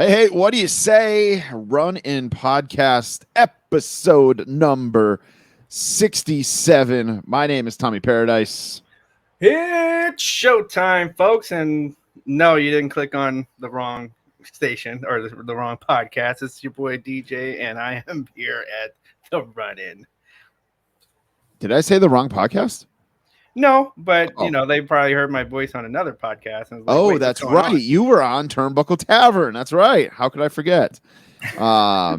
Hey, what do you say? Run in podcast episode number 67. My name is Tommy Paradise. It's showtime, folks. And no, you didn't click on the wrong station or the wrong podcast. It's your boy DJ, and I am here at the run-in. Did I say the wrong podcast? No, but they probably heard my voice on another podcast. And was like, that's right. You were on Turnbuckle Tavern. That's right. How could I forget? Yeah,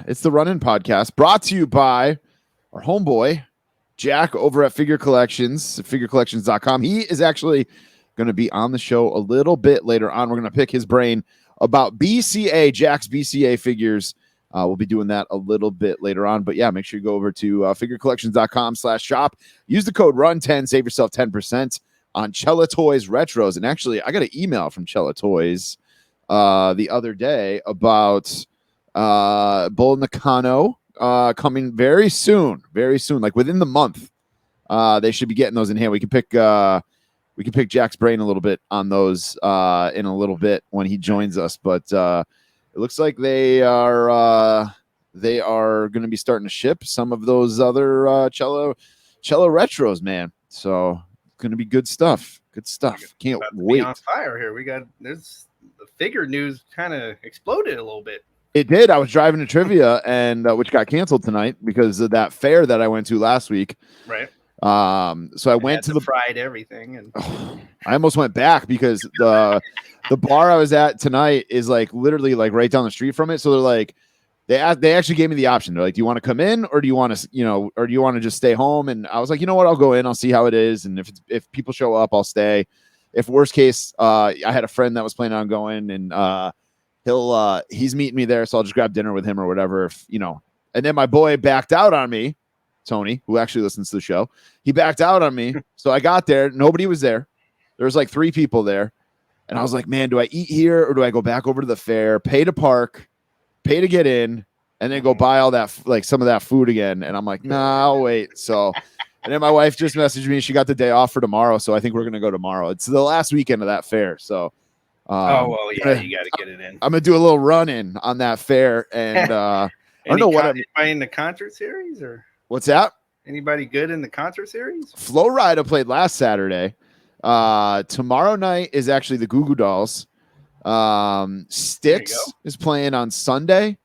it's the Run-In podcast brought to you by our homeboy, Jack, over at Figure Collections, figurecollections.com. He is actually going to be on the show a little bit later on. We're going to pick his brain about BCA, Jack's BCA figures. We'll be doing that a little bit later on. But yeah, make sure you go over to figurecollections.com/shop. Use the code RUN10, save yourself 10% on Cella Toys Retros. And actually, I got an email from Cella Toys the other day about Bull Nakano coming very soon, like within the month. They should be getting those in hand. We can pick Jack's brain a little bit on those in a little bit when he joins us. But it looks like they are going to be starting to ship some of those other cello retros, man. So it's going to be good stuff. Can't wait. On fire here. The figure news kind of exploded a little bit. It did. I was driving to trivia, and which got canceled tonight because of that fair that I went to last week. Right. So I went to the fried everything, and I almost went back because the bar I was at tonight is like literally like right down the street from it. So they're like, they actually gave me the option. They're like, do you want to come in or do you want to, or do you want to just stay home? And I was like, you know what, I'll go in. I'll see how it is. And if people show up, I'll stay. If worst case, I had a friend that was planning on going, and he's meeting me there. So I'll just grab dinner with him or whatever, and then my boy backed out on me. Tony, who actually listens to the show, he backed out on me. So I got there. Nobody was there. There was like 3 people there. And I was like, man, do I eat here or do I go back over to the fair, pay to park, pay to get in, and then go buy all that, like some of that food again? And I'm like, nah, I'll wait. So, and then my wife just messaged me. She got the day off for tomorrow. So I think we're going to go tomorrow. It's the last weekend of that fair. So, you got to get it in. I'm going to do a little run in on that fair. And I don't know what I'm in the concert series or. What's that? Anybody good in the concert series? Flo Rida played last Saturday. Tomorrow night is actually the Goo Goo Dolls. Styx is playing on Sunday.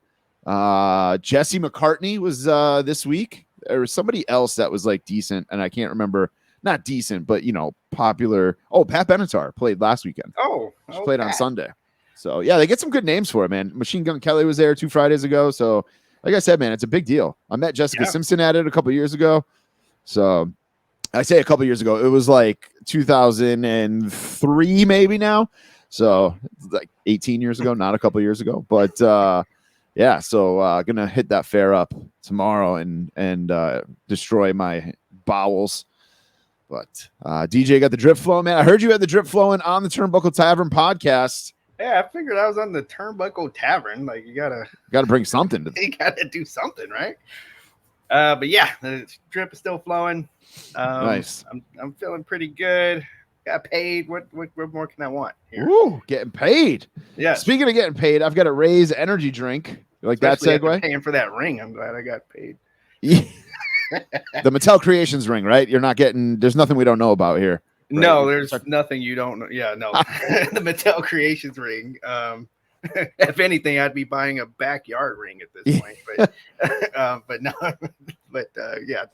Jesse McCartney was this week. There was somebody else that was like decent, and I can't remember. Not decent, but popular. Oh, Pat Benatar played last weekend. She played on Sunday. So yeah, they get some good names for it, man. Machine Gun Kelly was there 2 Fridays ago. So like I said, man, it's a big deal. I met Jessica Simpson at it a couple years ago. So I say a couple years ago. It was like 2003 maybe now. So it's like 18 years ago, not a couple years ago. But yeah, so going to hit that fair up tomorrow and destroy my bowels. But DJ got the drip flowing, man. I heard you had the drip flowing on the Turnbuckle Tavern podcast. Yeah, I figured I was on the Turnbuckle Tavern. Like you gotta bring something. You gotta do something, right? But yeah, the drip is still flowing. Nice. I'm feeling pretty good. Got paid. What more can I want here? Ooh, getting paid. Yeah. Speaking of getting paid, I've got a Raise energy drink. You like Especially that segue? Paying for that ring. I'm glad I got paid. Yeah. The Mattel Creations ring, right? You're not getting. There's nothing we don't know about here. Right? No, there's nothing you don't know. Yeah, no. The Mattel Creations ring. If anything, I'd be buying a backyard ring at this point. But no. But yeah.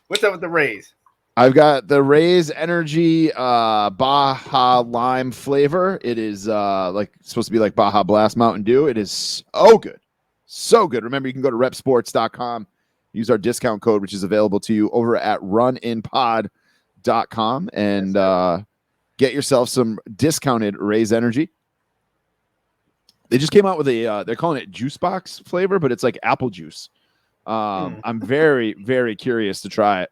What's up with the Raise? I've got the Raise Energy Baja Lime flavor. It is supposed to be like Baja Blast Mountain Dew. It is so good. So good. Remember, you can go to repsports.com, use our discount code, which is available to you over at runinpod.com and get yourself some discounted Raise Energy. They just came out with a they're calling it juice box flavor, but it's like apple juice. I'm very, very curious to try it.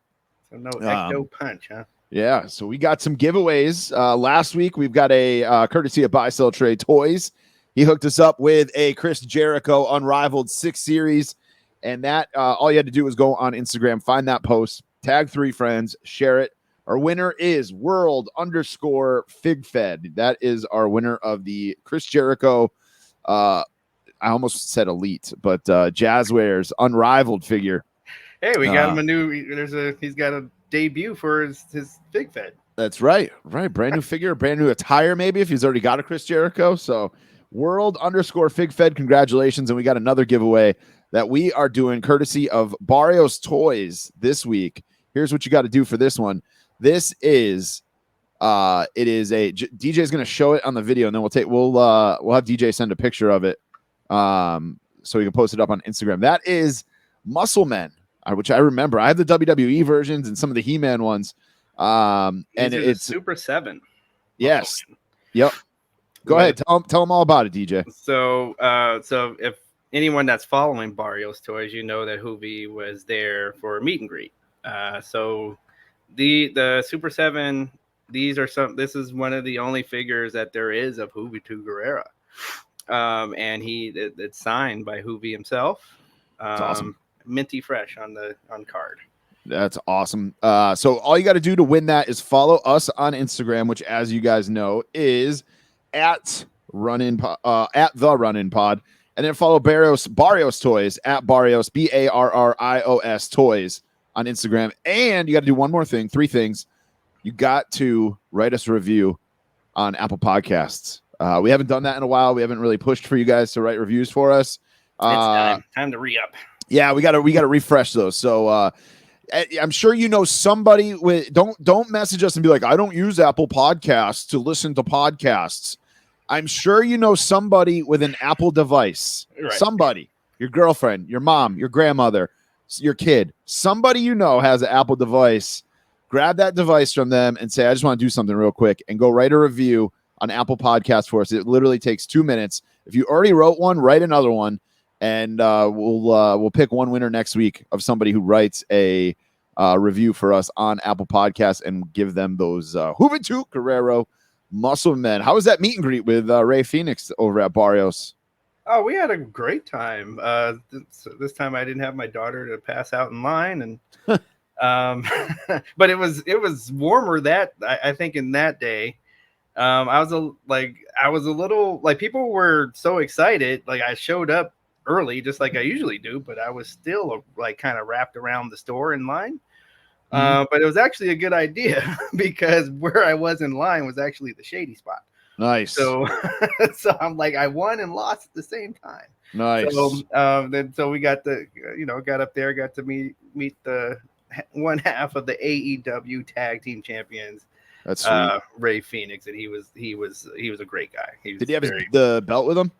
So no ecto punch, huh? Yeah, so we got some giveaways. Last week, we've got a courtesy of Buy Sell Trade Toys. He hooked us up with a Chris Jericho Unrivaled 6 Series. And that all you had to do was go on Instagram, find that post, tag 3 friends, share it. Our winner is world_figfed. That is our winner of the Chris Jericho I almost said elite, but Jazzware's unrivaled figure. Hey, we got him a new. He's got a debut for his Fig Fed. That's right. Brand new figure, brand new attire, maybe if he's already got a Chris Jericho. So world_Fig Fed, congratulations. And we got another giveaway that we are doing courtesy of Barrios Toys this week. Here's what you got to do for this one. This is DJ is going to show it on the video, and then we'll have DJ send a picture of it. So we can post it up on Instagram. That is Muscle Men, which I remember. I have the WWE versions and some of the He-Man ones. And it's Super 7. Yes. Yep. Go ahead. Tell them all about it, DJ. So if anyone that's following Barrios Toys, you know that Hoovy was there for a meet and greet. So the Super 7, this is one of the only figures that there is of Juventud Guerrera. And it's signed by Hoovy himself. That's awesome. Minty fresh on card. That's awesome. So all you got to do to win that is follow us on Instagram, which, as you guys know, is at the Runnin Pod, and then follow Barrios Toys at Barrios Barrios Toys on Instagram. And you got to do one more thing, 3 things. You got to write us a review on Apple Podcasts. We haven't done that in a while. We haven't really pushed for you guys to write reviews for us. It's time to re-up. Yeah, we gotta refresh those. So I'm sure you know somebody with don't message us and be like, I don't use Apple Podcasts to listen to podcasts. I'm sure you know somebody with an Apple device. Right. Somebody, your girlfriend, your mom, your grandmother, your kid, somebody you know has an Apple device. Grab that device from them and say, I just want to do something real quick, and go write a review on Apple Podcasts for us. It literally takes 2 minutes. If you already wrote one, write another one, and we'll pick one winner next week of somebody who writes a review for us on Apple Podcasts and give them those Juventud Guerrero Muscle Men. How was that meet and greet with Ray Phoenix over at Barrios? Oh, we had a great time. This time I didn't have my daughter to pass out in line, and but it was warmer I think in that day. I was a little like, people were so excited. Like, I showed up early, just like I usually do, but I was still like kind of wrapped around the store in line. But it was actually a good idea because where I was in line was actually the shady spot. Nice. So I'm like, I won and lost at the same time. Nice. So we got got up there, got to meet the one half of the AEW Tag Team Champions. That's sweet. Ray Phoenix, and he was a great guy. Did he have the belt with him?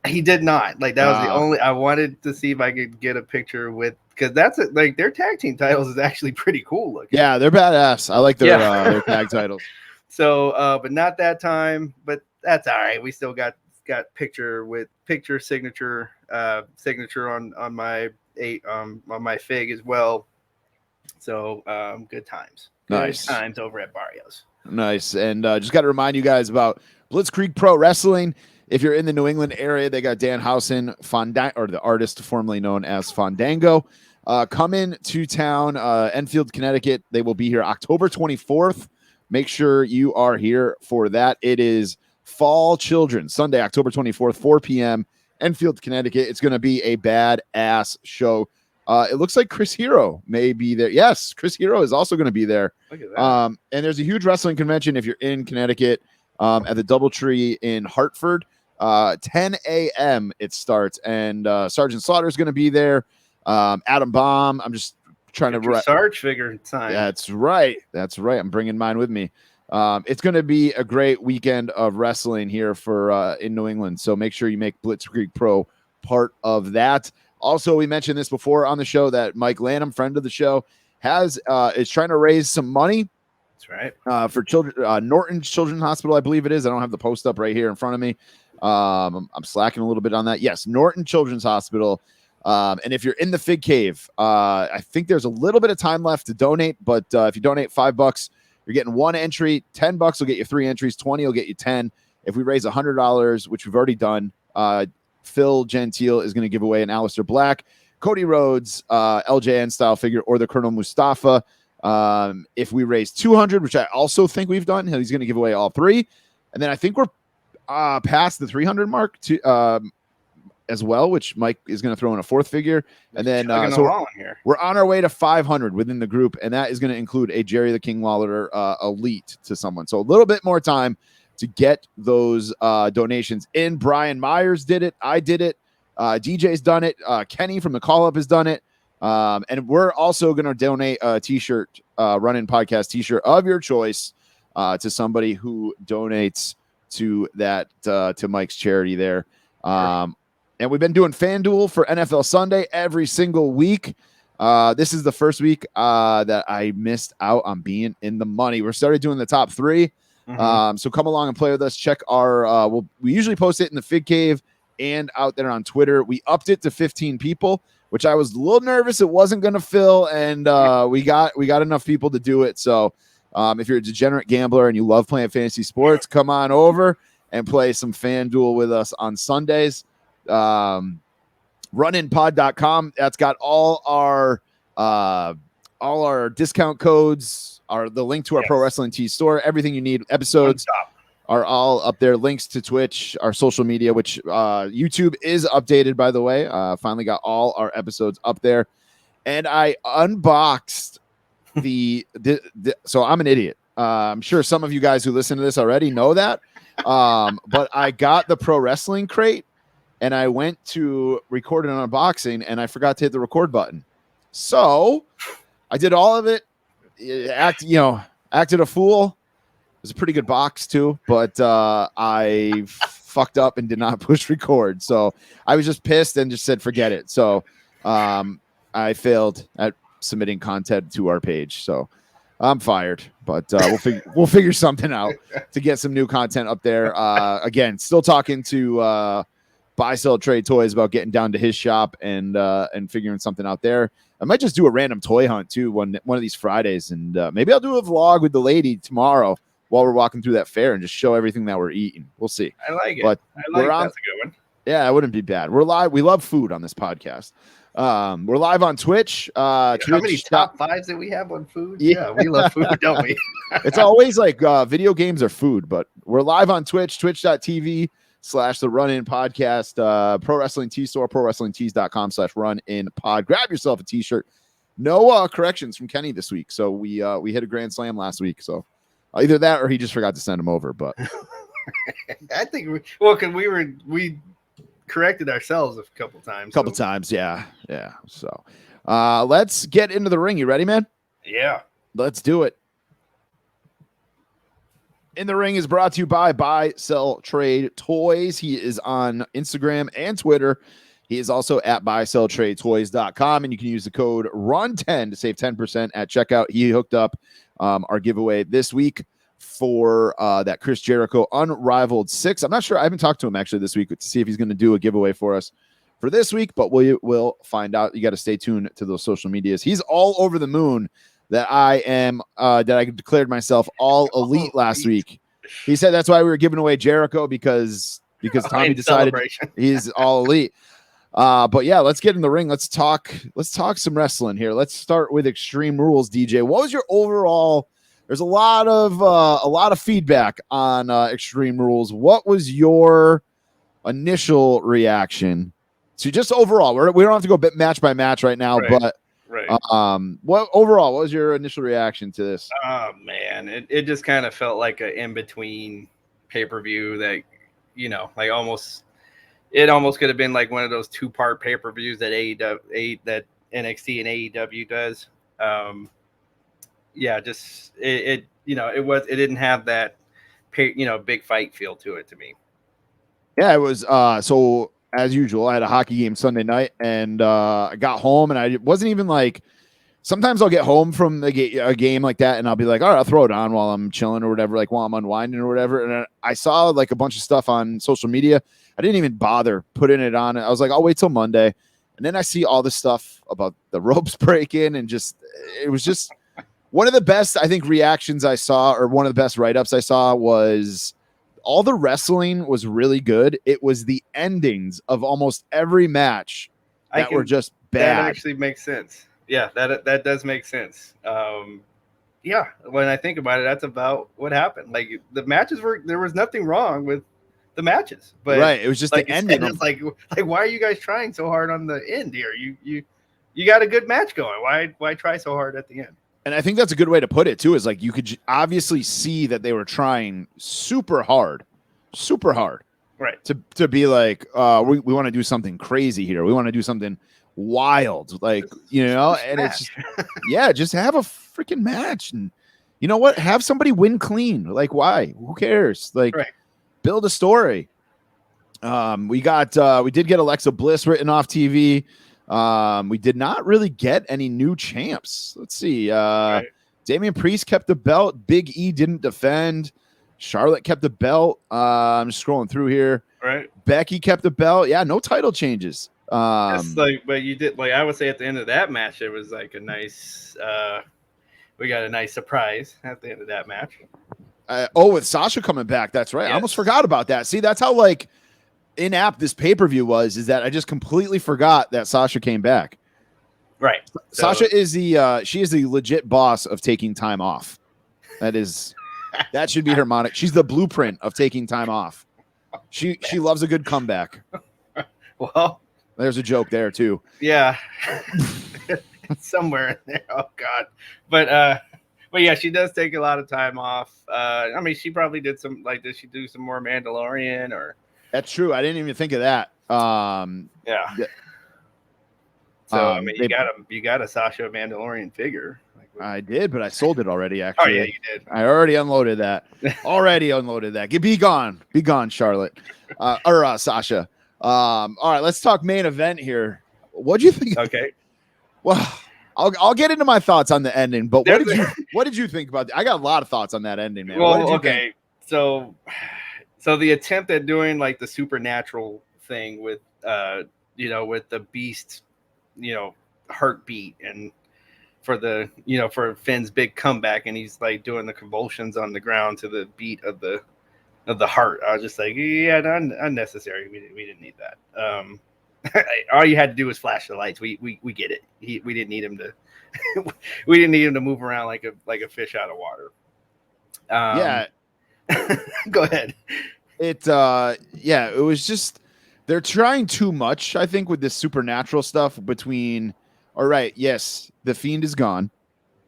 He did not. Like, that was the only. I wanted to see if I could get a picture with, because their tag team titles is actually pretty cool looking. Yeah, they're badass. I like their tag titles. So, but not that time. But that's all right. We still got picture signature on my fig as well. So good times. Nice. Good times over at Barrios. Nice. And just got to remind you guys about Blitzkrieg Pro Wrestling. If you're in the New England area, they got Dan Housen, or the artist formerly known as Fandango, coming to town, Enfield, Connecticut. They will be here October 24th. Make sure you are here for that. It is Fall Children, Sunday, October 24th, 4 p.m., Enfield, Connecticut. It's going to be a badass show. It looks like Chris Hero may be there. Yes, Chris Hero is also going to be there. Look at that. And there's a huge wrestling convention if you're in Connecticut at the Doubletree in Hartford. 10 a.m. it starts, and Sergeant Slaughter is going to be there. Adam Bomb. I'm just trying to Sarge figure time. That's right. I'm bringing mine with me. It's going to be a great weekend of wrestling here for in New England. So make sure you make Blitzkrieg Pro part of that. Also, we mentioned this before on the show that Mike Lanham, friend of the show, is trying to raise some money. That's right. For children, Norton Children's Hospital, I believe it is. I don't have the post up right here in front of me. I'm slacking a little bit on that. Yes, Norton Children's Hospital. And if you're in the Fig Cave, I think there's a little bit of time left to donate. But if you donate $5, you're getting 1 entry. $10 will get you 3 entries. 20 will get you 10. If we raise $100, which we've already done, Phil Gentile is going to give away an Aleister Black, Cody Rhodes, LJN style figure, or the Colonel Mustafa. If we raise $200, which I also think we've done, he's going to give away all 3. And then I think we're past the 300 mark to as well, which Mike is going to throw in a fourth figure. And then we're on our way to 500 within the group, and that is going to include a Jerry the King Lawler elite to someone. So a little bit more time to get those donations in. Brian Myers did it. I did it. DJ's done it. Kenny from the Call Up has done it. And we're also going to donate a t-shirt, Running Podcast t-shirt of your choice to somebody who donates to that to Mike's charity there. And we've been doing FanDuel for NFL Sunday every single week. This is the first week that I missed out on being in the money. We're started doing the top 3. So come along and play with us. Check our we usually post it in the Fig Cave and out there on Twitter. We upped it to 15 people, which I was a little nervous it wasn't going to fill, and we got enough people to do it. So if you're a degenerate gambler and you love playing fantasy sports, come on over and play some FanDuel with us on Sundays. Runninpod.com. That's got all our discount codes, the link to our Pro Wrestling Tees store, everything you need. Episodes are all up there. Links to Twitch, our social media, which YouTube is updated, by the way. Finally got all our episodes up there. And I unboxed so I'm an idiot. I'm sure some of you guys who listen to this already know that. But I got the Pro Wrestling Crate, and I went to record an unboxing, and I forgot to hit the record button. So I did all of it. Acted a fool. It was a pretty good box too, but I fucked up and did not push record. So I was just pissed and just said, forget it. So I failed at submitting content to our page. So I'm fired, but we'll figure something out to get some new content up there. Again, still talking to Buy, Sell, Trade Toys about getting down to his shop and figuring something out there. I might just do a random toy hunt too one of these Fridays, and maybe I'll do a vlog with the lady tomorrow while we're walking through that fair and just show everything that we're eating. We'll see. I like it. But that's a good one. Yeah, it wouldn't be bad. We're live. We love food on this podcast. We're live on Twitch. How many top 5s that we have on food? Yeah, we love food, don't we? It's always like video games or food, but we're live on Twitch, twitch.tv/the Run-In Podcast, Pro Wrestling Tee Store, prowrestlingtees.com/run-in-pod. Grab yourself a t-shirt. No corrections from Kenny this week. So we hit a grand slam last week. So either that or he just forgot to send them over. But I think we corrected ourselves a couple times. Yeah. So let's get into the ring. You ready, man? Yeah. Let's do it. In the Ring is brought to you by Buy, Sell, Trade Toys. He is on Instagram and Twitter. He is also at buyselltradetoys.com, and you can use the code RUN10 to save 10% at checkout. He hooked up our giveaway this week for that Chris Jericho Unrivaled 6. I'm not sure. I haven't talked to him actually this week to see if he's going to do a giveaway for us for this week, but we'll find out. You got to stay tuned to those social medias. He's all over the moon that I declared myself all elite last week. He said that's why we were giving away Jericho because Tommy decided he's all elite. But yeah, let's get in the ring. Let's talk some wrestling here. Let's start with Extreme Rules, DJ. What was your overall? There's a lot of feedback on Extreme Rules. What was your initial reaction to just overall? We don't have to go match by match right now, but what was your initial reaction to this? Oh man, it just kind of felt like an in-between pay-per-view that, like it almost could have been like one of those 2-part pay-per-views that that NXT and AEW does. It didn't have that big fight feel to it to me. Yeah, it was so as usual, I had a hockey game Sunday night, and I got home, and I wasn't even like. Sometimes I'll get home from a game like that, and I'll be like, all right, I'll throw it on while I'm chilling or whatever, like while I'm unwinding or whatever. And I saw like a bunch of stuff on social media. I didn't even bother putting it on. I was like, I'll wait till Monday. And then I see all this stuff about the ropes breaking, and it was just one of the best, I think, reactions I saw, or one of the best write-ups I saw was all the wrestling was really good. It was the endings of almost every match that were just bad. That actually makes sense. Yeah, that does make sense. When I think about it, that's about what happened. Like the matches there was nothing wrong with the matches. But right, it was just like the ending. It's like why are you guys trying so hard on the end here? You got a good match going. Why try so hard at the end? And I think that's a good way to put it too. Is like you could obviously see that they were trying super hard, right? To be like, we want to do something crazy here. We want to do something wild, like and it's just, just have a freaking match, and you know what? Have somebody win clean. Like, why? Who cares? Like, build a story. We did get Alexa Bliss written off TV. We did not really get any new champs. Let's see. Damian Priest kept the belt. Big E didn't defend. Charlotte kept the belt. I'm just scrolling through here. Right. Becky kept the belt. Yeah, no title changes. But you did, like, I would say at the end of that match, it was like a nice, we got a nice surprise at the end of that match. With Sasha coming back. That's right. Yes. I almost forgot about that. See, that's how like in-app this pay-per-view is that I just completely forgot that Sasha came back. Right. Sasha is she is the legit boss of taking time off. That should be her moniker. She's the blueprint of taking time off. She loves a good comeback. Well, there's a joke there too. Yeah. Somewhere in there. Oh God. But yeah, she does take a lot of time off. I mean, she probably did did she do some more Mandalorian or? That's true. I didn't even think of that. Yeah. So I mean, you got a Sasha Mandalorian figure. I did, but I sold it already. Actually, oh yeah, you did. I already unloaded that. Be gone, Charlotte, or Sasha. All right, let's talk main event here. What do you think? Okay. Well, I'll get into my thoughts on the ending, but what did you think about? I got a lot of thoughts on that ending, man. Well, okay, think? So the attempt at doing like the supernatural thing with with the beast, heartbeat, and for Finn's big comeback, and he's like doing the convulsions on the ground to the beat of the heart. I was just like, yeah, unnecessary. We didn't need that. All you had to do was flash the lights. We get it. We didn't need him to. We didn't need him to move around like a fish out of water. Yeah. Go ahead. It was just they're trying too much, I think, with this supernatural stuff between. All right, yes, the Fiend is gone,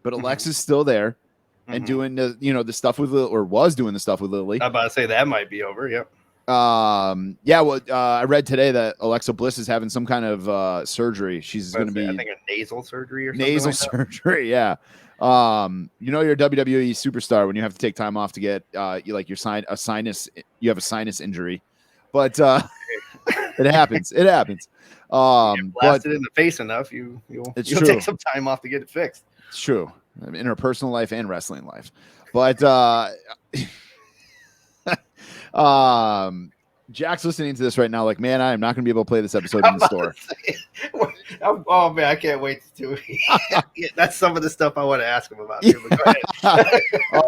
but Alexa's still there and doing the stuff with Lily, or was doing the stuff with Lily. I'm about to say that might be over. Yep. I read today that Alexa Bliss is having some kind of surgery. She's going to be, I think, a nasal surgery or something. Nasal surgery, yeah. You're a WWE superstar when you have to take time off to get a sinus. You have a sinus injury, but it happens. It happens. Blasted in the face enough, you'll take some time off to get it fixed. It's true, in her personal life and wrestling life. But Jack's listening to this right now, like, man, I am not going to be able to play this episode in the store. Oh man, I can't wait to do it. That's some of the stuff I want to ask him about. Too, but go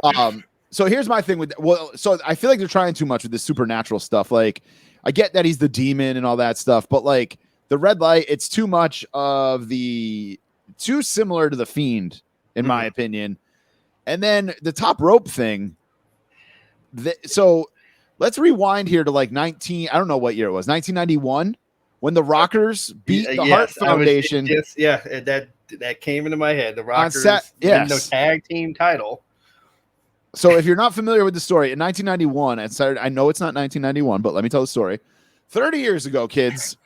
ahead. So here's my thing with so I feel like they're trying too much with this supernatural stuff. Like, I get that he's the demon and all that stuff, but like the red light, it's too much of too similar to the Fiend, in my opinion. And then the top rope thing. So let's rewind here to like I don't know what year it was, 1991, when the Rockers beat the Hart Foundation. That came into my head. The Rockers win the tag team title. So if you're not familiar with the story, in 1991, I know it's not 1991, but let me tell the story. 30 years ago, kids,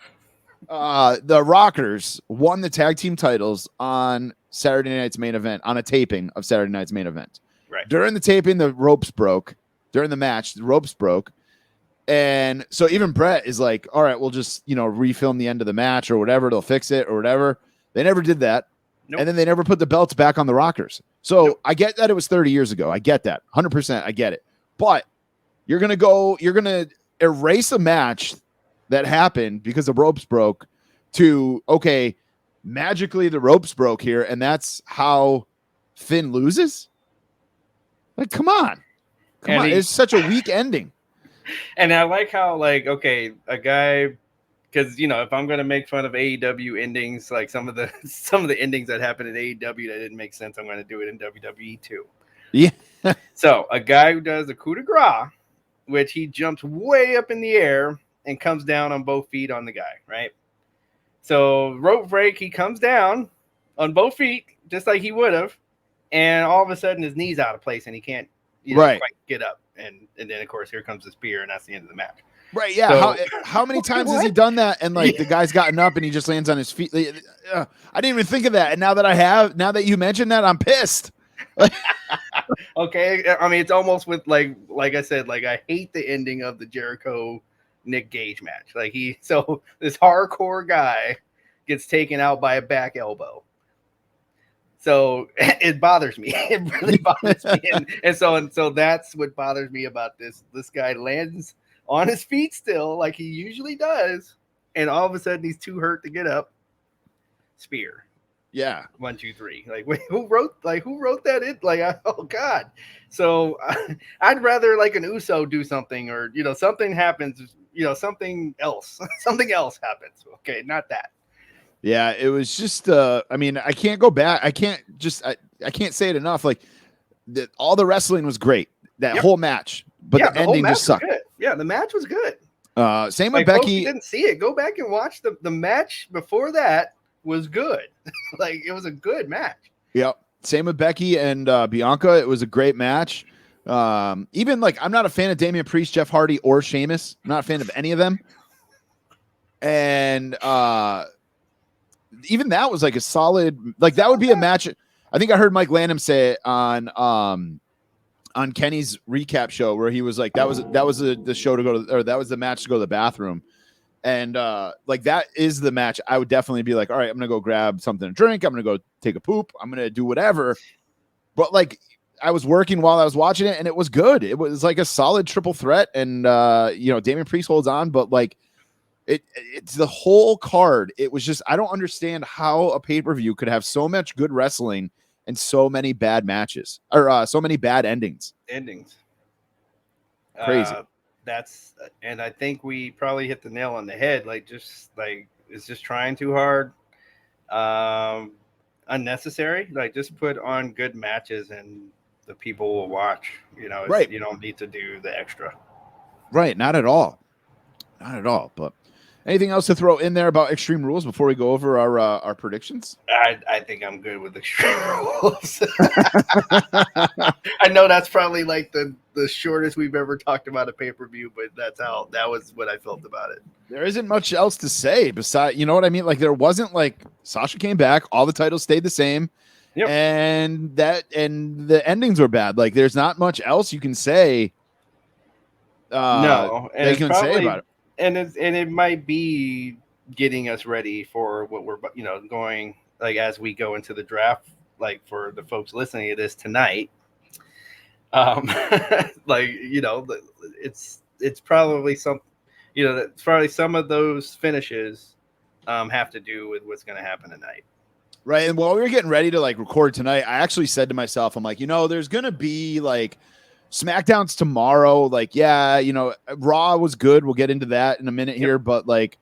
the Rockers won the tag team titles on Saturday Night's Main Event, on a taping of Saturday Night's Main Event. Right. During the taping, the ropes broke. During the match, the ropes broke. And so even Brett is like, all right, we'll just, refilm the end of the match or whatever. They'll fix it or whatever. They never did that. Nope. And then they never put the belts back on the Rockers. So I get that it was 30 years ago. I get that. 100%. I get it. But you're going to erase a match that happened because the ropes broke to, okay, magically the ropes broke here. And that's how Finn loses? Like, come on. Come on. It's such a weak ending. And I like how, like, okay, a guy, because if I'm gonna make fun of AEW endings, like some of the endings that happened in AEW that didn't make sense, I'm gonna do it in WWE too. Yeah. So a guy who does a coup de grace which he jumps way up in the air and comes down on both feet on the guy, right? So rope break, he comes down on both feet, just like he would have, and all of a sudden his knee's out of place and he can't quite get up. And then of course here comes the spear, and that's the end of the match. Right, yeah. So, how many times has he done that? And like the guy's gotten up and he just lands on his feet. I didn't even think of that. And now that you mentioned that, I'm pissed. Okay, I mean it's almost with like I said, like I hate the ending of the Jericho Nick Gage match. Like this hardcore guy gets taken out by a back elbow. So it bothers me. It really bothers me. And so that's what bothers me about this. This guy lands on his feet still, like he usually does, and all of a sudden he's too hurt to get up. Spear. Yeah. 1, 2, 3. Like who wrote that in? Like, oh God. So I'd rather like an Uso do something, or something happens, something else happens. Okay, not that. Yeah, it was just I mean, I can't go back. I can't say it enough. Like all the wrestling was great. That whole match, but the ending just sucked. Yeah, the match was good. Same with Becky. Folks, you didn't see it. Go back and watch the match before that was good. Like it was a good match. Yep. Same with Becky and Bianca. It was a great match. Even like I'm not a fan of Damian Priest, Jeff Hardy, or Sheamus. I'm not a fan of any of them. And even that was like a solid, like that would be a match. I think I heard Mike Lanham say it on Kenny's recap show where he was like, that was the show to go to, or that was the match to go to the bathroom. And like that is the match. I would definitely be like, all right, I'm gonna go grab something to drink. I'm gonna go take a poop. I'm gonna do whatever. But like I was working while I was watching it, and it was good. It was like a solid triple threat. And Damian Priest holds on, but like it's the whole card. It was just, I don't understand how a pay-per-view could have so much good wrestling and so many bad matches, or so many bad endings. Crazy. And I think we probably hit the nail on the head. Like it's just trying too hard. Unnecessary. Like just put on good matches and the people will watch. Right. You don't need to do the extra. Right. Not at all. But anything else to throw in there about Extreme Rules before we go over our predictions? I think I'm good with Extreme Rules. I know that's probably like the shortest we've ever talked about a pay-per-view, but that was what I felt about it. There isn't much else to say besides, you know what I mean? Like there wasn't like Sasha came back, all the titles stayed the same. Yep. And the endings were bad. Like there's not much else you can say. No, and they can say about it. And it might be getting us ready for what we're going, like as we go into the draft, like for the folks listening to this tonight. Like it's probably some of those finishes have to do with what's going to happen tonight. Right. And while we were getting ready to like record tonight, I actually said to myself, I'm like, there's going to be like SmackDown's tomorrow. Like, yeah, Raw was good. We'll get into that in a minute here. But like,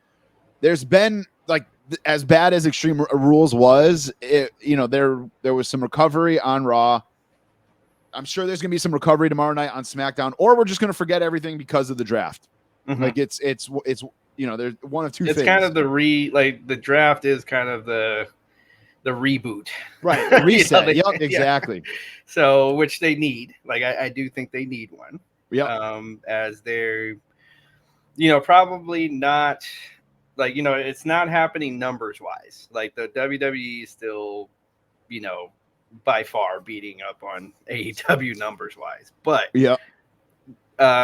there's been like as bad as Extreme Rules was, there was some recovery on Raw. I'm sure there's going to be some recovery tomorrow night on SmackDown, or we're just going to forget everything because of the draft. Mm-hmm. Like it's there's one of two things. It's kind of the draft is kind of the reboot, right? The reset. Yep, exactly. Yeah. So, which they need. Like, I do think they need one. Yeah. As they're, probably not like, it's not happening numbers wise. Like the WWE is still, by far beating up on AEW numbers wise, but yeah.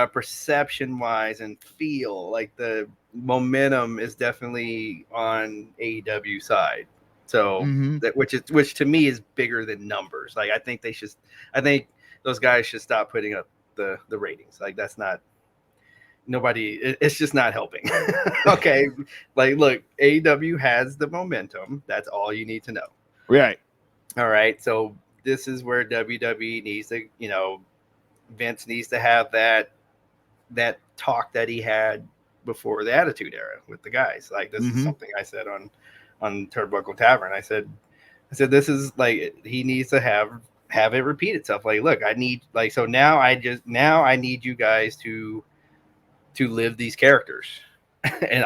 Perception wise and feel like the momentum is definitely on AEW side. So which to me is bigger than numbers. Like I think those guys should stop putting up the ratings. Like that's not it's just not helping. Okay. Like look, AEW has the momentum. That's all you need to know. Right. All right. So this is where WWE needs to, Vince needs to have that talk that he had before the Attitude Era with the guys. Like this is something I said on Turnbuckle Tavern. I said this is like he needs to have it repeat itself. Like, look, I need like so now I need you guys to to live these characters, and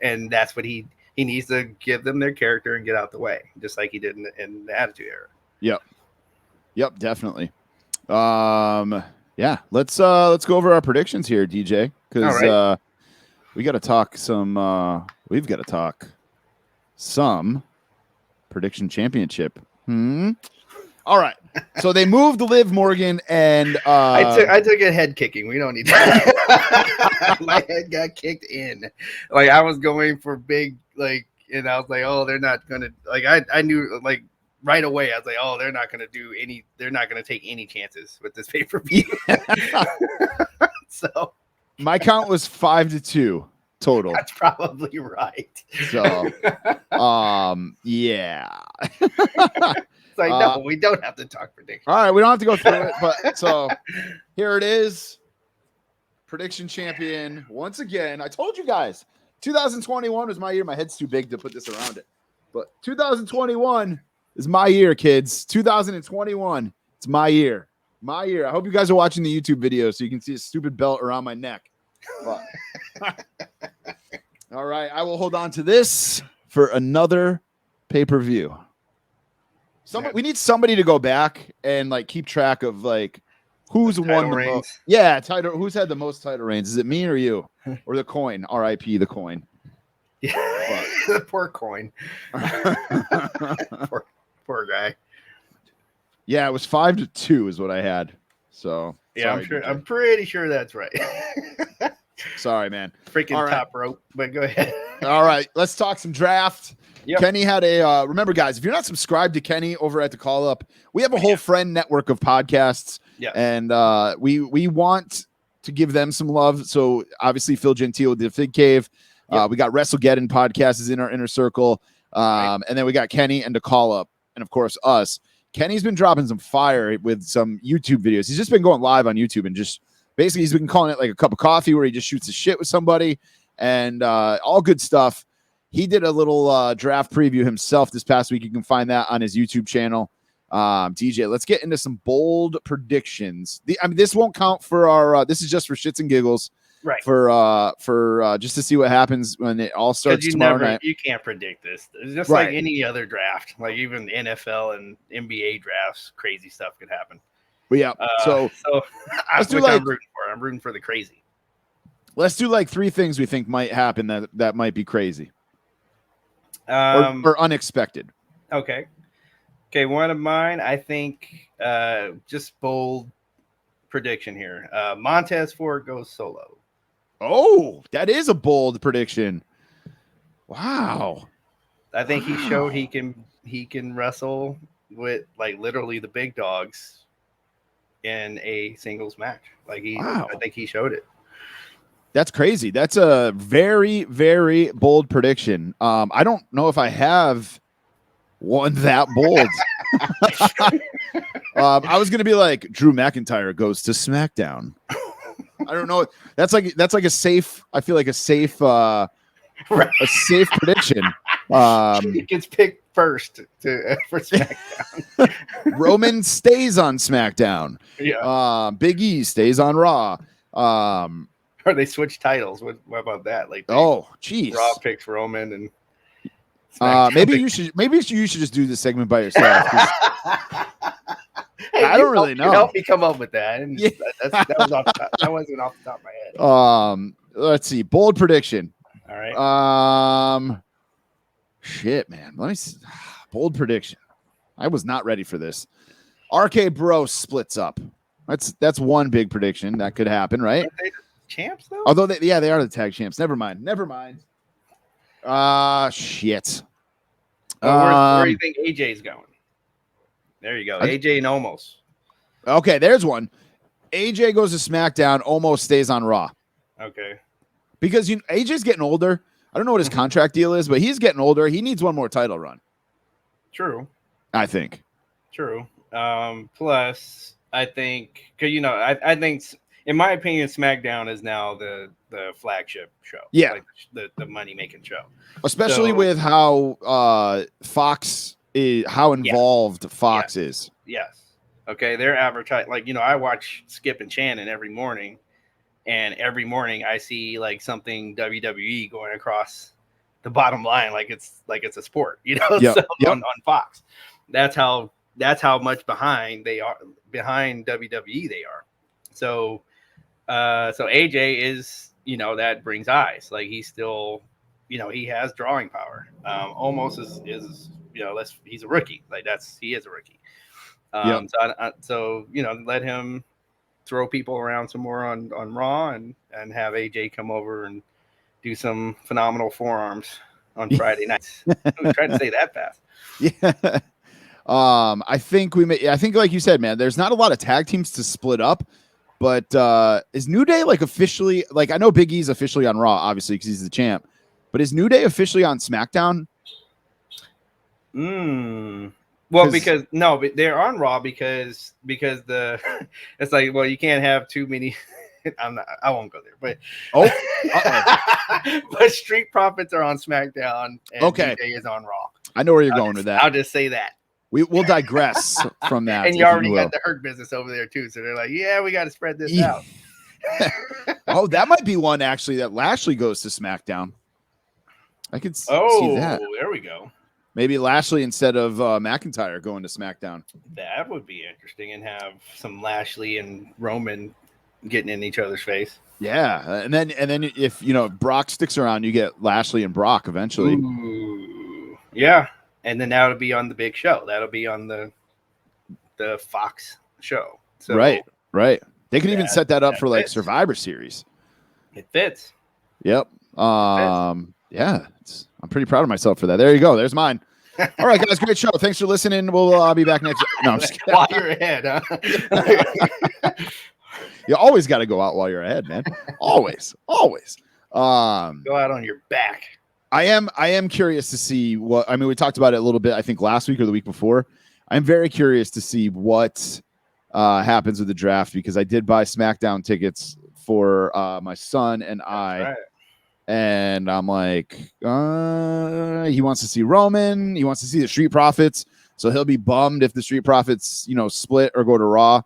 and that's what he needs to give them their character and get out the way, just like he did in the Attitude Era. Yep, definitely. Yeah, let's go over our predictions here, DJ, because right. we got to talk some. We've got to talk some prediction championship. All right. So they moved Liv Morgan and I took a head kicking. We don't need that. My head got kicked in. Like I was going for big, like, and I was like, oh, they're not gonna like. I knew like right away. I was like, oh, they're not gonna do any. They're not gonna take any chances with this pay-per-view. So my count was 5-2 total. That's probably right. So, yeah. It's like, no, we don't have to talk predictions. All right, we don't have to go through it, but so here it is. Prediction champion once again. I told you guys, 2021 was my year. My head's too big to put this around it, but 2021 is my year, kids. 2021, it's my year. My year. I hope you guys are watching the YouTube video so you can see a stupid belt around my neck. But, all right, I will hold on to this for another pay-per-view. We need somebody to go back and like keep track of like who's won the most. Yeah, title. Who's had the most title reigns? Is it me or you or the coin? R.I.P. the coin. Yeah, the poor coin. poor guy. Yeah, it was 5-2 is what I had. So yeah, sorry, I'm pretty sure that's right. Sorry, man. Freaking top rope. But go ahead. All right, let's talk some draft. Yep. Kenny had a remember, guys, if you're not subscribed to Kenny over at the Call Up, we have a whole friend network of podcasts. Yeah. And we want to give them some love. So obviously Phil Gentile with the Fig Cave. We got WrestleGeddon podcast is in our inner circle. And then we got Kenny and the Call Up, and of course us. Kenny's been dropping some fire with some YouTube videos. He's just been going live on YouTube and just basically he's been calling it like a cup of coffee where he just shoots his shit with somebody and all good stuff. He did a little draft preview himself this past week. You can find that on his YouTube channel. DJ, let's get into some bold predictions. This won't count for our. This is just for shits and giggles, right? For just to see what happens when it all starts tomorrow night. You can't predict this. It's just like any other draft, like even NFL and NBA drafts. Crazy stuff could happen. But yeah, so let's do like I'm rooting for the crazy. Let's do like 3 things we think might happen that might be crazy. Or unexpected. Okay, one of mine, I think, just bold prediction here. Montez Ford goes solo. Oh, that is a bold prediction. Wow. I think he showed he can wrestle with like literally the big dogs in a singles match. I think he showed it. That's crazy. That's a very, very bold prediction. I don't know if I have one that bold. I was gonna be like Drew McIntyre goes to SmackDown. I don't know. That's like a safe. I feel like a safe a safe prediction. He gets picked first for SmackDown. Roman stays on SmackDown. Yeah. Big E stays on Raw. Or they switch titles. What about that? Like, geez. Raw picks Roman and maybe you should just do this segment by yourself. Hey, I don't really know. You helped me come up with that. And that wasn't off the top of my head. Let's see. Bold prediction. All right. Shit, man. Let me see. Bold prediction. I was not ready for this. RK Bro splits up. That's one big prediction that could happen, right? Aren't they the champs though? Although they are the tag champs. Never mind. Shit. Where do you think AJ's going? There you go. AJ and Omos. Okay, there's one. AJ goes to SmackDown, Omos stays on Raw. Okay. Because AJ's getting older. I don't know what his contract deal is, but he's getting older. He needs one more title run. True. I think. True. Plus, I think, because I think, in my opinion, SmackDown is now the flagship show. Yeah. Like the money making show. Especially with how Fox is, how involved Fox is. Yes. Okay. They're advertising. Like, I watch Skip and Shannon every morning, and every morning I see like something WWE going across the bottom line like it's a sport, Yep. So Yep. on Fox. That's how much behind WWE they are. So AJ is, that brings eyes. Like he's still, he has drawing power. Almost is he's a rookie. Like he is a rookie. Yep. So let him throw people around some more on Raw and have AJ come over and do some phenomenal forearms on Friday nights. I tried to say that fast. Yeah. I think like you said, man, there's not a lot of tag teams to split up, but is New Day like officially, like I know Big E's officially on Raw, obviously, because he's the champ, but is New Day officially on SmackDown? Well, but they're on Raw because it's like, well, you can't have too many. I won't go there, but but Street Profits are on SmackDown and okay. New Day is on Raw. I know where you're going with that. I'll just say that. We'll digress from that. And you already got the Hurt Business over there too, so they're like, yeah, we got to spread this out. Oh, that might be one actually that Lashley goes to SmackDown. I could see that. Oh, there we go. Maybe Lashley instead of McIntyre going to SmackDown. That would be interesting, and have some Lashley and Roman getting in each other's face. Yeah, and then if Brock sticks around, you get Lashley and Brock eventually. Ooh, yeah, and then that'll be on the big show. That'll be on the Fox show. So, right. They could even set that up for like fits. Survivor Series. It fits. Yep. Yeah, I'm pretty proud of myself for that. There you go. There's mine. All right, guys, great show. Thanks for listening. We'll be back next. No, I'm just kidding. While you're ahead, huh? You always got to go out while you're ahead, man. Always. Go out on your back. I am curious to see what. I mean, we talked about it a little bit, I think last week or the week before. I'm very curious to see what happens with the draft, because I did buy SmackDown tickets for my son and I. Right. And I'm like, he wants to see Roman. He wants to see the Street Profits. So he'll be bummed if the Street Profits, split or go to Raw.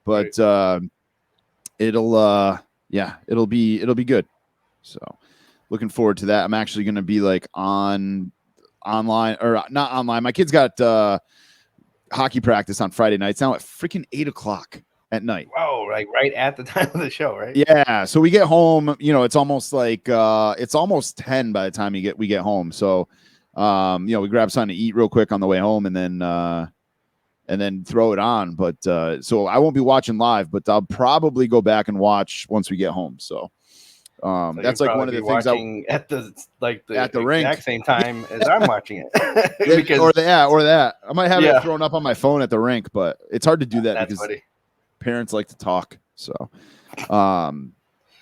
But it'll be good. So looking forward to that. I'm actually going to be like online or not online. My kid's got hockey practice on Friday nights now at freaking 8:00 at night. Whoa, like right at the time of the show, right? Yeah. So we get home, it's almost like it's almost 10 by the time we get home. So we grab something to eat real quick on the way home and then throw it on. But so I won't be watching live, but I'll probably go back and watch once we get home. So that's like one of the things at the rink exact same time as I'm watching it. or that. I might have it thrown up on my phone at the rink, but it's hard to do that because funny. Parents like to talk. So, all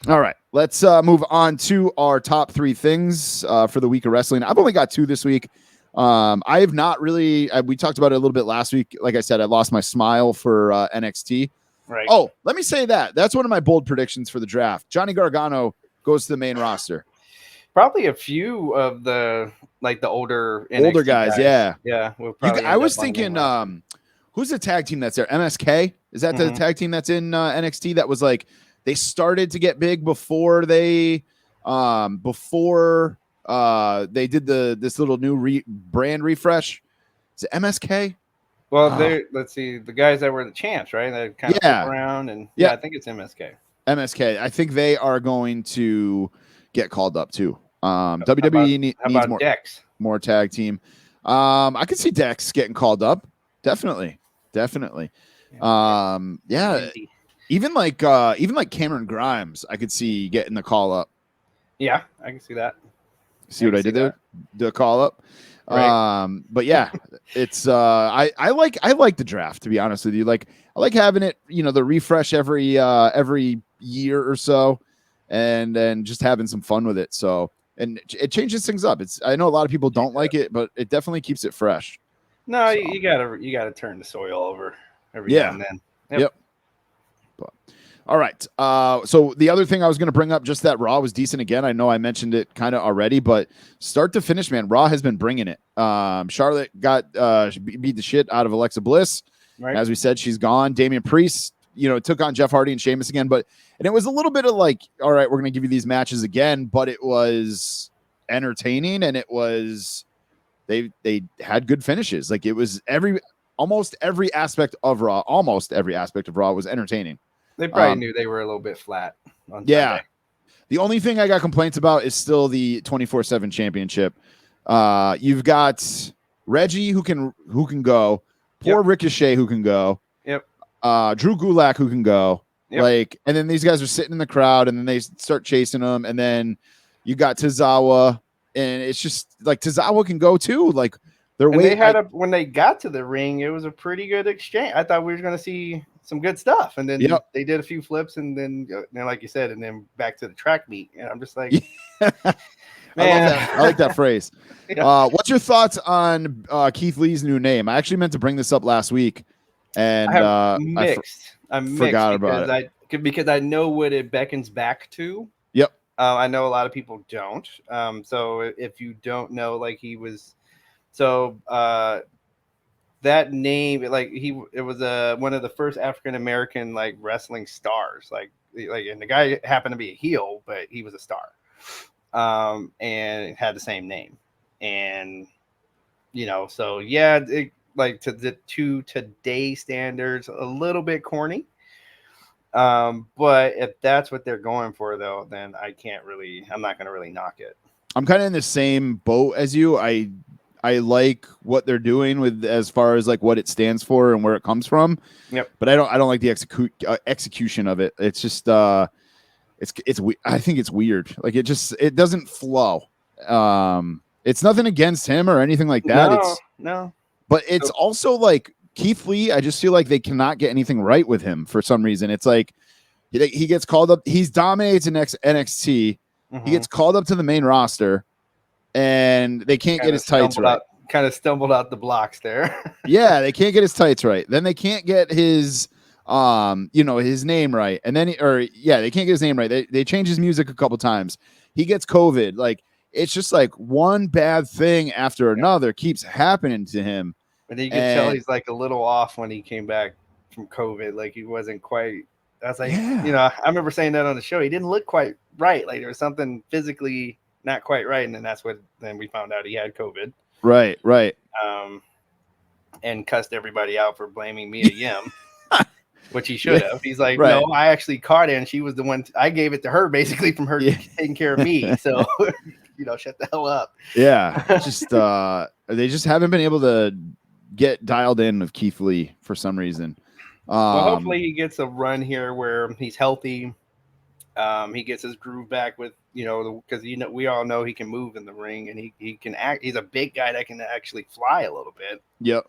right, let's move on to our top 3 things for the week of wrestling. I've only got 2 this week. I have not really, we talked about it a little bit last week. Like I said, I lost my smile for NXT. Right. Oh, let me say that. That's one of my bold predictions for the draft. Johnny Gargano goes to the main roster. Probably a few of the older guys. Yeah. Yeah. I was thinking, who's the tag team that's there? MSK? Is that the tag team that's in NXT that was like they started to get big before they did this little new brand refresh? Is it MSK? Well, let's see, the guys that were the champs, right? They kind of flip around and I think it's MSK. MSK. I think they are going to get called up too. WWE needs more tag team. I could see Dex getting called up. Definitely. Even like Cameron Grimes, I could see getting the call up. Yeah, I can see that. See what I did there? The call up. Right. But yeah, it's I like the draft, to be honest with you. Like I like having it, the refresh every year or so, and then just having some fun with it. So, and it changes things up. I know a lot of people don't like it, but it definitely keeps it fresh. No, so. you gotta turn the soil over every now and then. Yep. But, all right. So the other thing I was going to bring up, just that Raw was decent again. I know I mentioned it kind of already, but start to finish, man, Raw has been bringing it. Charlotte got beat the shit out of Alexa Bliss. Right. As we said, she's gone. Damian Priest, took on Jeff Hardy and Sheamus again, and it was a little bit of like, all right, we're going to give you these matches again, but it was entertaining, and it was, they had good finishes. Like, it was almost every aspect of Raw was entertaining. They probably knew they were a little bit flat on Yeah. Sunday. The only thing I got complaints about is still the 24/7 championship. You've got Reggie who can go. Poor Ricochet who can go. Yep. Drew Gulak who can go. Yep. Like, and then these guys are sitting in the crowd, and then they start chasing them, and then you got Tozawa, and it's just like Tozawa can go too. Like, when they got to the ring, it was a pretty good exchange. I thought we were going to see some good stuff, and then they did a few flips, and then like you said, and then back to the track meet, and I'm just like, I like that phrase. Yeah. What's your thoughts on Keith Lee's new name? I actually meant to bring this up last week, and I'm mixed forgot about it because I know what it beckons back to. Yep. I know a lot of people don't. So if you don't know, like, he was, so that name, like, it was one of the first African American like wrestling stars, like, and the guy happened to be a heel, but he was a star. And had the same name, and so like to today's standards, a little bit corny. But if that's what they're going for, though, then I'm not gonna really knock it. I'm kind of in the same boat as you. I like what they're doing with as far as like what it stands for and where it comes from. Yep. But I don't like the execution of it. It's just I think it's weird. Like, it doesn't flow. It's nothing against him or anything like that. No. But it's also like Keith Lee, I just feel like they cannot get anything right with him for some reason. It's like he gets called up. He's dominates in NXT. Mm-hmm. He gets called up to the main roster, and they can't get his tights right. Kind of stumbled out the blocks there. Yeah, they can't get his tights right. Then they can't get his his name right. And then they can't get his name right. They change his music a couple times. He gets COVID. Like, it's just like one bad thing after another keeps happening to him. But you can tell he's like a little off when he came back from COVID. Like, he wasn't quite. I was like, I remember saying that on the show. He didn't look quite right. Like, there was something physically not quite right. And then we found out he had COVID. Right. And cussed everybody out for blaming Mia Yim, which he should have. He's like, no, I actually caught it, and she was the one. I gave it to her basically from her taking care of me. So, shut the hell up. Yeah. Just they just haven't been able to get dialed in with Keith Lee for some reason. Well, hopefully he gets a run here where he's healthy. He gets his groove back with, because we all know he can move in the ring, and he can act. He's a big guy that can actually fly a little bit. Yep.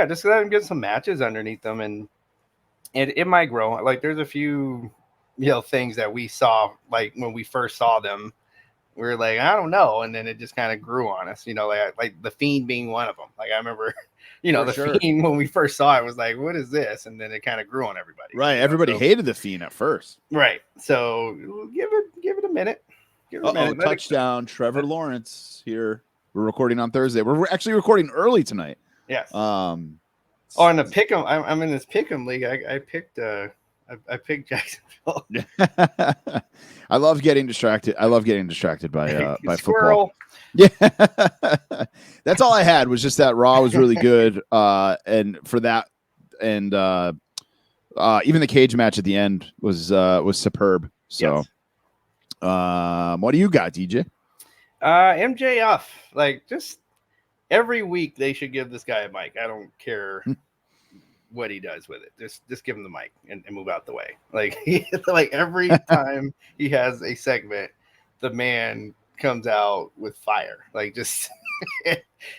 Just let him get some matches underneath them, and it might grow. Like, there's a few, things that we saw, like when we first saw them, we were like, I don't know, and then it just kind of grew on us. Like the Fiend being one of them. Like, I remember. Fiend, when we first saw it, was like, what is this? And then it kind of grew on everybody. Right. Everybody hated the Fiend at first. Right. So give it a minute. Give it a minute. Touchdown. Trevor Lawrence here. We're recording on Thursday. We're actually recording early tonight. Yes. In the pick'em, I'm in this pick'em league. I picked Jacksonville. I love getting distracted. By football. Yeah. That's all I had was just that Raw was really good. And for that, and even the cage match at the end was superb. So yes. What do you got, DJ? MJF, like, just every week they should give this guy a mic. I don't care what he does with it. Just give him the mic and move out the way. Like, every time he has a segment, the man comes out with fire. Like, just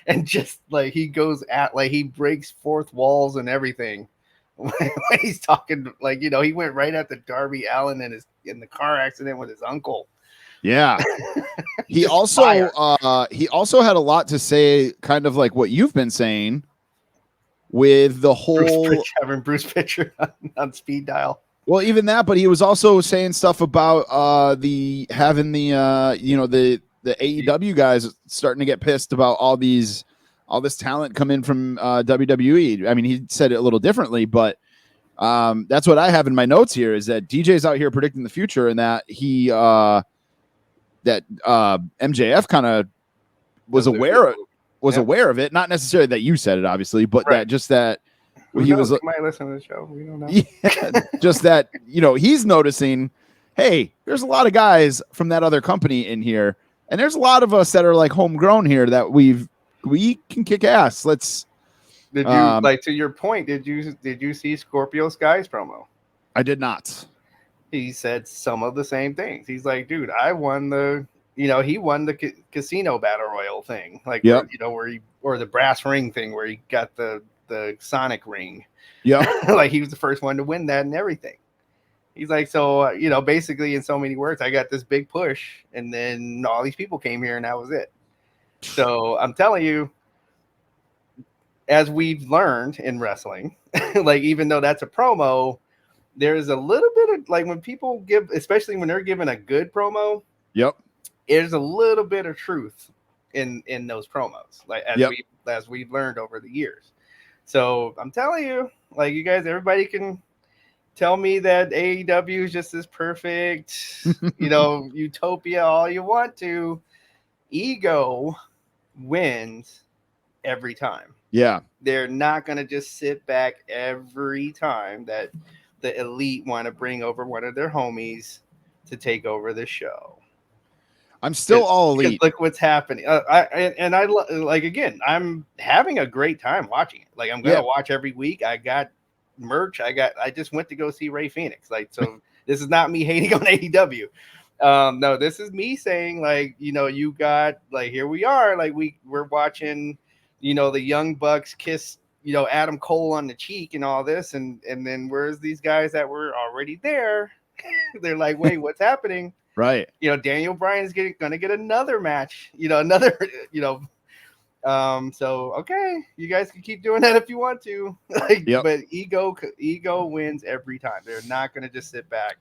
and just like he goes at, like, he breaks fourth walls and everything when he's talking. Like, he went right at the Darby Allin in the car accident with his uncle. Yeah. He also had a lot to say, kind of like what you've been saying with the whole having Bruce Pritchard on speed dial. Well, even that, but he was also saying stuff about the AEW guys starting to get pissed about all this talent coming from WWE. I mean, he said it a little differently, but That's what I have in my notes here, is that DJ's out here predicting the future, and that he MJF kind of was aware of it. Not necessarily that you said it, obviously, but that he was. He might listen to the show. We don't know. Yeah, just that he's noticing. Hey, there's a lot of guys from that other company in here, and there's a lot of us that are like homegrown here that we can kick ass. Let's. Did you to your point? Did you see Scorpio Sky's promo? I did not. He said some of the same things. He's like, dude, I won the. He won the casino battle royal thing, like yep. or the brass ring thing where he got the Sonic ring. Yeah, like he was the first one to win that and everything. He's like, so, basically in so many words, I got this big push and then all these people came here and that was it. So I'm telling you, as we've learned in wrestling, like, even though that's a promo, there's a little bit of like when people give, especially when they're giving a good promo. Yep. There's a little bit of truth in those promos, like as we've learned over the years. So I'm telling you, like, you guys, everybody can tell me that AEW is just this perfect, utopia all you want to. Ego wins every time. Yeah. They're not going to just sit back every time that the elite want to bring over one of their homies to take over the show. I'm still all elite. Look what's happening. I'm having a great time watching it. Like, I'm going to watch every week. I got merch. I just went to go see Ray Phoenix. Like, so this is not me hating on AEW. No, this is me saying, like, you got, like, here we are. Like, we're watching, the Young Bucks kiss, Adam Cole on the cheek and all this. And then where's these guys that were already there? They're like, wait, what's happening? Right. Daniel Bryan's going to get another match, so, okay, you guys can keep doing that if you want to. But ego wins every time. They're not going to just sit back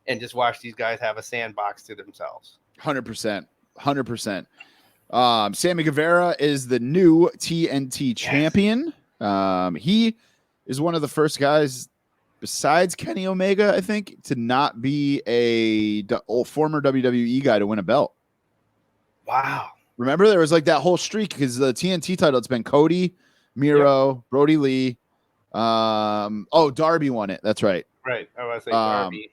and just watch these guys have a sandbox to themselves. 100%. 100%. Sammy Guevara is the new TNT champion. He is one of the first guys besides Kenny Omega, I think, to not be a former WWE guy to win a belt. Wow. Remember, there was like that whole streak because the TNT title, it's been Cody, Miro, Brody Lee. Darby won it. That's right. Right. I was say Darby.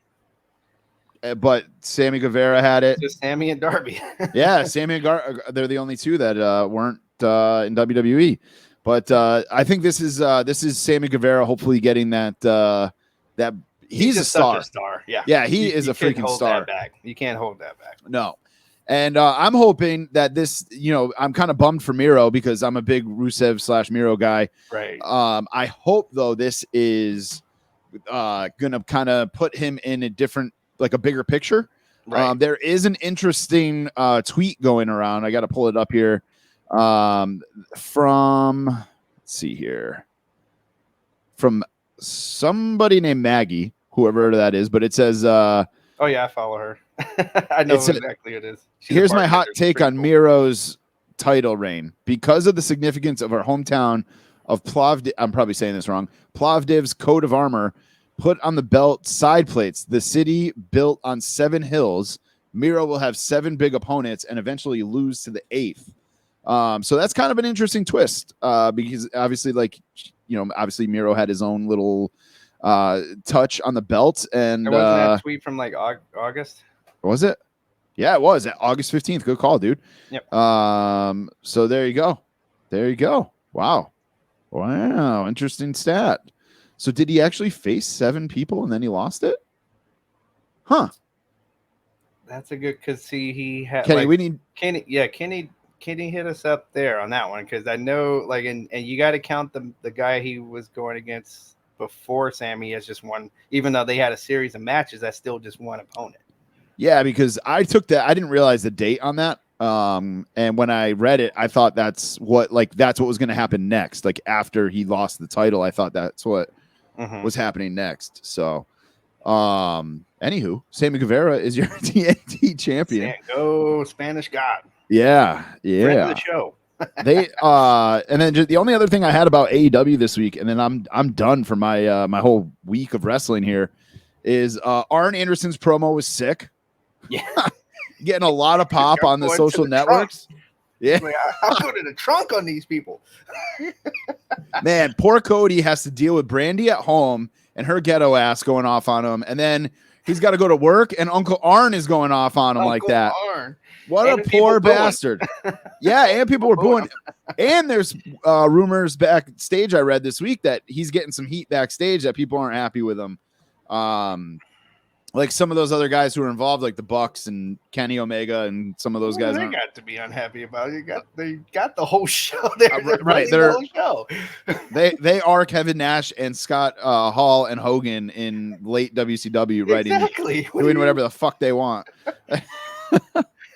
But Sammy Guevara had it. Just Sammy and Darby. Yeah, Sammy and they're the only two that weren't in WWE. But I think this is Sammy Guevara hopefully getting that he's a star. Such a star. Yeah. Yeah, he is a freaking star. You can't hold that back. No. And I'm hoping that this, I'm kind of bummed for Miro because I'm a big Rusev / Miro guy. Right. I hope, though, this is going to kind of put him in a different, like a bigger picture. Right. There is an interesting tweet going around. I got to pull it up here from, let's see here, from somebody named Maggie, whoever that is. But it says, oh, yeah, I follow her. I know exactly what it is. Here's my hot take on Miro's title reign. Because of the significance of our hometown of I'm probably saying this wrong. Plovdiv's coat of armor put on the belt side plates. The city built on 7 hills. Miro will have 7 big opponents and eventually lose to the 8th. So that's kind of an interesting twist because obviously, obviously Miro had his own little touch on the belt. And there wasn't that tweet from like August. Was it? Yeah, it was August 15th. Good call, dude. Yep. So there you go. Wow. Interesting stat. So did he actually face 7 people and then he lost it? Huh. That's a good, because he had Kenny, Kenny hit us up there on that one, because I know, like, and you got to count the guy he was going against before Sammy as just one, even though they had a series of matches, that's still just one opponent. Yeah, because I didn't realize the date on that. And when I read it, I thought that's what was going to happen next. Like after he lost the title, I thought that's what was happening next. So, anywho, Sammy Guevara is your TNT champion. Go Spanish God. Yeah. Friend of the show. They and then just the only other thing I had about AEW this week, and then I'm done for my my whole week of wrestling here, is Arn Anderson's promo was sick. Yeah. Getting a lot of pop on the Going to social the networks. Yeah. Like, I'll go to the trunk on these people. Man, poor Cody has to deal with Brandy at home and her ghetto ass going off on him. And then he's got to go to work and Uncle Arn is going off on him like that. Arn. What And a poor bastard. Yeah, and people were booing. And there's rumors backstage I read this week that he's getting some heat backstage that people aren't happy with him. Like some of those other guys who are involved, like the Bucks and Kenny Omega and some of those guys. They got to be unhappy about it. They got the whole show there. Right. The whole show. They are Kevin Nash and Scott Hall and Hogan in late WCW writing. Exactly. Doing whatever the fuck they want.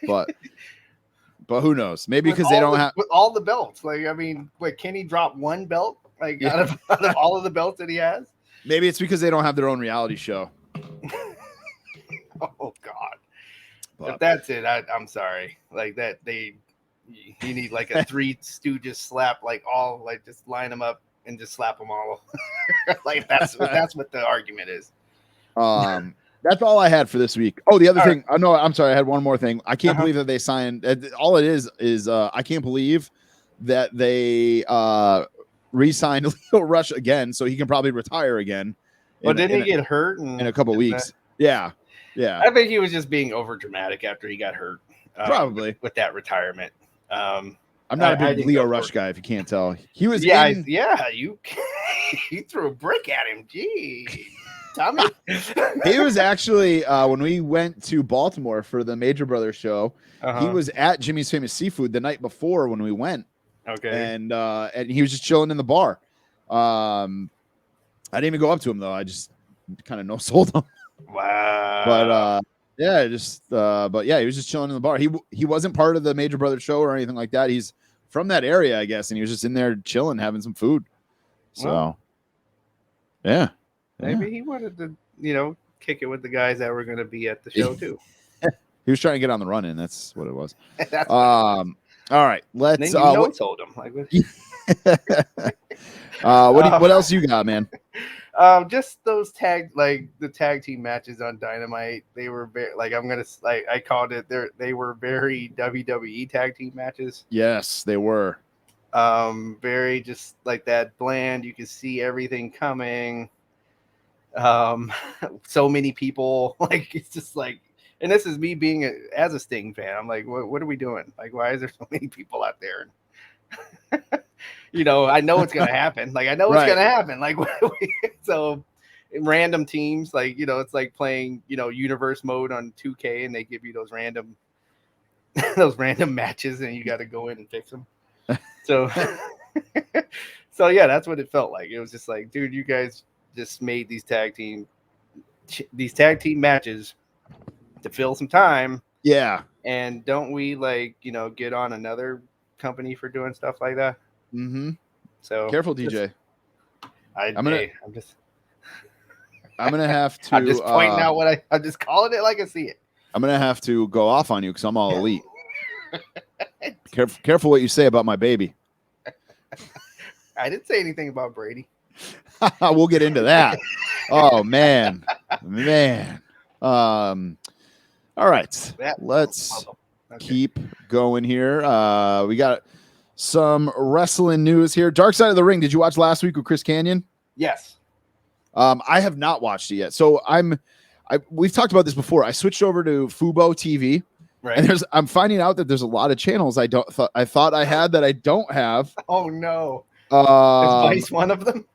But who knows? Maybe because they don't have with all the belts. Like, I mean, Kenny dropped one belt out of all of the belts that he has? Maybe it's because they don't have their own reality show. Oh God! If that's it, I'm sorry. Like that, you need like a Three Stooges slap, just line them up and just slap them all. Like that's what the argument is. That's all I had for this week. Oh, the other thing. No, I'm sorry. I had one more thing. I can't believe that they signed. All it is I can't believe that they re-signed Leo Rush again, so he can probably retire again. But didn't he get hurt in a couple weeks? Yeah. I think he was just being over dramatic after he got hurt. Probably with that retirement. I'm not a big Leo Rush guy, if you can't tell. He was you threw a brick at him. Gee, Tommy. He was actually when we went to Baltimore for the Major Brothers show, he was at Jimmy's Famous Seafood the night before when we went. Okay. And he was just chilling in the bar. I didn't even go up to him though. I just kind of no-sold him. Wow. But he was just chilling in the bar. He wasn't part of the Major Brothers show or anything like that. He's from that area, I guess, and he was just in there chilling, having some food. So, yeah. Maybe he wanted to, kick it with the guys that were going to be at the show too. He was trying to get on the run-in. That's what it was. All right, let's. Told him like. What else you got, man? Just those the tag team matches on Dynamite. They were very I called it. They were very WWE tag team matches. Yes, they were. Very just like that bland. You could see everything coming. So many people. Like it's just like, and this is me being as a Sting fan. I'm like, what are we doing? Like, why is there so many people out there? I know it's gonna happen. Like I know it's gonna happen. Like so random teams, it's like playing, universe mode on 2K and they give you those random matches and you got to go in and fix them. So yeah, that's what it felt like. It was just like, dude, you guys just made these tag team matches to fill some time. Yeah. And don't we get on another company for doing stuff like that? Mm-hmm. So careful, DJ. I'm just have to. I'm just pointing out what I'm just calling it like I see it. I'm gonna have to go off on you because I'm all elite. Careful what you say about my baby. I didn't say anything about Brady. We'll get into that. Oh man. All right, let's keep going here. We got some wrestling news here. Dark Side of the Ring. Did you watch last week with Chris Kanyon? Yes. I have not watched it yet. So we've talked about this before. I switched over to Fubo TV, right? And I'm finding out that there's a lot of channels I thought I had that I don't have. Oh no. Is Vice one of them?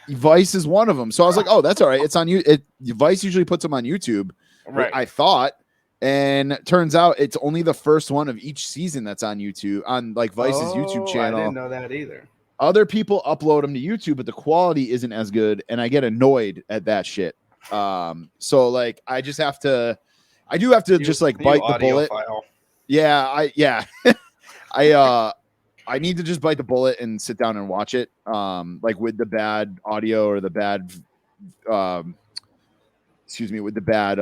Vice is one of them. So I was like, oh, that's all right. It's on you. Vice usually puts them on YouTube. Right. I thought. And turns out it's only the first one of each season that's on YouTube, on Vice's YouTube channel. I didn't know that either. Other people upload them to YouTube, but the quality isn't as good, and I get annoyed at that shit. So I just have to, I do have to just bite the bullet. File. Yeah, I need to just bite the bullet and sit down and watch it. With the bad audio or the bad, with the bad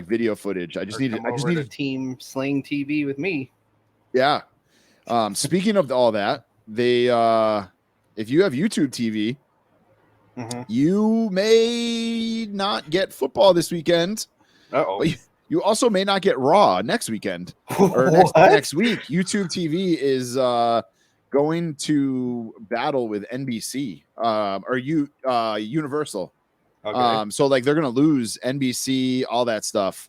video footage. I just need to Team Sling TV with me. Yeah. Speaking of all that, they if you have YouTube TV, you may not get football this weekend. Uh-oh. But you also may not get Raw next weekend or next week. YouTube TV is going to battle with NBC or Universal. Okay. So like they're going to lose NBC, all that stuff.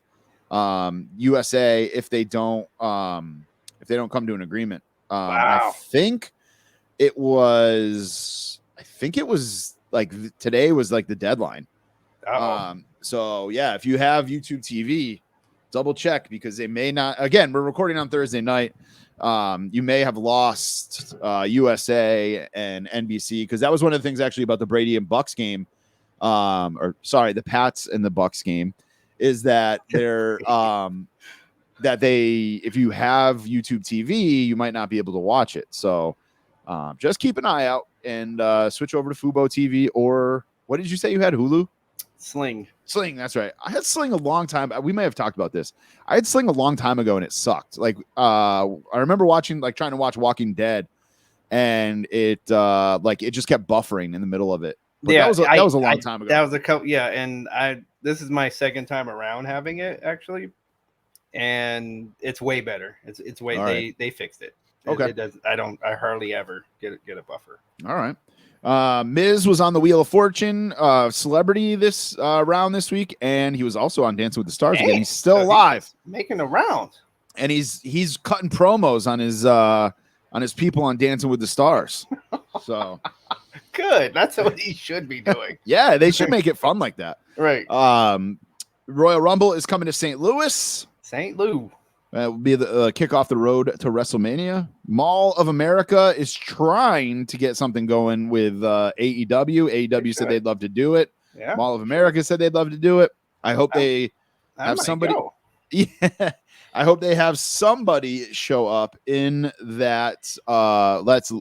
USA if they don't come to an agreement. Wow. I think it was like today was like the deadline. So yeah, if you have YouTube TV, double check because they may not. Again, we're recording on Thursday night. You may have lost USA and NBC because that was one of the things actually about the Brady and Bucks game. The Pats and the Bucks game is that they're if you have YouTube TV, you might not be able to watch it. So just keep an eye out and switch over to Fubo TV or what did you say you had? Hulu? Sling, that's right. I had Sling a long time. We may have talked about this. I had Sling a long time ago and it sucked. Like I remember trying to watch Walking Dead and it just kept buffering in the middle of it. But that was a long time ago. That was a couple, yeah. And this is my second time around having it actually, and it's way better. It's way right. They fixed it. Okay. It does. I hardly ever get a buffer. All right. Miz was on the Wheel of Fortune celebrity this round this week, and he was also on Dancing with the Stars again. He's still alive, making a round, and he's cutting promos on his people on Dancing with the Stars. So good. That's what he should be doing. Yeah, they should make it fun like that. Right. Royal Rumble is coming to St. Louis. St. Louis. Will be the kick off the road to WrestleMania. Mall of America is trying to get something going with AEW. AEW said they'd love to do it. Yeah. Mall of America said they'd love to do it. I hope they have somebody. Yeah, I hope they have somebody show up in that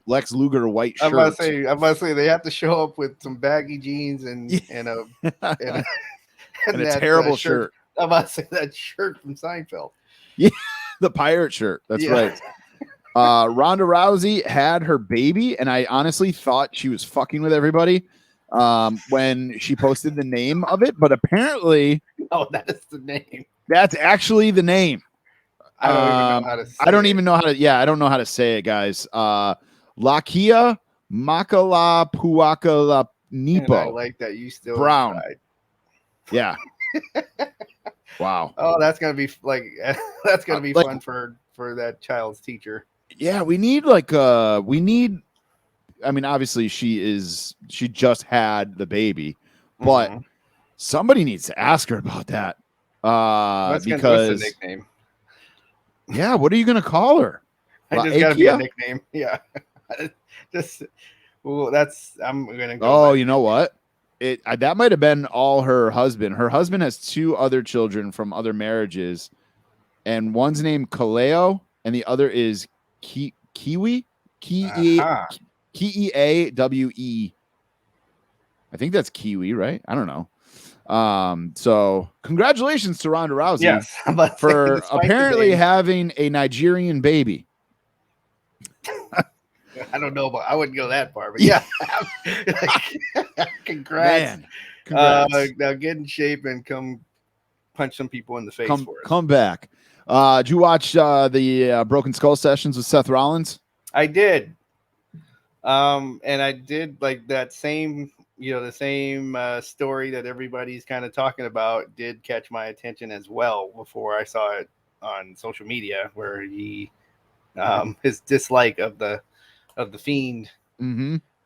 Lex Luger white shirt. I'm about to say they have to show up with some baggy jeans and a terrible shirt. I'm about to say that shirt from Seinfeld. Yeah, the pirate shirt. That's right. Rhonda Rousey had her baby, and I honestly thought she was fucking with everybody when she posted the name of it, but apparently, that is the name. That's actually the name. I don't even know how to say I don't even know how to. Yeah, I don't know how to say it, guys. Lakia Makala Puakala Nipo. I like that you still Brown. Tried. Yeah. Wow. Oh, that's gonna be fun for that child's teacher. Yeah, we need I mean, obviously she just had the baby, but somebody needs to ask her about that. What's the nickname? Yeah, what are you gonna call her? I just gotta be a nickname. Yeah. I'm gonna go. Oh, you know what? That might have been all her husband. Her husband has 2 other children from other marriages, and one's named Kaleo, and the other is Kiwi, Keawe. I think that's Kiwi, right? I don't know. So congratulations to Rhonda Rousey, yes, for apparently having a Nigerian baby. I don't know, but I wouldn't go that far. But yeah, congrats. Man, congrats. Now get in shape and come punch some people in the face for us. Come back. Did you watch the Broken Skull sessions with Seth Rollins? I did. And I did like that same, the same story that everybody's kind of talking about did catch my attention as well before I saw it on social media, where he his dislike of the Fiend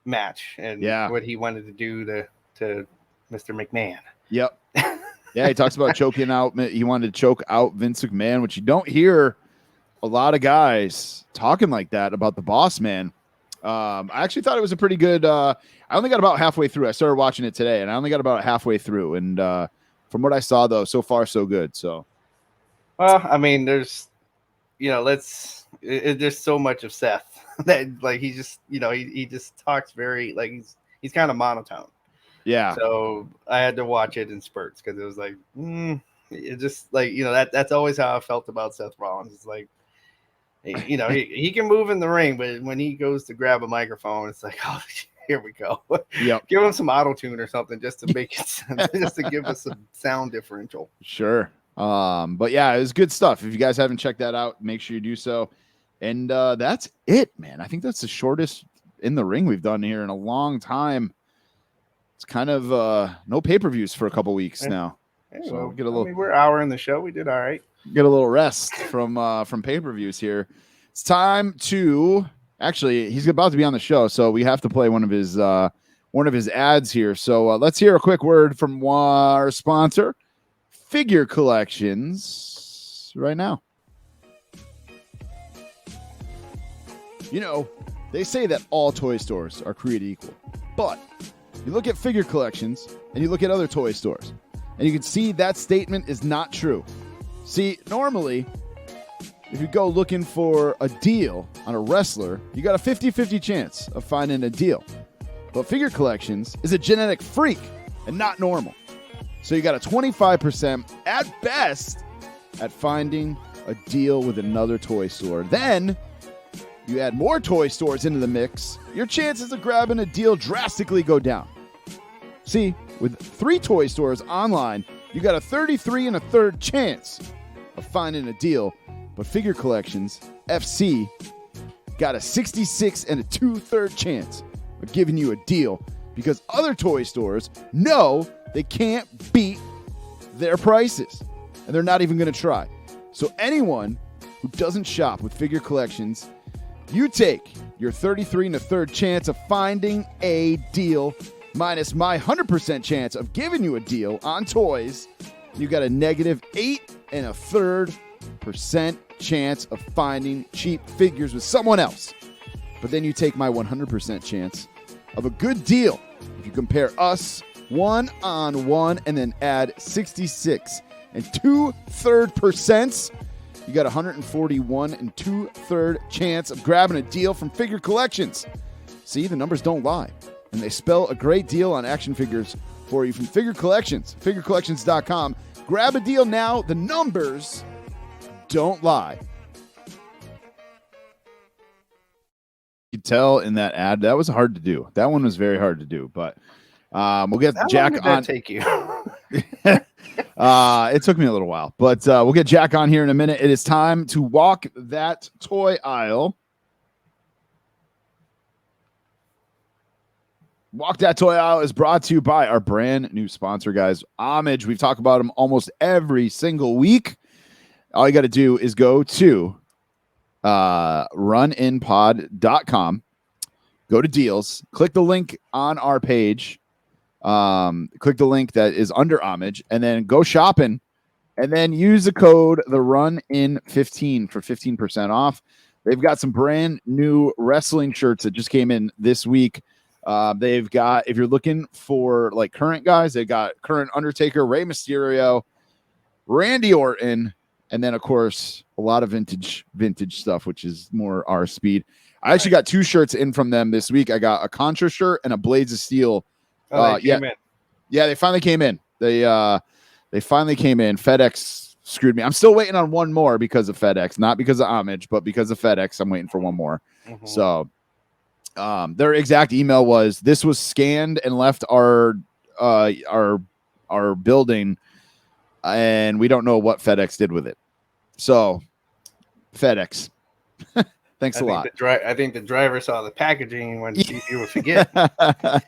match and what he wanted to do to Mr. McMahon. Yep. Yeah, he talks about choking out. He wanted to choke out Vince McMahon, which you don't hear a lot of guys talking like that about the boss man. I actually thought it was a pretty good. I only got about halfway through. I started watching it today, and I only got about halfway through. And from what I saw, though, so far so good. So, well, I mean, there's, there's so much of Seth that like he just, he just talks very like he's kind of monotone. Yeah. So I had to watch it in spurts because it was like, it just like, that's always how I felt about Seth Rollins. It's like, he can move in the ring, but when he goes to grab a microphone, it's like, oh, here we go. Yep. Give him some auto tune or something just to make it just to give us some sound differential. Sure. But yeah, it was good stuff. If you guys haven't checked that out, make sure you do so. And that's it, man. I think that's the shortest in the ring we've done here in a long time. It's kind of no pay-per-views for a couple weeks now. Hey, So well, get a little. we're an hour in the show. We did all right. Get a little rest from pay-per-views here. It's time to actually. He's about to be on the show, so we have to play one of his ads here. So let's hear a quick word from our sponsor, Figure Collections, right now. You know, they say that all toy stores are created equal, but you look at Figure Collections and you look at other toy stores, and you can see that statement is not true. See, normally, if you go looking for a deal on a wrestler, you got a 50-50 chance of finding a deal. But Figure Collections is a genetic freak and not normal. So you got a 25% at best at finding a deal with another toy store. Then you add more toy stores into the mix, your chances of grabbing a deal drastically go down. See, with 3 toy stores online, you got a 33 1/3 chance of finding a deal, but Figure Collections, FC, got a 66 2/3 chance of giving you a deal because other toy stores know they can't beat their prices, and they're not even going to try. So anyone who doesn't shop with Figure Collections, you take your 33 1/3 chance of finding a deal minus my 100% chance of giving you a deal on toys. You got a negative 8 1/3% chance of finding cheap figures with someone else. But then you take my 100% chance of a good deal. If you compare us 1-on-1 and then add 66 2/3%, you got 141 2/3 chance of grabbing a deal from Figure Collections. See, the numbers don't lie, and they spell a great deal on action figures for you from Figure Collections, figurecollections.com. Grab a deal now. The numbers don't lie. You could tell in that ad that was hard to do. That one was very hard to do, but we'll get How Jack long did on. that take you? It took me a little while, but we'll get Jack on here in a minute. It is time to walk that toy aisle. Walk That Toy Aisle is brought to you by our brand new sponsor, guys, Homage. We've talked about them almost every single week. All you got to do is go to runninpod.com, go to deals, click the link on our page, click the link that is under Homage, and then go shopping, and then use the code the RUNIN15 for 15% off. They've got some brand new wrestling shirts that just came in this week. They've got, if you're looking for like current guys, they've got current Undertaker, Rey Mysterio, Randy Orton, and then of course a lot of vintage stuff, which is more our speed. I actually got 2 shirts in from them this week. I got a Contra shirt and a Blades of Steel. Yeah, they finally came in. They finally came in. FedEx screwed me. I'm still waiting on one more because of FedEx, not because of Homage, but because of FedEx. I'm waiting for one more. Mm-hmm. So their exact email was, this was scanned and left our building, and we don't know what FedEx did with it. So FedEx, thanks a lot. I think the driver saw the packaging and wanted to see if you would forget. I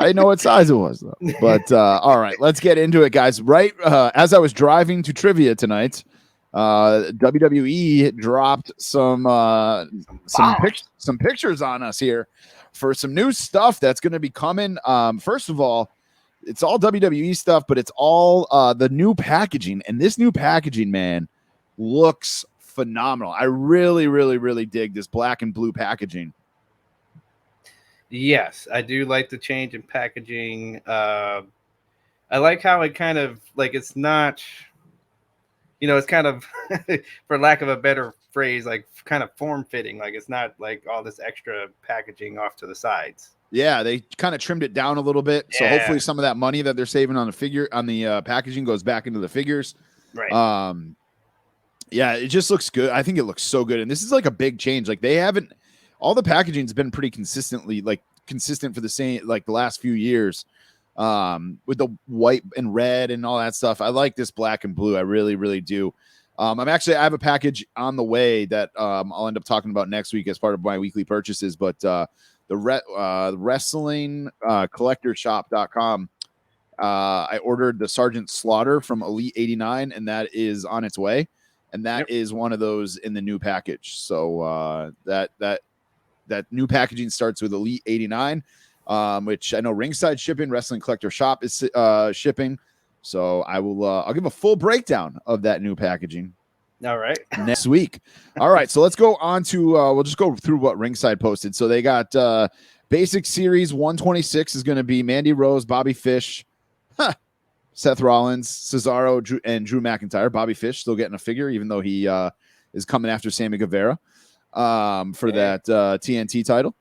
didn't know what size it was, though. But all right, let's get into it, guys. Right as I was driving to trivia tonight, WWE dropped some pictures on us here for some new stuff that's going to be coming. First of all, it's all WWE stuff, but it's all the new packaging, and this new packaging, man, looks phenomenal. I really, really, really dig this black and blue packaging. Yes, I do like the change in packaging. I like how it kind of like, it's not, it's kind of, for lack of a better phrase, like kind of form fitting. Like it's not like all this extra packaging off to the sides. Yeah, they kind of trimmed it down a little bit. Yeah. So hopefully some of that money that they're saving on the packaging goes back into the figures. Right. Yeah, it just looks good. I think it looks so good. And this is like a big change. Like they haven't, all the packaging's been pretty consistent for the same, like the last few years, with the white and red and all that stuff. I like this black and blue. I really, really do. I have a package on the way that I'll end up talking about next week as part of my weekly purchases. But the wrestling collectorshop.com. I ordered the Sergeant Slaughter from Elite 89, and that is on its way. And that is one of those in the new package. So that new packaging starts with Elite 89, which I know Ringside shipping, Wrestling Collector Shop is shipping. So I'll give a full breakdown of that new packaging. All right. Next week. All right. So let's go on to, we'll just go through what Ringside posted. So they got Basic Series 126 is going to be Mandy Rose, Bobby Fish, Seth Rollins, Cesaro, and Drew McIntyre. Bobby Fish still getting a figure, even though he is coming after Sammy Guevara for that TNT title.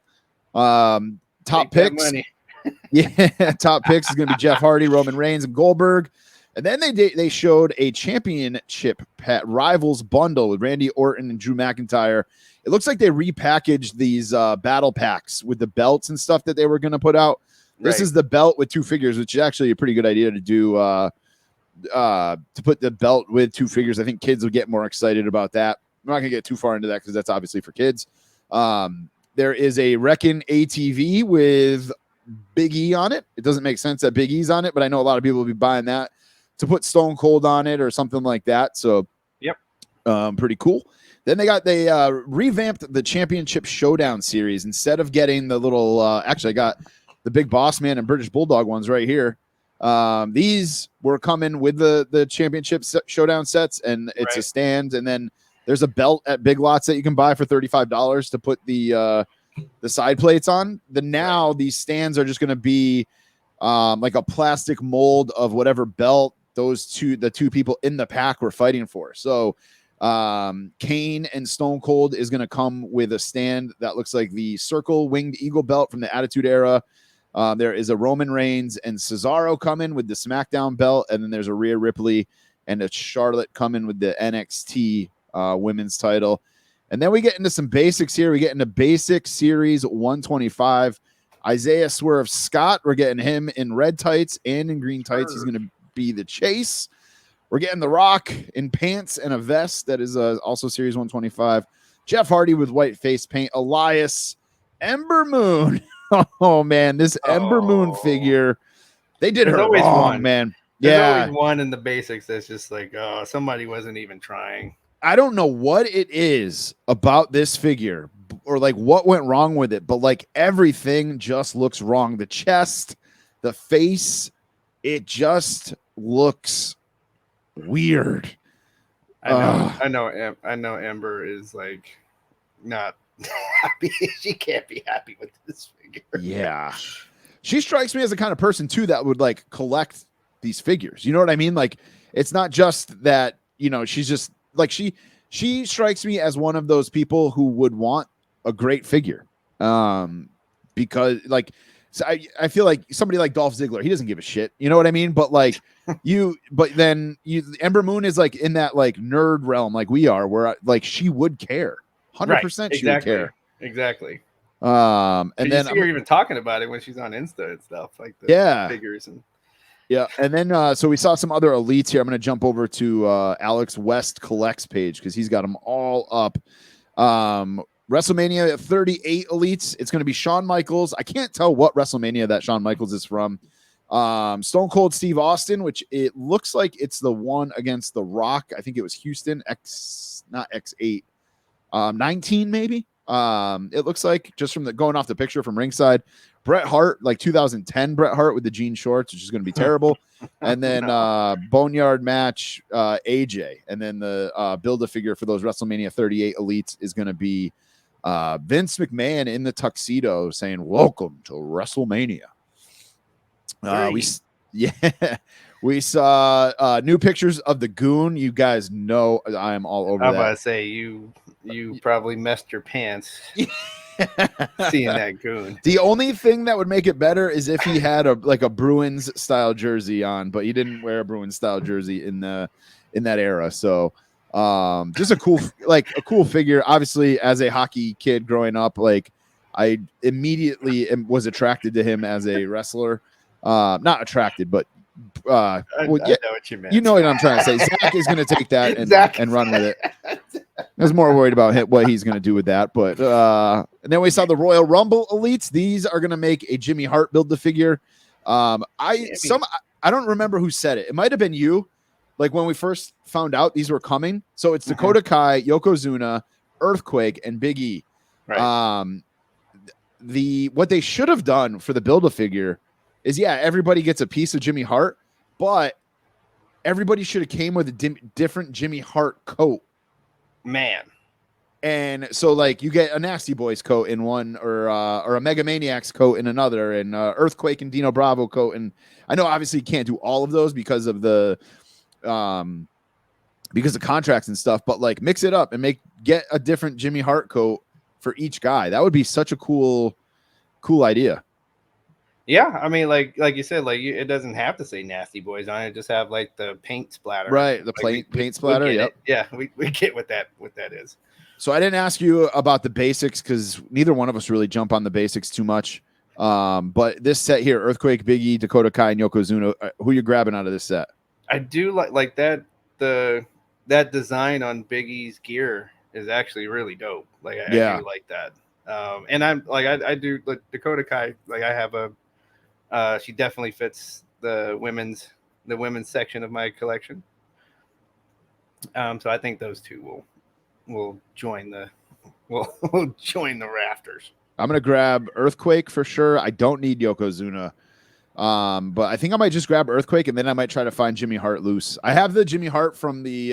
Top picks. Top picks is going to be Jeff Hardy, Roman Reigns, and Goldberg. And then they showed a championship rivals bundle with Randy Orton and Drew McIntyre. It looks like they repackaged these battle packs with the belts and stuff that they were going to put out. This is the belt with two figures, which is actually a pretty good idea to do, to put the belt with two figures. I think kids would get more excited about that. I'm not going to get too far into that because that's obviously for kids. There is a Wreckin' ATV with Big E on it. It doesn't make sense that Big E's on it, but I know a lot of people will be buying that to put Stone Cold on it or something like that. So, pretty cool. Then they revamped the Championship Showdown series. Instead of getting the little, actually I got the Big Boss Man and British Bulldog ones right here. These were coming with the Championship Showdown sets, and it's a stand, and then there's a belt at Big Lots that you can buy for $35 to put the side plates on. These stands are just going to be like a plastic mold of whatever belt the two people in the pack were fighting for. So Kane and Stone Cold is going to come with a stand that looks like the Circle Winged Eagle belt from the Attitude Era. There is a Roman Reigns and Cesaro coming with the SmackDown belt, and then there's a Rhea Ripley and a Charlotte coming with the NXT women's title. And then we get into some basics here. We get into Basic Series 125. Isaiah Swerve Scott, we're getting him in red tights and in green tights. He's going to be the Chase. We're getting The Rock in pants and a vest. That is also Series 125. Jeff Hardy with white face paint. Elias, Ember Moon. Oh, man, this Ember Moon figure. They did her wrong, man. There's always one in the basics that's just like, oh, somebody wasn't even trying. I don't know what it is about this figure or like what went wrong with it, but like everything just looks wrong. The chest, the face, it just looks weird. I know Ember is like not happy. She can't be happy with this figure. Yeah. She strikes me as the kind of person too that would like collect these figures. You know what I mean? Like it's not just that, she's just like she strikes me as one of those people who would want a great figure. Because like so I feel like somebody like Dolph Ziggler, he doesn't give a shit. You know what I mean? But like Ember Moon is like in that like nerd realm like we are, where like she would care. 100% she would care. Exactly. And then you're even talking about it when she's on Insta and stuff like the figures and and then so we saw some other elites here. I'm going to jump over to Alex West Collects page because he's got them all up. WrestleMania 38 elites. It's going to be Shawn Michaels. I can't tell what WrestleMania that Shawn Michaels is from. Stone Cold Steve Austin, which it looks like it's the one against The Rock. I think it was Houston not X8, 19 maybe. It looks like just from going off the picture from ringside. Bret Hart, like 2010 Bret Hart with the jean shorts, which is going to be terrible. And then Boneyard match AJ. And then the Build-A-Figure for those WrestleMania 38 elites is going to be Vince McMahon in the tuxedo saying, "Welcome to WrestleMania." We saw new pictures of the Goon. You guys know I am all over that. I'm about to say you probably messed your pants seeing that Goon. The only thing that would make it better is if he had a Bruins style jersey on, but he didn't wear a Bruins style jersey in that era. So Just a cool figure. Obviously, as a hockey kid growing up, like I immediately was attracted to him as a wrestler. Not attracted, but I well, yeah, know what you meant. you know what I'm trying to say. Zach is going to take that Zach. and run with it. I was more worried about what he's going to do with that. But and then we saw the Royal Rumble Elites. These are going to make a Jimmy Hart build the figure. I don't remember who said it. It might have been you. Like when we first found out these were coming. So it's Dakota Kai, Yokozuna, Earthquake, and Big E. Right. What they should have done for the build a figure is everybody gets a piece of Jimmy Hart, but everybody should have came with a different Jimmy Hart coat. Man. And so like you get a Nasty Boys coat in one or a Mega Maniacs coat in another, and Earthquake and Dino Bravo coat. And I know obviously you can't do all of those because of contracts and stuff, but like mix it up and get a different Jimmy Hart coat for each guy. That would be such a cool idea. Yeah, I mean, like you said, like it doesn't have to say Nasty Boys on it. Just have like the paint splatter, right? The paint splatter. Yep. Yeah, we get what that is. So I didn't ask you about the basics because neither one of us really jump on the basics too much. But this set here, Earthquake, Big E, Dakota Kai, and Yokozuna, who you grabbing out of this set? I do like that. That design on Big E's gear is actually really dope. Like I do like that. And I'm like I do like Dakota Kai. Like I have she definitely fits the women's section of my collection. So I think those two will join the rafters. I'm gonna grab Earthquake for sure. I don't need Yokozuna. But I think I might just grab Earthquake and then I might try to find Jimmy Hart loose. I have the Jimmy Hart from the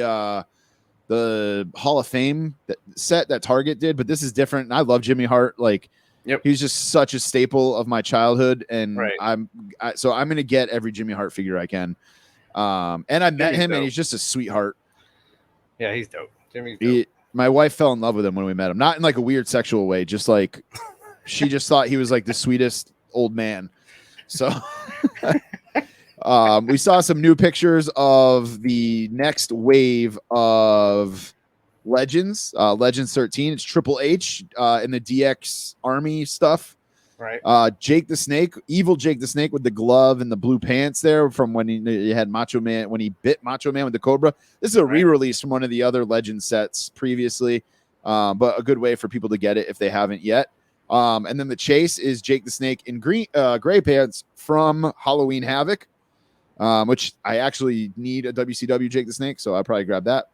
Hall of Fame set that Target did, but this is different. And I love Jimmy Hart. Like, he's just such a staple of my childhood, and so I'm gonna get every Jimmy Hart figure I can. And I met him, and he's just a sweetheart. Yeah, he's dope. Jimmy's dope. My wife fell in love with him when we met him, not in like a weird sexual way, just like she just thought he was like the sweetest old man. So we saw some new pictures of the next wave of Legends, Legends 13. It's Triple H in the DX Army stuff. Right. Jake the Snake, evil Jake the Snake with the glove and the blue pants there from when he had Macho Man, when he bit Macho Man with the Cobra. This is a re-release from one of the other Legend sets previously, but a good way for people to get it if they haven't yet. And then the chase is Jake the Snake in gray pants from Halloween Havoc, which I actually need a WCW Jake the Snake, so I'll probably grab that.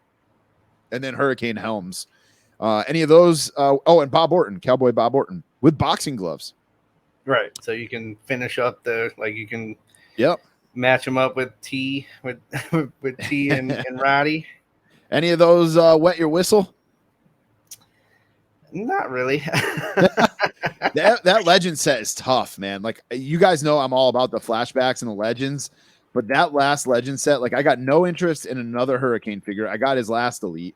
And then Hurricane Helms. Any of those? And Bob Orton, Cowboy Bob Orton with boxing gloves. Right. So you can finish up you can match them up with T with T and Roddy. Any of those wet your whistle? Not really. that Legend set is tough, man. Like you guys know I'm all about the flashbacks and the Legends, but that last Legend set, like I got no interest in another Hurricane figure. I got his last Elite.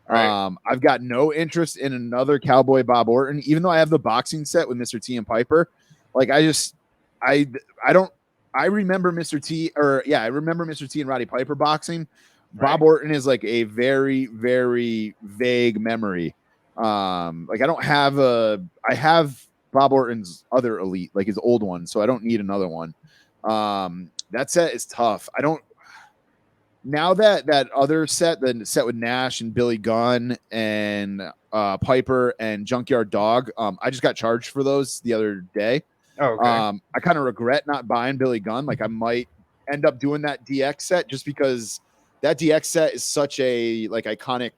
Right. I've got no interest in another Cowboy Bob Orton, even though I have the boxing set with Mr. T and Piper. Like I remember Mr. T I remember Mr. T and Roddy Piper boxing. Right. Bob Orton is like a very, very vague memory. Like I have Bob Orton's other Elite, like his old one, so I don't need another one. That set is tough. Now that other set, the set with Nash and Billy Gunn and Piper and Junkyard Dog, I just got charged for those the other day. Oh, okay. I kind of regret not buying Billy Gunn. Like I might end up doing that DX set just because that DX set is such a like iconic.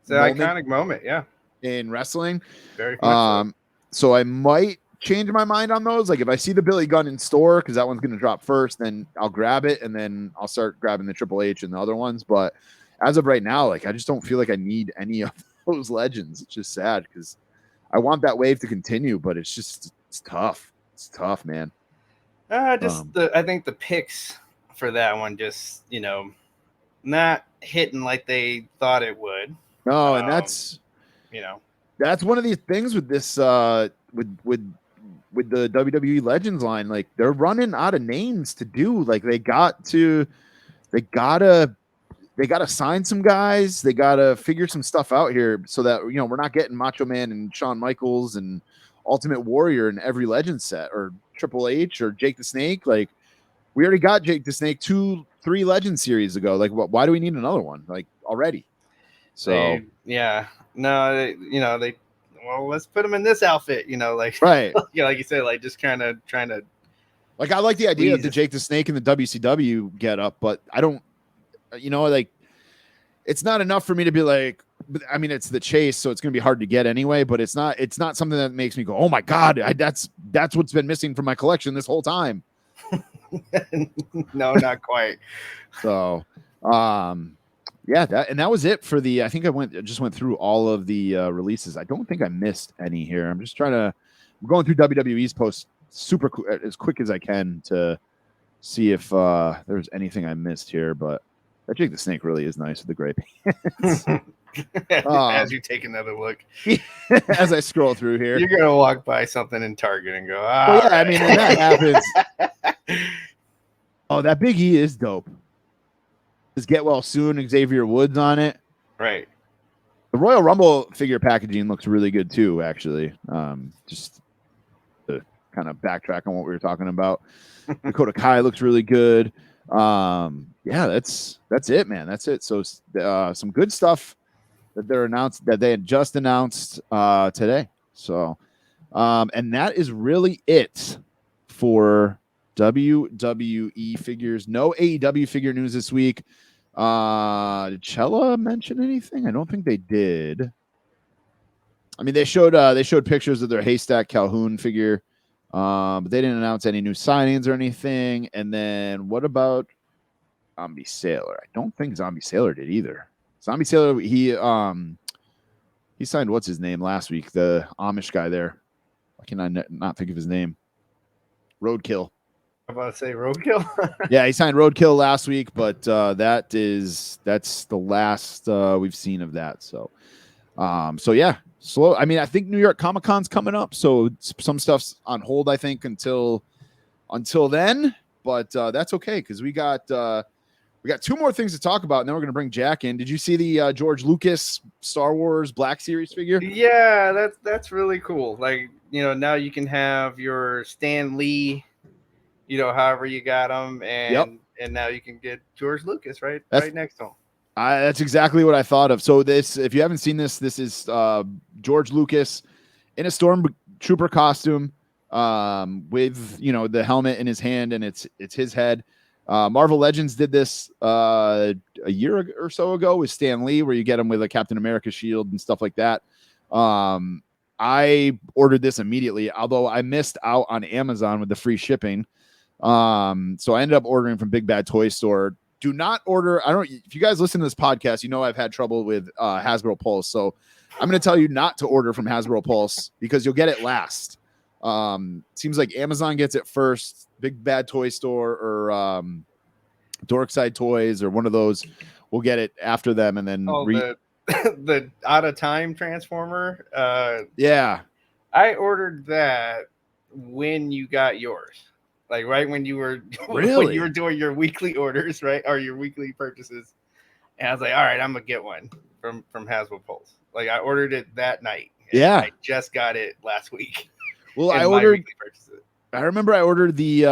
It's an iconic moment, yeah. In wrestling. Very much so I might change my mind on those. Like if I see the Billy Gunn in store, because that one's going to drop first, then I'll grab it and then I'll start grabbing the Triple H and the other ones. But as of right now, like I just don't feel like I need any of those Legends. It's just sad because I want that wave to continue, but it's tough. It's tough, man. I think the picks for that one just, not hitting like they thought it would. No, and that's one of these things with this with the WWE Legends line. Like they're running out of names to do. Like they gotta they got to sign some guys. They got to figure some stuff out here so that, we're not getting Macho Man and Shawn Michaels and Ultimate Warrior in every Legend set, or Triple H or Jake the Snake. Like, we already got Jake the Snake 2-3 Legend series ago. Like, why do we need another one like already? So well, let's put him in this outfit, like right. like you said, like just kind of trying to. Like, I like the idea of the Jake the Snake in the WCW get up, but I don't, like, it's not enough for me to be like, I mean, it's the chase, so it's going to be hard to get anyway, but it's not something that makes me go, oh my God, that's what's been missing from my collection this whole time. No, not quite. So, yeah, that was it for the, I think I just went through all of the releases. I don't think I missed any here. I'm going through WWE's posts as quick as I can to see if there's anything I missed here, but that Jake the Snake really is nice with the gray pants. As you take another look, as I scroll through here, you're gonna walk by something in Target and go, well, yeah, right. I mean, and that happens. Oh, that Big E is dope. Does Get Well Soon, Xavier Woods on it. Right. The Royal Rumble figure packaging looks really good too, actually. Just to kind of backtrack on what we were talking about. Dakota Kai looks really good. Yeah, that's it, man. That's it. So some good stuff that they had just announced today. So and that is really it for WWE figures. No AEW figure news this week. Did Chella mention anything? I don't think they did. I mean, they showed pictures of their Haystack Calhoun figure, but they didn't announce any new signings or anything. And then what about Zombie Sailor? I don't think Zombie Sailor did either. Zombie Sailor, he signed what's his name last week? The Amish guy there. Why can I not think of his name? Roadkill. I'm about to say Roadkill. Yeah, he signed Roadkill last week, but that's the last we've seen of that. So, yeah, slow. I mean, I think New York Comic Con's coming up, so some stuff's on hold, I think, until then. But that's okay because we got two more things to talk about, and then we're gonna bring Jack in. Did you see the George Lucas Star Wars Black Series figure? Yeah, that's really cool. Like, now you can have your Stan Lee, however you got them, and now you can get George Lucas right next to him. That's exactly what I thought of. So if you haven't seen this is George Lucas in a stormtrooper costume, with the helmet in his hand, and it's his head. Marvel Legends did this a year or so ago with Stan Lee, where you get him with a Captain America shield and stuff like that. I ordered this immediately, although I missed out on Amazon with the free shipping. So I ended up ordering from Big Bad Toy Store. Do not order. If you guys listen to this podcast, I've had trouble with Hasbro Pulse. So I'm going to tell you not to order from Hasbro Pulse because you'll get it last. Seems like Amazon gets it first, Big Bad Toy Store or Dorkside Toys or one of those will get it after them, and then the Out of Time Transformer. Yeah, I ordered that when you got yours, like right when you were really? when you were doing your weekly orders, right, or your weekly purchases, and I was like, all right, I'm gonna get one from Hasbro Pulse. Like I ordered it that night. Yeah, I just got it last week. Well, I remember I ordered the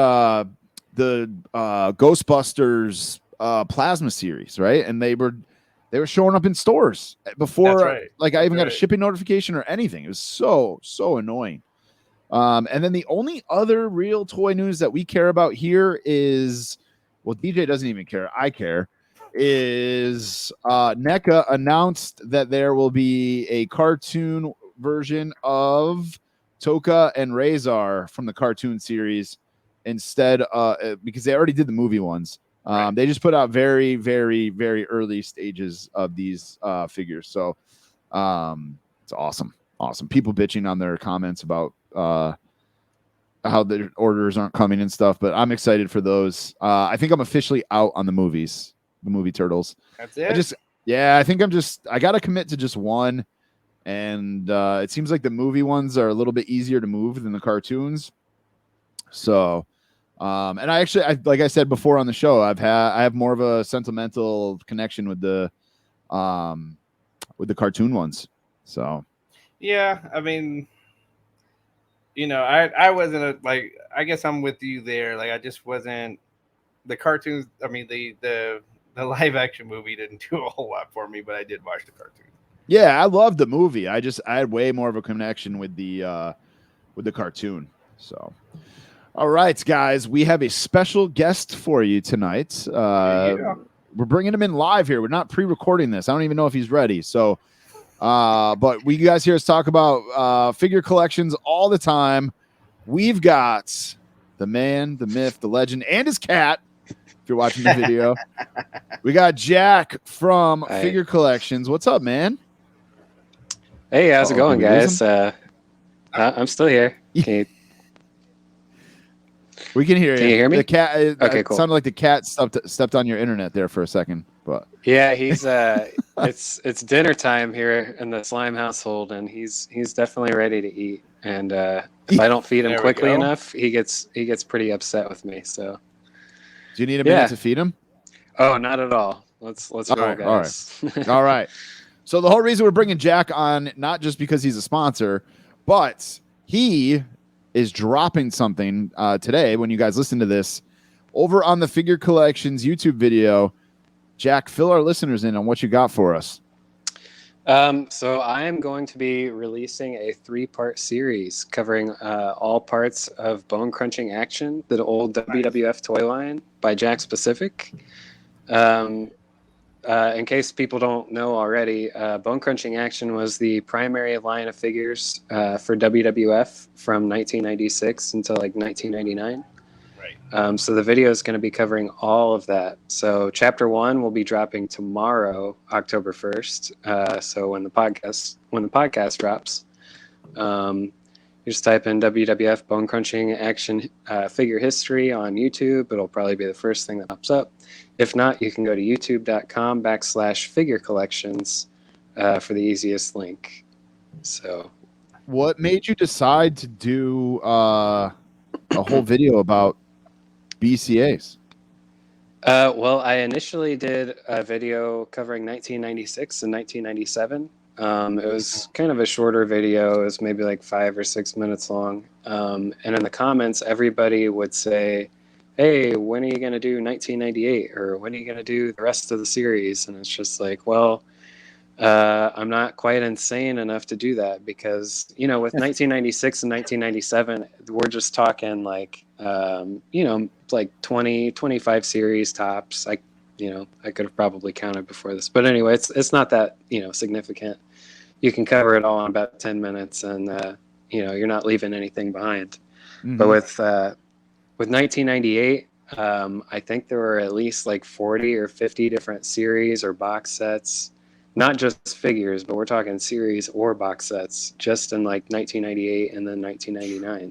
Ghostbusters plasma series, right? And they were showing up in stores before, right. Like I even got a shipping notification or anything. It was so annoying. And then the only other real toy news that we care about here is, well, DJ doesn't even care. I care. Is NECA announced that there will be a cartoon version of Toka and Razor from the cartoon series instead, because they already did the movie ones. Right. They just put out very, very, very early stages of these figures. So it's awesome. People bitching on their comments about how their orders aren't coming and stuff, but I'm excited for those. I think I'm officially out on the movies, the movie Turtles. That's it. I think I got to commit to just one. And it seems like the movie ones are a little bit easier to move than the cartoons. So And like I said before on the show, I have more of a sentimental connection with the cartoon ones. So Yeah, I mean, I wasn't I guess I'm with you there. Like, I just wasn't the cartoons. I mean, the live action movie didn't do a whole lot for me, but I did watch the cartoon. yeah, I loved the movie. I had way more of a connection with the cartoon. So, all right, guys, we have a special guest for you tonight. Yeah. We're bringing him in live here. We're not pre-recording this. I don't even know if he's ready. So, but you guys hear us talk about figure collections all the time. We've got the man, the myth, the legend, and his cat. If you're watching the video, we got Jack from Figure Collections. What's up, man? Hey, how's it going, guys? I'm still here. We can hear you. Can you hear me? The cat. Okay, cool. Sounded like the cat stepped on your internet there for a second, but yeah, he's it's dinner time here in the Slime household, and he's definitely ready to eat. And if I don't feed him quickly enough, he gets pretty upset with me. So, do you need a minute to feed him? Oh, not at all. Let's roll, guys. All right. All right. So the whole reason we're bringing Jack on, not just because he's a sponsor, but he is dropping something today when you guys listen to this over on the Figure Collections YouTube video. Jack, fill our listeners in on what you got for us. So I am going to be releasing a 3-part series covering all parts of Bone Crunching Action, the old WWF toy line by Jakks Pacific. In case people don't know already, Bone Crunching Action was the primary line of figures for WWF from 1996 until like 1999. Right. So the video is going to be covering all of that. So Chapter 1 will be dropping tomorrow, October 1st. So when the podcast drops, you just type in WWF Bone Crunching Action figure history on YouTube. It'll probably be the first thing that pops up. If not, you can go to youtube.com/figure collections for the easiest link. So, what made you decide to do a whole video about BCAs? Well, I initially did a video covering 1996 and 1997. It was kind of a shorter video. It was maybe like 5 or 6 minutes long. And in the comments, everybody would say, hey, when are you going to do 1998? Or when are you going to do the rest of the series? And it's just like, well, I'm not quite insane enough to do that because, with 1996 and 1997, we're just talking like, like 20, 25 series tops. I could have probably counted before this. But anyway, it's not that, significant. You can cover it all in about 10 minutes and, you're not leaving anything behind. Mm-hmm. But with 1998, I think there were at least like 40 or 50 different series or box sets, not just figures, but we're talking series or box sets just in like 1998 and then 1999.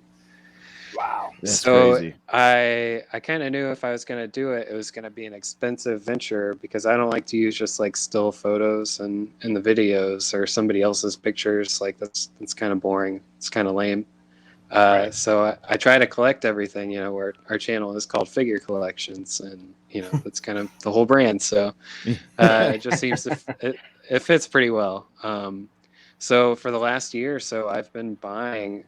Wow. That's so crazy. I kind of knew if I was going to do it, it was going to be an expensive venture because I don't like to use just like still photos and the videos or somebody else's pictures. Like that's kind of boring. It's kind of lame. Right. So I try to collect everything, where our channel is called Figure Collections, and that's kind of the whole brand. So it just seems it fits pretty well. So for the last year or so, I've been buying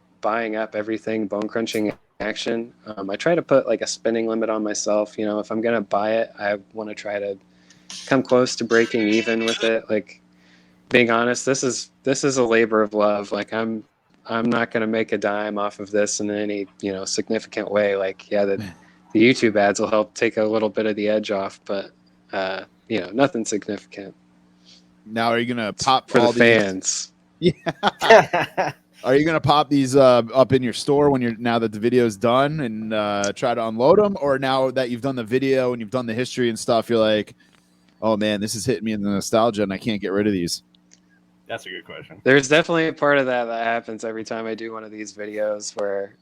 up everything Bone Crunching Action. I try to put like a spending limit on myself. If I'm gonna buy it, I want to try to come close to breaking even with it. Like, being honest, this is a labor of love. Like I'm not going to make a dime off of this in any, significant way. Like, yeah, the YouTube ads will help take a little bit of the edge off, but, nothing significant. Now, are you going to pop for all the fans? Yeah. Are you going to pop these up in your store now that the video's done and try to unload them? Or now that you've done the video and you've done the history and stuff, you're like, oh man, this is hitting me in the nostalgia and I can't get rid of these? That's a good question. There's definitely a part of that happens every time I do one of these videos where,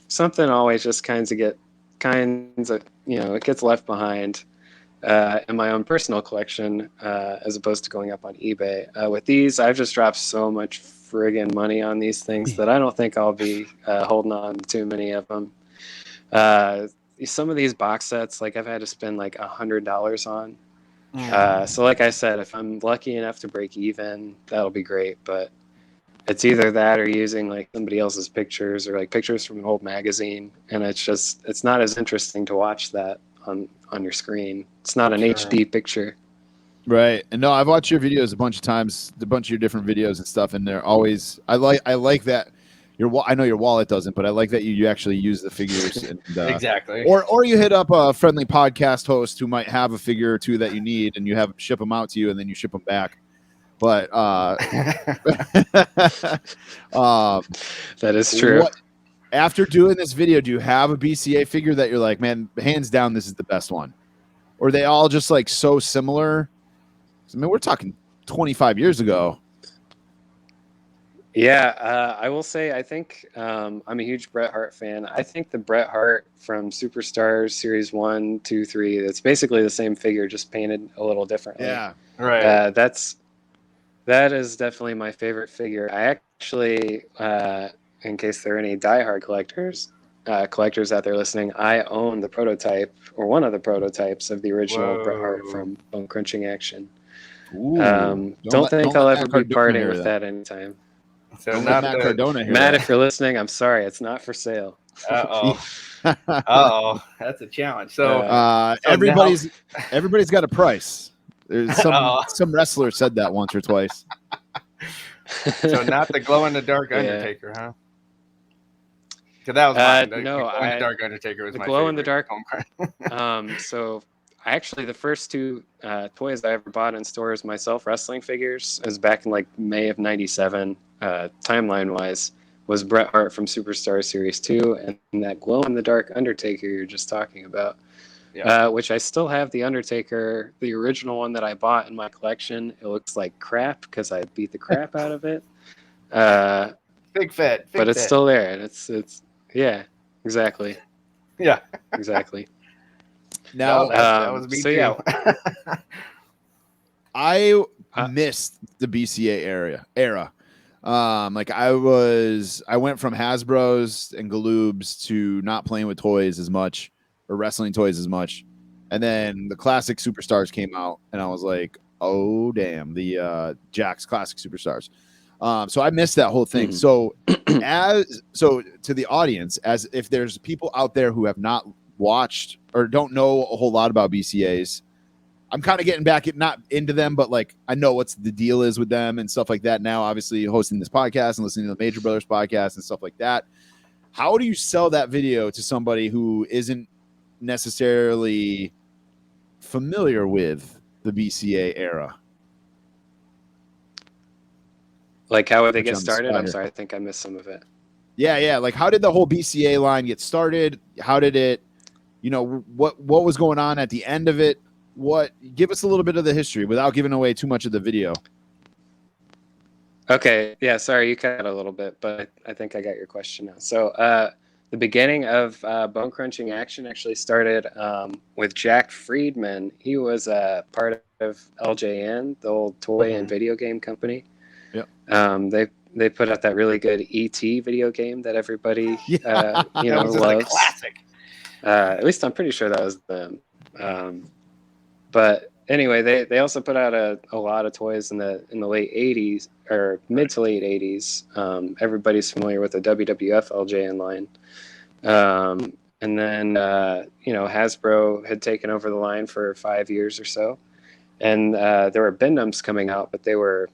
something always just it gets left behind in my own personal collection as opposed to going up on eBay. With these, I've just dropped so much friggin' money on these things that I don't think I'll be holding on to too many of them. Some of these box sets, like I've had to spend like $100 on. So like I said, if I'm lucky enough to break even, that'll be great. But it's either that or using like somebody else's pictures or like pictures from an old magazine, and it's not as interesting to watch that on your screen. It's not an HD picture. Right. And no, I've watched your videos a bunch of times, a bunch of your different videos and stuff, and they're always I like that I know your wallet doesn't, but I like that you actually use the figures and Exactly. Or you hit up a friendly podcast host who might have a figure or two that you need, and you have ship them out to you, and then you ship them back. But that is true. After doing this video, do you have a BCA figure that you're like, man, hands down, this is the best one? Or are they all just like so similar? I mean, we're talking 25 years ago. Yeah, I will say I think I'm a huge Bret Hart fan. I think the Bret Hart from Superstars Series 1, 2, 3, it's basically the same figure, just painted a little differently. Yeah, right. That is definitely my favorite figure. I actually, in case there are any diehard collectors out there listening, I own the prototype or one of the prototypes of the original Bret Hart from Bone Crunching Action. Don't think I'll ever be parting with that anytime. So don't not Matt Cardona here. Matt, if you're listening, I'm sorry, it's not for sale. That's a challenge. So, everybody's got a price. There's some wrestler said that once or twice. So not the glow in the dark Undertaker, huh? Because that was mine. The glow in the dark Undertaker was the my glow favorite. In the dark. So actually, the first two toys I ever bought in stores myself, wrestling figures, is back in like May of '97. Timeline wise, was Bret Hart from Superstar Series 2, and that glow in the dark Undertaker you're just talking about. Yeah. Which I still have the Undertaker, the original one that I bought in my collection. It looks like crap because I beat the crap out of it. Big fat. But it's still there, and it's yeah, exactly. Yeah, exactly. Now that was me so too. Yeah, I missed the BCA era. Like I went from Hasbro's and Galoob's to not playing with toys as much or wrestling toys as much. And then the classic Superstars came out and I was like, oh damn, the Jakks Classic Superstars. So I missed that whole thing. Mm-hmm. So to the audience, as if there's people out there who have not watched or don't know a whole lot about BCAs, I'm kind of getting back not into them, but like I know what's the deal is with them and stuff like that now, obviously hosting this podcast and listening to the Major Brothers podcast and stuff like that. How do you sell that video to somebody who isn't necessarily familiar with the BCA era? Like how would they get started? I'm sorry, I think I missed some of it. Yeah. Like how did the whole BCA line get started? How did it, what was going on at the end of it? Give us a little bit of the history without giving away too much of the video. Okay. Yeah. Sorry, you cut out a little bit, but I think I got your question now. So the beginning of Bone Crunching Action actually started with Jack Friedman. He was part of LJN, the old toy and video game company. Yep. They put out that really good E.T. video game that everybody that was loves. A classic. At least I'm pretty sure that was them. But anyway, they also put out a lot of toys in the late 80s or mid to late 80s. Everybody's familiar with the WWF LJN line. And then Hasbro had taken over the line for 5 years or so, and there were Bindums coming out, but they were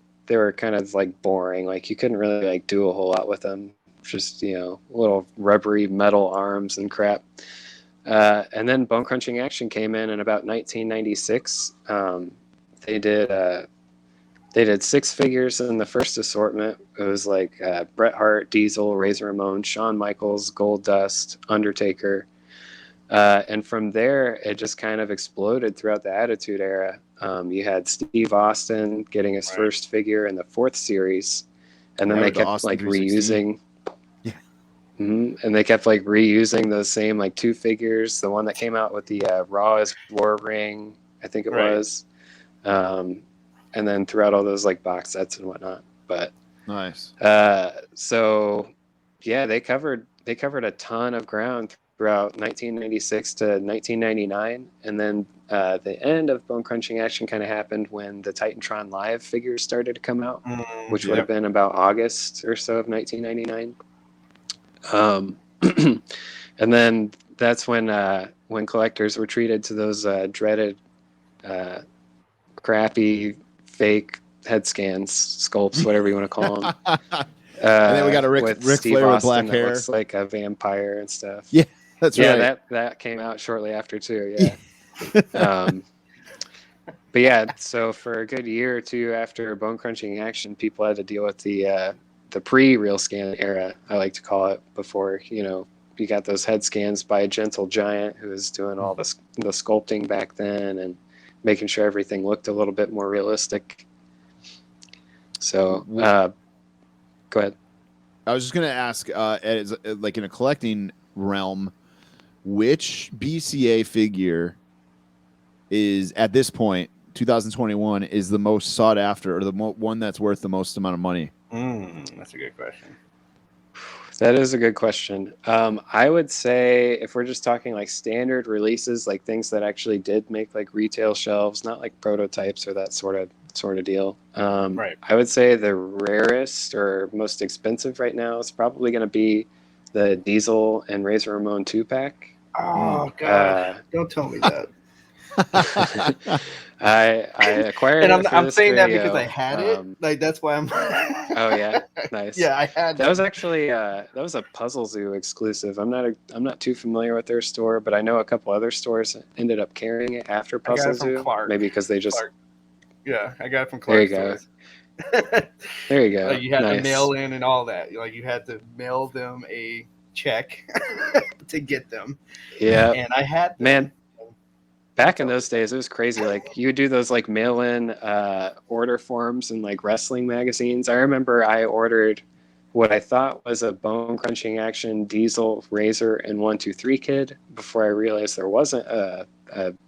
kind of like boring. Like you couldn't really like do a whole lot with them. Just little rubbery metal arms and crap. And then Bone Crunching Action came in about 1996. They did 6 figures in the first assortment. It was like Bret Hart, Diesel, Razor Ramon, Shawn Michaels, Goldust, Undertaker. And from there, it just kind of exploded throughout the Attitude Era. You had Steve Austin getting his first figure in the 4th series. And then they kept like reusing... Mm-hmm. And they kept like reusing those same like 2 figures. The one that came out with the Raw is War ring, I think it was, and then throughout all those like box sets and whatnot. But nice. So yeah, they covered a ton of ground throughout 1996 to 1999, and then the end of bone crunching action kind of happened when the Titantron Live figures started to come out, which would have been about August or so of 1999. And then that's when collectors were treated to those dreaded, crappy, fake head scans, sculpts, whatever you want to call them. And then we got a Ric Steve Flair with Austin black that hair. looks like a vampire and stuff. Yeah, that's right. Yeah, that came out shortly after too. Yeah. But yeah, so for a good year or two after bone crunching action, people had to deal with the pre-real scan era, I like to call it, before you got those head scans by a gentle giant who was doing all the sculpting back then and making sure everything looked a little bit more realistic. So, go ahead. I was just going to ask, like in a collecting realm, which BCA figure is at this point, 2021, is the most sought after, or the one that's worth the most amount of money? That's a good question. That is a good question. I would say if we're just talking like standard releases, like things that actually did make like retail shelves, not like prototypes or that sort of deal. Right. I would say the rarest or most expensive right now is probably going to be the Diesel and Razor Ramon 2-pack. Oh God! Don't tell me that. I acquired and it. I'm saying that because I had it. Like that's why I'm. Oh yeah, nice. Yeah, I had. That was actually that was a Puzzle Zoo exclusive. I'm not too familiar with their store, but I know a couple other stores ended up carrying it after Puzzle Zoo. Clark. Maybe because they just. Clark. Yeah, I got it from Clark. There you go. There you go. Like you had nice. to mail in and all that. Like you had to mail them a check to get them. Yeah. And I had them. Man. Back in those days, it was crazy. Like you would do those like mail-in order forms in like wrestling magazines. I remember I ordered what I thought was a bone crunching action Diesel, Razor, and 1-2-3 kid before I realized there wasn't a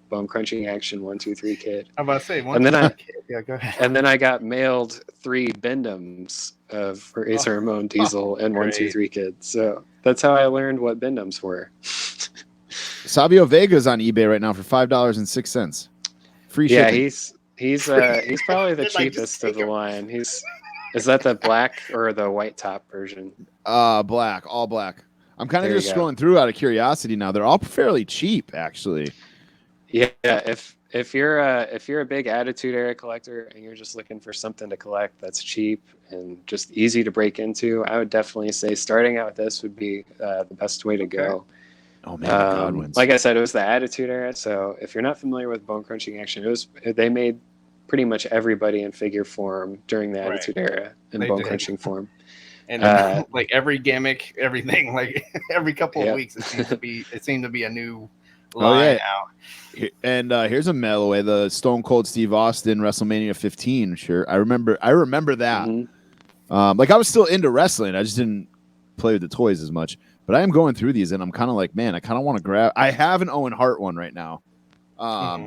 bone crunching action 1-2-3 kid. I'm about to say 1-2-3 kid. Yeah, go ahead. And then I got mailed 3 Bendums of Razor Ramon Diesel and 1-2-3 kid. So that's how I learned what Bendums were. Savio Vega's on eBay right now for $5.06. Free shipping. Yeah, he's probably the cheapest of the line. Is that the black or the white top version? Black, all black. I'm kind of just scrolling through out of curiosity now. They're all fairly cheap, actually. Yeah, if you're a big Attitude Era collector and you're just looking for something to collect that's cheap and just easy to break into, I would definitely say starting out with this would be the best way to go. Oh man, Godwin's. Like I said, it was the Attitude Era. So if you're not familiar with bone crunching action, they made pretty much everybody in figure form during the Attitude Era in bone crunching form. And like every gimmick, everything, like every couple of weeks, it seemed to be a new line out. And here's a mail away: the Stone Cold Steve Austin WrestleMania 15 shirt. I remember that. Mm-hmm. Like I was still into wrestling. I just didn't play with the toys as much. But I am going through these, and I'm kind of like, man, I kind of want to grab. I have an Owen Hart one right now,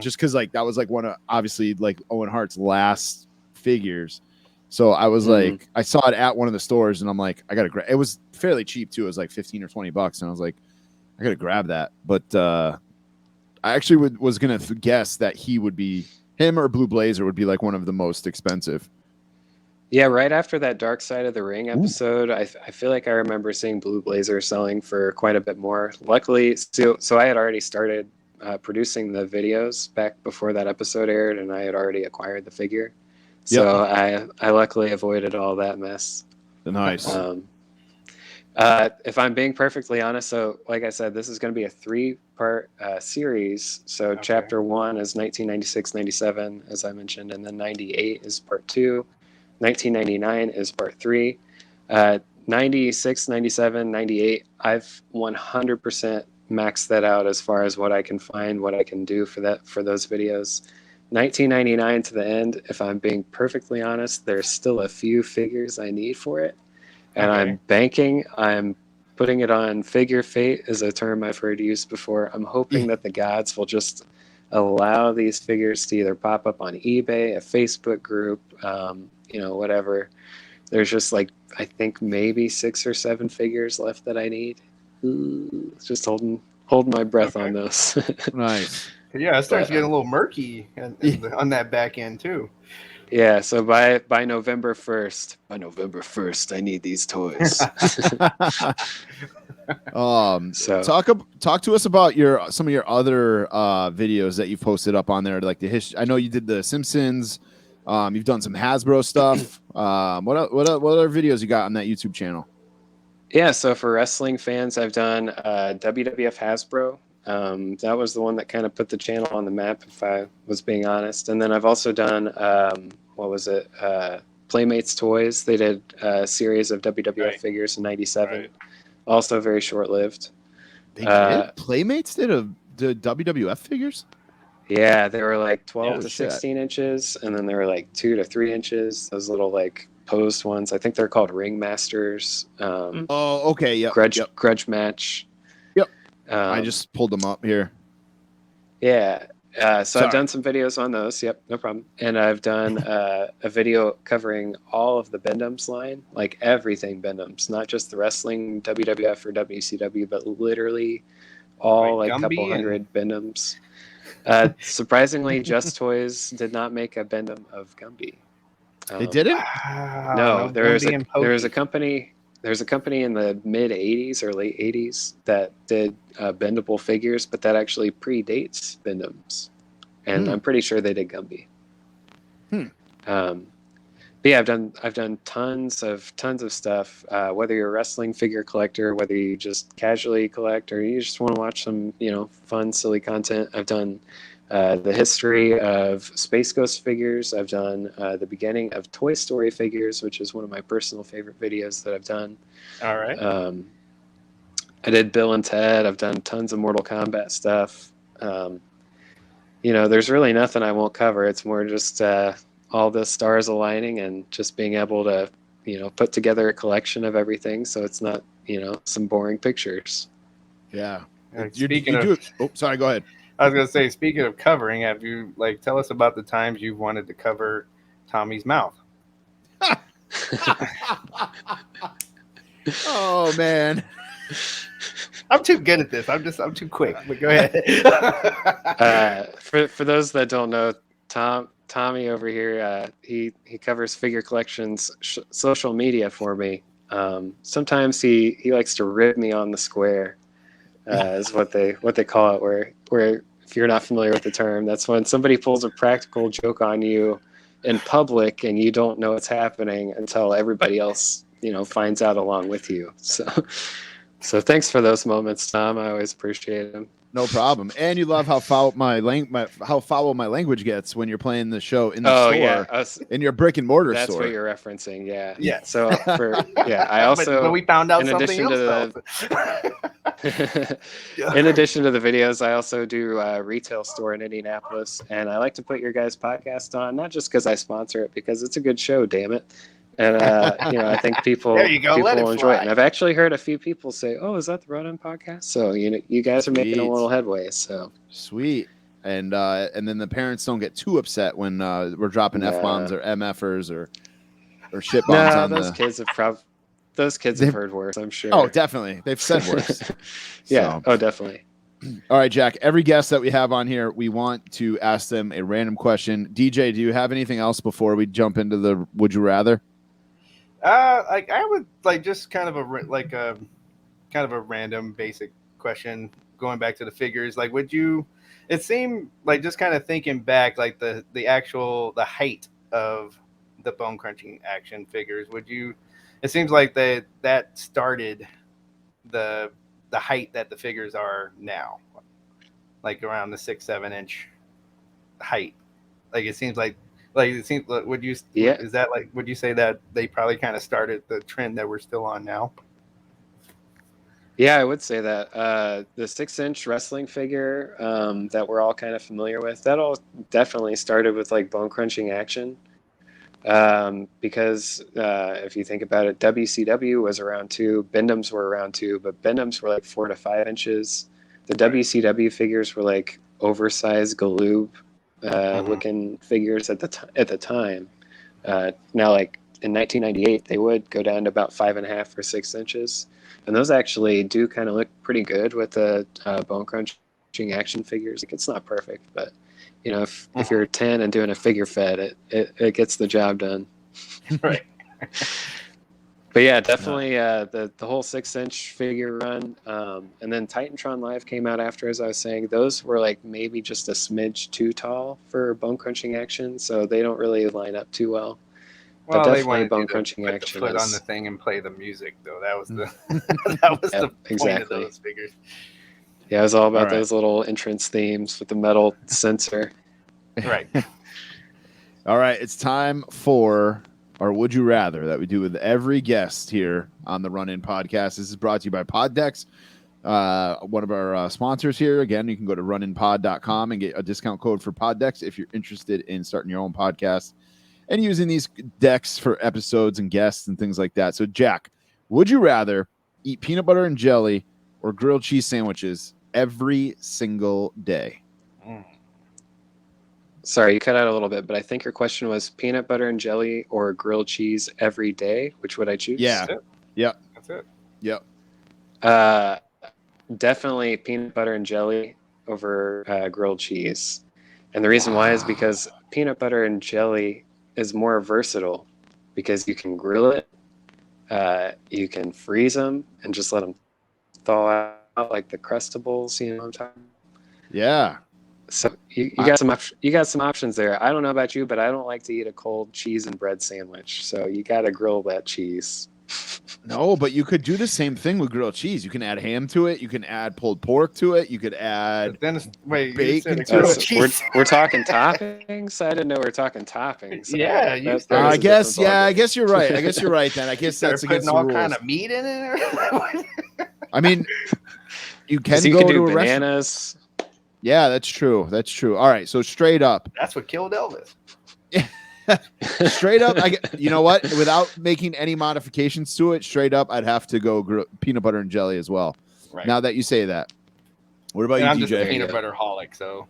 just because like that was like one of obviously like Owen Hart's last figures. So I was like, I saw it at one of the stores, and I'm like, I gotta grab. It was fairly cheap too. It was like $15 or $20, and I was like, I gotta grab that. But I actually was gonna guess that him or Blue Blazer would be like one of the most expensive. Yeah, right after that Dark Side of the Ring episode, I feel like I remember seeing Blue Blazer selling for quite a bit more. Luckily, so I had already started producing the videos back before that episode aired, and I had already acquired the figure. So I luckily avoided all that mess. Nice. If I'm being perfectly honest, so like I said, this is going to be a 3-part series. So Chapter 1 is 1996-97, as I mentioned, and then 98 is Part 2. 1999 is Part 3. 96, 97, 98, I've 100% maxed that out as far as what I can find, what I can do for those videos. 1999 to the end, if I'm being perfectly honest, there's still a few figures I need for it. And I'm putting it on figure fate, is a term I've heard used before. I'm hoping that the gods will just allow these figures to either pop up on eBay, a Facebook group, whatever. There's just like, I think maybe 6 or 7 figures left that I need. Just holding hold my breath Okay. on those. Nice. Yeah, it starts But, getting a little murky on that back end too. yeah, so by November 1st, I need these toys. So Talk to us about some of your other videos that you've posted up on there, like the history. I know you did the Simpsons. You've done some Hasbro stuff. What other videos you got on that YouTube channel? yeah, so for wrestling fans, I've done WWF Hasbro. That was the one that kind of put the channel on the map, if I was being honest. And then I've also done what was it? Playmates Toys. They did a series of WWF figures in '97. Right. Also very short-lived. They did. Playmates did the WWF figures. Yeah, they were like 12 Holy to shit. 16 inches, and then they were like 2 to 3 inches. Those little like posed ones. I think they're called Ring Masters. Oh, okay. Yeah. Grudge match. Yep. I just pulled them up here. Yeah. So Sorry. I've done some videos on those. Yep, no problem. And I've done a video covering all of the Bendums line, like everything Bendums, not just the wrestling WWF or WCW, but literally all like couple hundred Bendums. Surprisingly, Just Toys did not make a Bendum of Gumby. They didn't? Wow, No, there's a Pokey. company. There's a company in the mid '80s or late '80s that did bendable figures, but that actually predates Bendums, and I'm pretty sure they did Gumby. But yeah, I've done tons of stuff. Whether you're a wrestling figure collector, whether you just casually collect, or you just want to watch some fun, silly content, I've done the history of Space Ghost figures. I've done the beginning of Toy Story figures, which is one of my personal favorite videos that I've done. All right. I did Bill and Ted. I've done tons of Mortal Kombat stuff. There's really nothing I won't cover. It's more just all the stars aligning and just being able to, put together a collection of everything. So it's not, some boring pictures. Yeah. Sorry, go ahead. I was going to say, speaking of covering, have you tell us about the times you've wanted to cover Tommy's mouth? Oh man. I'm too good at this. I'm too quick, but go ahead. For those that don't know, Tommy over here, he covers figure collections, social media for me. Sometimes he likes to rib me on the square, is what they call it. Where if you're not familiar with the term, that's when somebody pulls a practical joke on you in public and you don't know what's happening until everybody else finds out along with you. So thanks for those moments, Tom. I always appreciate them. No problem. And you love how foul my language gets when you're playing the show in the store, yeah. in your brick and mortar That's store. what you're referencing. Yeah. Yeah. So I also, but we found out in something else. In addition to the videos, I also do a retail store in Indianapolis, and I like to put your guys' podcast on, not just because I sponsor it, because it's a good show, damn it. And I think people will enjoy it. And I've actually heard a few people say, "Oh, is that the Runnin podcast?" So you guys are making a little headway. So sweet. And then the parents don't get too upset when we're dropping F-bombs or MFers or shit bombs on those kids have heard worse, I'm sure. Oh, definitely. They've said worse. Yeah. So. Oh, definitely. All right, Jack. Every guest that we have on here, we want to ask them a random question. DJ, do you have anything else before we jump into the Would You Rather? I would just kind of a random basic question going back to the figures. It seemed like, just kind of thinking back, like the height of the bone crunching action figures. It seems like that started the height that the figures are now, like around the 6-7 inch height. Would you say that they probably kind of started the trend that we're still on now? Yeah, I would say that the 6-inch wrestling figure that we're all kind of familiar with, that all definitely started with bone crunching action. Because if you think about it, WCW was around 2, Bendums were around 2, but Bendums were 4 to 5 inches. The WCW figures were oversized Galoob looking figures at the time. Now in 1998, they would go down to about 5.5 or 6 inches. And those actually do kind of look pretty good with the bone crunching action figures. Like, it's not perfect, but if you're 10 and doing a figure fed, it gets the job done. Right. But yeah, definitely the whole 6-inch figure run. And then Titantron Live came out after, as I was saying. Those were like maybe just a smidge too tall for bone crunching action, so they don't really line up too well. Well, but they definitely wanted bone you to crunching put action the foot is on the thing and play the music, though. That was the the point exactly. of those figures. Yeah, it was all about All right. those little entrance themes with the metal sensor. Right. All right, it's time for our Would You Rather that we do with every guest here on the Run-In podcast. This is brought to you by Poddex, one of our sponsors here. Again, you can go to runninpod.com and get a discount code for Poddex if you're interested in starting your own podcast and using these decks for episodes and guests and things like that. So, Jack, would you rather eat peanut butter and jelly or grilled cheese sandwiches every single day? Sorry, you cut out a little bit, but I think your question was peanut butter and jelly or grilled cheese every day. Which would I choose? Yeah. Yep. That's it. Yep. Definitely peanut butter and jelly over grilled cheese. And the reason why is because peanut butter and jelly is more versatile because you can grill it, you can freeze them and just let them thaw out like the Crustables, you know what I'm talking about? Yeah. So you got some options there. I don't know about you, but I don't like to eat a cold cheese and bread sandwich. So you got to grill that cheese. No, but you could do the same thing with grilled cheese. You can add ham to it. You can add pulled pork to it. You could add wait, bacon you said to grilled it. cheese. We're talking toppings. I didn't know we were talking toppings. Yeah, you That- started- I that is a guess. different Yeah, I ballgame. guess you're right. I guess you're right. Then I guess Start that's putting against the all rules. kind of meat in it. I mean, you can 'Cause you go can to do a restaurant. bananas. Yeah, that's true. That's true. All right, so straight up, That's what killed Elvis. straight up. You know what? Without making any modifications to it, straight up, I'd have to go peanut butter and jelly as well. Right. Now that you say that, what about And you, I'm just a DJ? peanut butter holic, so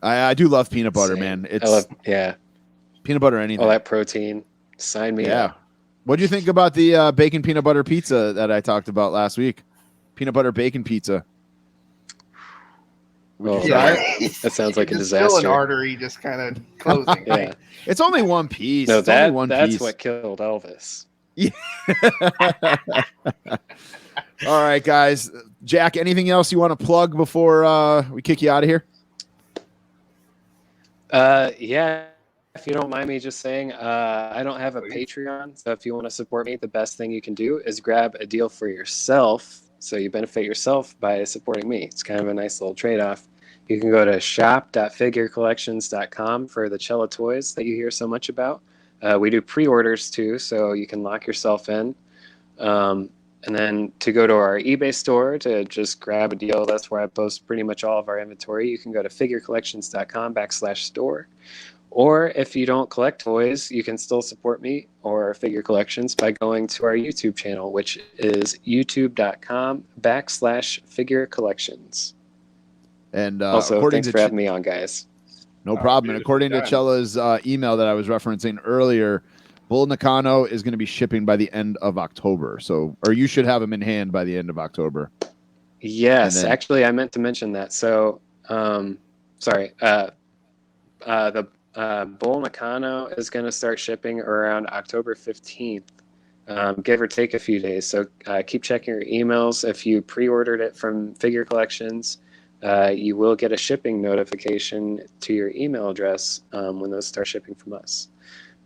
I do love peanut butter, Same. man. I It's love peanut butter anything. all that protein. Sign me Yeah. up. What do you think about the bacon peanut butter pizza that I talked about last week? Peanut butter bacon pizza. Would you try it? That sounds like a Just feel an disaster. artery just kind of closing. Yeah. It's only one piece. No, It's only one that's piece. what killed Elvis. All right, guys. Jack, anything else you want to plug before we kick you out of here? Yeah, if you don't mind me just saying, I don't have a Patreon, so if you want to support me, the best thing you can do is grab a deal for yourself, so you benefit yourself by supporting me. It's kind of a nice little trade-off. You can go to shop.figurecollections.com for the cello toys that you hear so much about. We do pre-orders too, so you can lock yourself in. And then to go to our eBay store to just grab a deal, that's where I post pretty much all of our inventory. You can go to figurecollections.com/store. Or if you don't collect toys, you can still support me or Figure Collections by going to our YouTube channel, which is youtube.com/Figure Collections. And Also, according thanks to for having me on, guys. no problem. And according to Chella's email that I was referencing earlier, Bull Nakano is going to be shipping by the end of October. So, or you should have them in hand by the end of October. Yes, then- actually, I meant to mention that. So, sorry. The Bull Nakano is going to start shipping around October 15th, give or take a few days. So keep checking your emails. If you pre-ordered it from Figure Collections, you will get a shipping notification to your email address when those start shipping from us.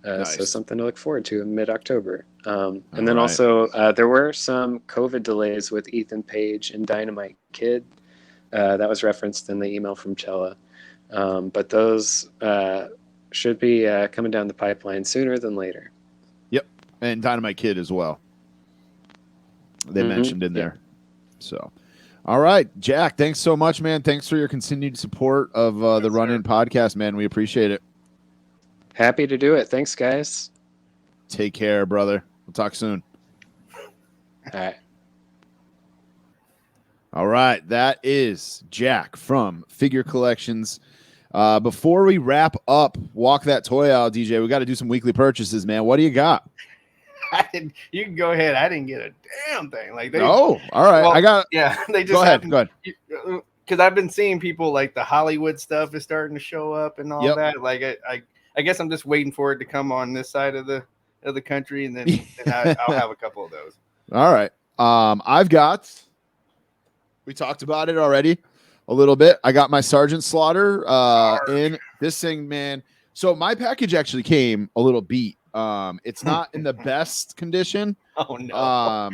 Nice. So something to look forward to in mid-October. And then right. also, there were some COVID delays with Ethan Page and Dynamite Kid. That was referenced in the email from Chella. But those should be coming down the pipeline sooner than later. Yep. And Dynamite Kid as well. They mentioned in there. So, all right, Jack, thanks so much, man. Thanks for your continued support of the Run-In podcast, man. We appreciate it. Happy to do it. Thanks, guys. Take care, brother. We'll talk soon. All right. All right, that is Jack from Figure Collections. Before we wrap up, walk that toy out, DJ. We got to do some weekly purchases, man. What do you got? You can go ahead. I didn't get a damn thing. Like they. Oh, all right. Well, they just go ahead. Go ahead. Because I've been seeing people like the Hollywood stuff is starting to show up and all that. Like I guess I'm just waiting for it to come on this side of the country, and then I'll have a couple of those. All right. We talked about it already a little bit. I got my Sergeant Slaughter in this thing, man. So my package actually came a little beat. It's not in the best condition. Oh no.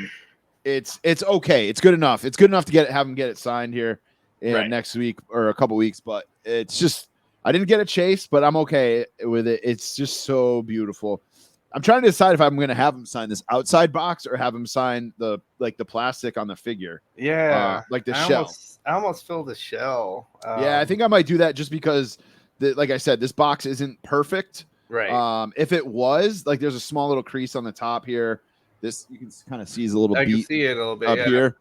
It's okay. It's good enough. It's good enough to have him get it signed here next week or a couple weeks. But it's just I didn't get a chase, but I'm okay with it. It's just so beautiful. I'm trying to decide if I'm going to have him sign this outside box or have him sign the plastic on the figure. Yeah, like the shell. I almost filled the shell. Yeah, I think I might do that just because, like I said, this box isn't perfect. Right. If it was, like, there's a small little crease on the top here. This you can kind of see a little I beat. can see it a little bit up here.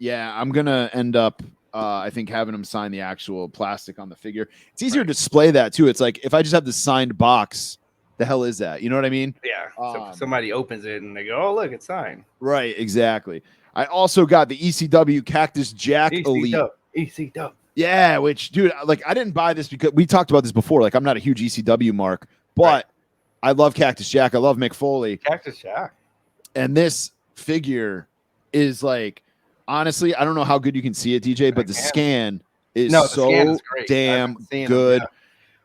Yeah, I'm gonna end up. I think having him sign the actual plastic on the figure. It's easier to display that too. It's like if I just have the signed box, the hell is that? You know what I mean? Yeah. So somebody opens it and they go, "Oh, look, it's signed." Right. Exactly. I also got the ECW Cactus Jack Elite. ECW. Yeah, which, dude, like I didn't buy this because we talked about this before. Like I'm not a huge ECW mark, but I love Cactus Jack. I love Mick Foley. Cactus Jack. And this figure is like, honestly, I don't know how good you can see it, DJ, but the scan is damn good.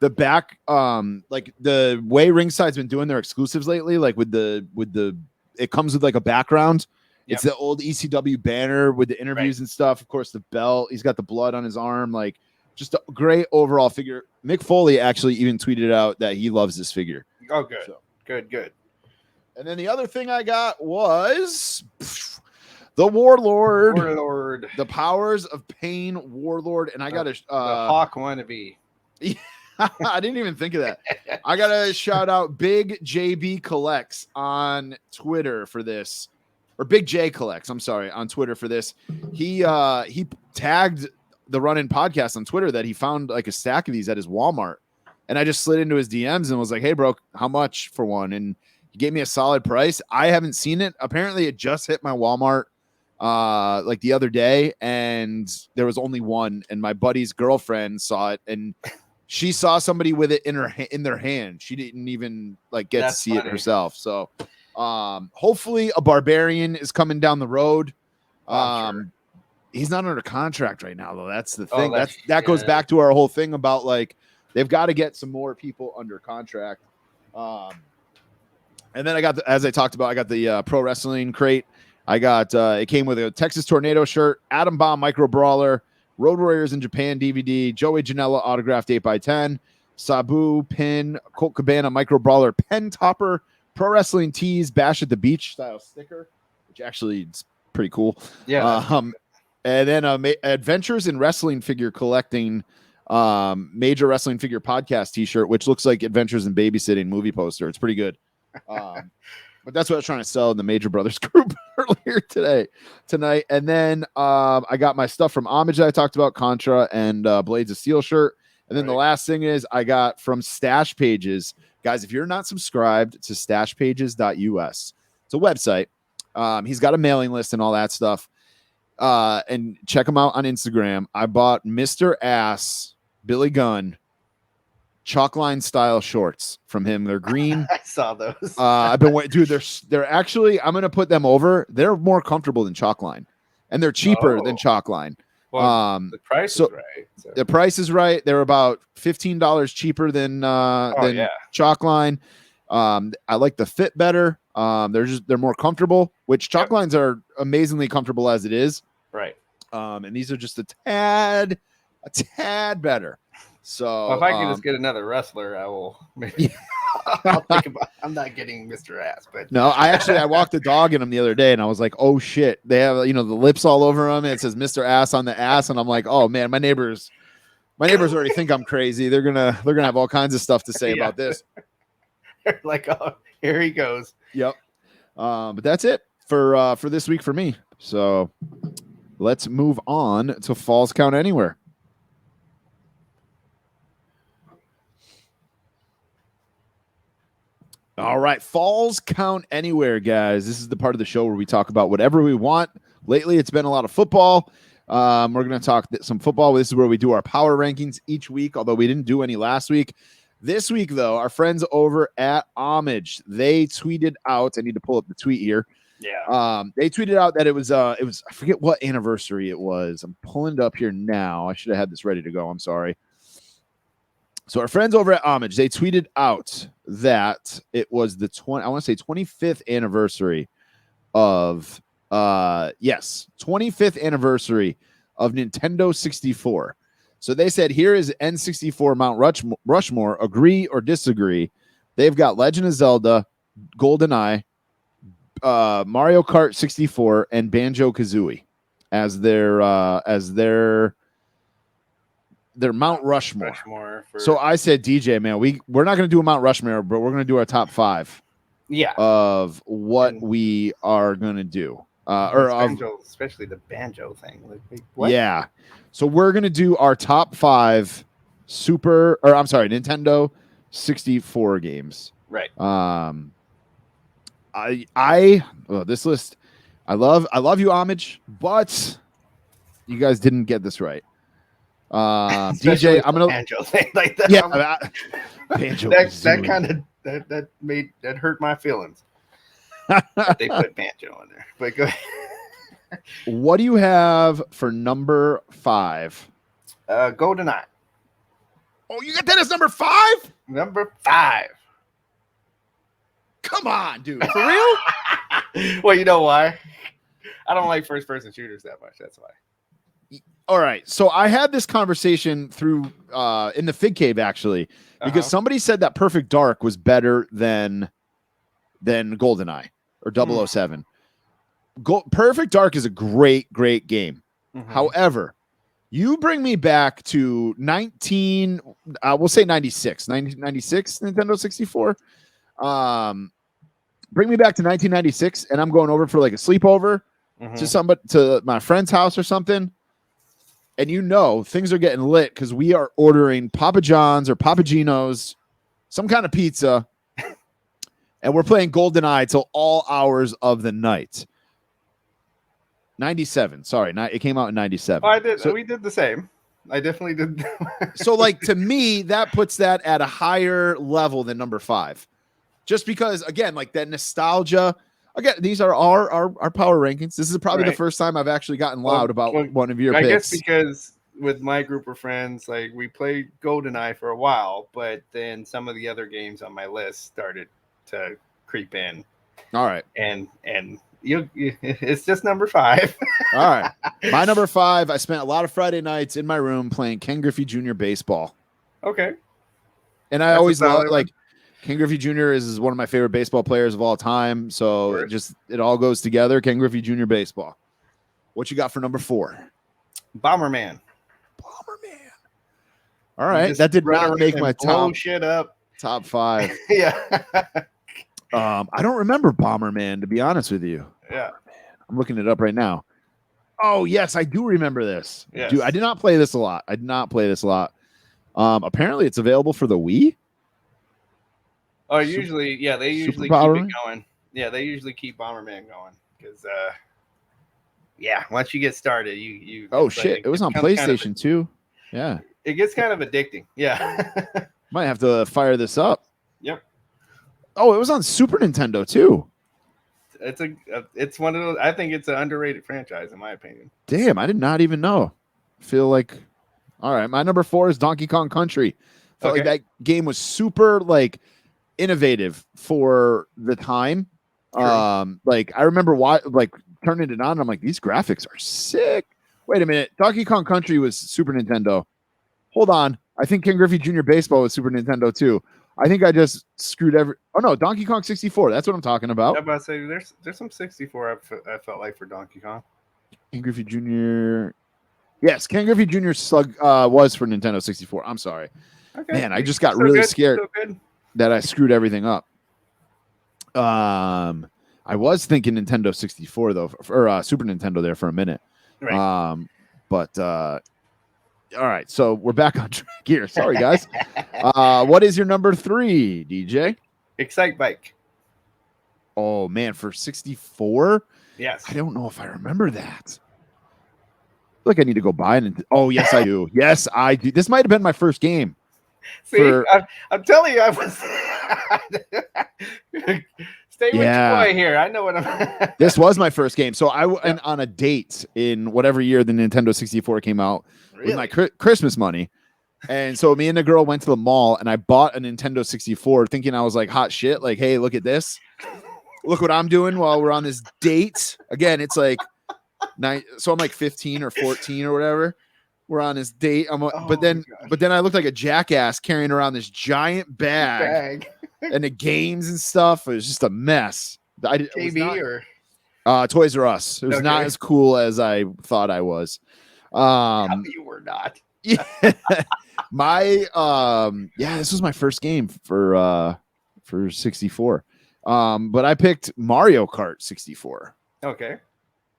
The back, like the way Ringside's been doing their exclusives lately, like with the it comes with like a background. Yep. It's the old ECW banner with the interviews and stuff. Of course, the belt. He's got the blood on his arm. Like, just a great overall figure. Mick Foley actually even tweeted out that he loves this figure. Oh, good. So. Good. And then the other thing I got was the Warlord. The Powers of Pain Warlord. And I got the Hawk wannabe. I didn't even think of that. I got to shout out Big JB Collects on Twitter for this. Or Big J Collects, I'm sorry, on Twitter for this. He tagged the Runnin podcast on Twitter that he found like a stack of these at his Walmart. And I just slid into his DMs and was like, "Hey, bro, how much for one?" And he gave me a solid price. I haven't seen it. Apparently, it just hit my Walmart like the other day, and there was only one. And my buddy's girlfriend saw it, and she saw somebody with it in their hand. She didn't even like get to see it herself. So hopefully a Barbarian is coming down the road. Sure. He's not under contract right now, though. That's the thing. That goes back to our whole thing about like they've got to get some more people under contract. And then I got as I talked about, I got the pro wrestling crate. I got it came with a Texas Tornado shirt, Atom Bomb Micro Brawler, Road Warriors in Japan DVD, Joey Janela autographed 8x10, Sabu pin, Colt Cabana Micro Brawler pen topper, Pro Wrestling Tees Bash at the Beach style sticker, which actually is pretty cool. Yeah. And then Adventures in Wrestling Figure Collecting Major Wrestling Figure Podcast T-shirt, which looks like Adventures in Babysitting movie poster. It's pretty good. But that's what I was trying to sell in the Major Brothers group earlier tonight. And then I got my stuff from Homage that I talked about, Contra and Blades of Steel shirt. And then the last thing is I got from Stash Pages. Guys, if you're not subscribed to stashpages.us, it's a website. He's got a mailing list and all that stuff. And check him out on Instagram. I bought Mr. Ass, Billy Gunn, chalkline style shorts from him. They're green. I saw those. I've been waiting, dude. They're actually, I'm gonna put them over. They're more comfortable than chalkline, and they're cheaper than chalkline. Well, the price is right. So. The price is right. They're about $15 cheaper than chalkline. I like the fit better. They're more comfortable, which chalklines are amazingly comfortable as it is. Right. And these are just a tad better. So if I can just get another wrestler, I will. Maybe I'll think about. I'm not getting Mr. Ass, but no, I walked the dog in them the other day, and I was like, oh shit, they have the lips all over them, and it says Mr. Ass on the ass, and I'm like, oh man, my neighbors already think I'm crazy. They're gonna have all kinds of stuff to say about this. Like, oh, here he goes. Yep. But that's it for this week for me. So let's move on to Falls Count Anywhere. All right, falls count anywhere, guys. This is the part of the show where we talk about whatever we want. Lately, it's been a lot of football. We're going to talk some football. This is where we do our power rankings each week, although we didn't do any last week. This week, though, our friends over at Homage, they tweeted out. I need to pull up the tweet here. Yeah. They tweeted out that it was I forget what anniversary it was. I'm pulling it up here now. I should have had this ready to go. I'm sorry. So our friends over at Homage, they tweeted out that it was the 25th anniversary of 25th anniversary of Nintendo 64. So they said, here is N64 Mount Rushmore, agree or disagree. They've got Legend of Zelda, GoldenEye, Mario Kart 64, and Banjo-Kazooie as their Mount Rushmore. So I said, DJ, man, we're not going to do a Mount Rushmore, but we're going to do our top 5. Yeah. Of what we are going to do. Especially the banjo thing. Like, what? Yeah. So we're going to do our top 5 Nintendo 64 games. Right. This list, I love you, Homage, but you guys didn't get this right. DJ, I'm gonna banjo thing like that. Yeah, banjo. that hurt my feelings. That they put banjo in there. But go ahead. What do you have for number 5? GoldenEye. Oh, you got that as number 5? Number 5. Come on, dude. For real? Well, you know why? I don't like first-person shooters that much. That's why. All right. So I had this conversation through in the Fig Cave, actually, because somebody said that Perfect Dark was better than GoldenEye or 007. Perfect Dark is a great game. Mm-hmm. However, you bring me back to we'll say 96 Nintendo 64. Bring me back to 1996, and I'm going over for like a sleepover to my friend's house or something. And things are getting lit because we are ordering Papa John's or Papa Gino's, some kind of pizza, and we're playing GoldenEye till all hours of the night. 97. Sorry, it came out in 97. Oh, I did. We did the same. I definitely did. So, to me, that puts that at a higher level than number 5, just because, again, that nostalgia. Again, these are our power rankings. This is probably the first time I've actually gotten loud about one of your picks. I guess because with my group of friends, we played GoldenEye for a while, but then some of the other games on my list started to creep in. All right. And it's just number 5. All right. My number 5, I spent a lot of Friday nights in my room playing Ken Griffey Jr. baseball. Okay. And I always love Ken Griffey Jr. is one of my favorite baseball players of all time. So it all goes together. Ken Griffey Jr. baseball. What you got for number 4? Bomberman. All right. That did not make my top shit up. Top 5. Yeah. I don't remember Bomberman, to be honest with you. Yeah. I'm looking it up right now. Oh, yes, I do remember this. Yes. Dude, I did not play this a lot. Apparently it's available for the Wii. Oh, they usually keep it going. Yeah, they usually keep Bomberman going because, once you get started, you. Oh shit! It was on PlayStation too. Yeah. It gets kind of addicting. Yeah. Might have to fire this up. Yep. Oh, it was on Super Nintendo too. It's one of those. I think it's an underrated franchise, in my opinion. Damn, I did not even know. Feel like, all right, my number 4 is Donkey Kong Country. Felt like that game was super innovative for the time. True. I remember turning it on. And I'm like, these graphics are sick. Wait a minute, Donkey Kong Country was Super Nintendo. Hold on, I think Ken Griffey Jr. baseball was Super Nintendo too. I think I just screwed Oh no, Donkey Kong 64. That's what I'm talking about. I'm about to say there's some 64. I felt like for Donkey Kong. Ken Griffey Jr. Yes, Ken Griffey Jr. was for Nintendo 64. I'm sorry. Okay. Man, I just got really scared that I screwed everything up. I was thinking Nintendo 64 though, or Super Nintendo there for a minute. Right. All right, so we're back on track here. Sorry, guys. What is your number 3, DJ? Excite Bike. Oh man, for 64? Yes. I don't know if I remember that. I feel like I need to go buy it. Oh, yes, I do. Yes, I do. This might have been my first game. See, I'm telling you, I was. Stay with your boy here. I know what I'm. This was my first game. So I went on a date in whatever year the Nintendo 64 came out with my Christmas money. And so me and the girl went to the mall and I bought a Nintendo 64 thinking I was like hot shit. Like, hey, look at this. Look what I'm doing while we're on this date. Again, it's like so I'm like 15 or 14 or whatever. We're on this date. But then I looked like a jackass carrying around this giant bag. And the games and stuff. It was just a mess. KB or Toys R Us. It was not as cool as I thought I was. You were not. Yeah. This was my first game for 64. But I picked Mario Kart 64. Okay.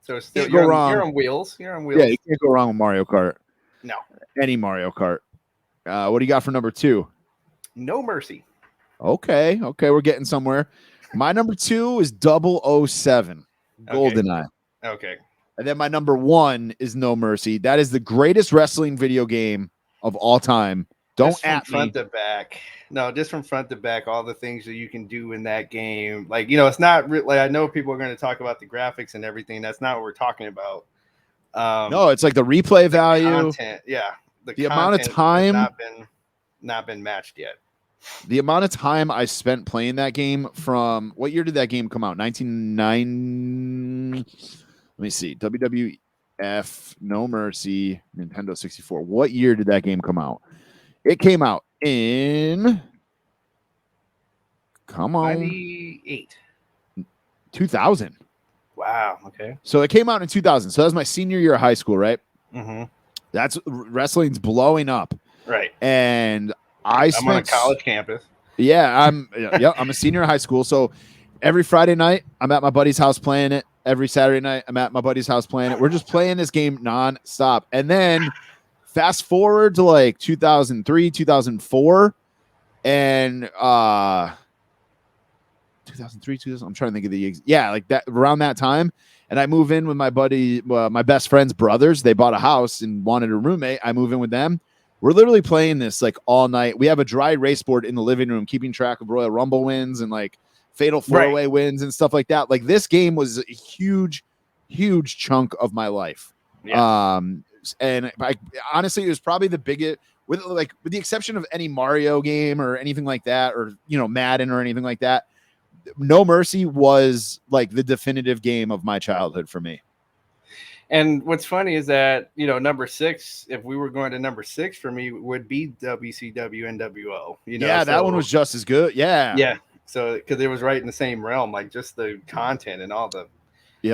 So still you're on wheels. You're on wheels. Yeah, you can't go wrong with Mario Kart. No. Any Mario Kart. What do you got for number 2? No Mercy. Okay, we're getting somewhere. My number 2 is 007, GoldenEye. Okay. And then my number 1 is No Mercy. That is the greatest wrestling video game of all time. Don't at me. Front to back. No, just from front to back, all the things that you can do in that game. Like, it's not like I know people are going to talk about the graphics and everything. That's not what we're talking about. No, it's like the replay value. Content, yeah. The amount of time has not been matched yet. The amount of time I spent playing that game from what year did that game come out? 1990. Let me see. WWF No Mercy Nintendo 64. What year did that game come out? It came out in 98. 2000. Wow. Okay. So it came out in 2000. So that was my senior year of high school, right? Mm-hmm. That's wrestling's blowing up. Right. And I'm on a college campus. Yeah, I'm a senior in high school. So every Friday night, I'm at my buddy's house playing it. Every Saturday night, I'm at my buddy's house playing it. We're just playing this game nonstop. And then fast forward to like 2003, 2004, and 2003, 2000. I'm trying to think of like that around that time. And I move in with my buddy, my best friend's brothers. They bought a house and wanted a roommate. I move in with them. We're literally playing this like all night. We have a dry race board in the living room, keeping track of Royal Rumble wins and like Fatal 4-Way wins and stuff like that. Like this game was a huge, huge chunk of my life. Yeah. And honestly, it was probably the biggest, with the exception of any Mario game or anything like that, or Madden or anything like that. No Mercy was like the definitive game of my childhood for me. And what's funny is that, number 6, if we were going to number 6 for me, would be WCW NWO. That one was just as good. Yeah. Yeah. So, because it was right in the same realm, like just the content and all the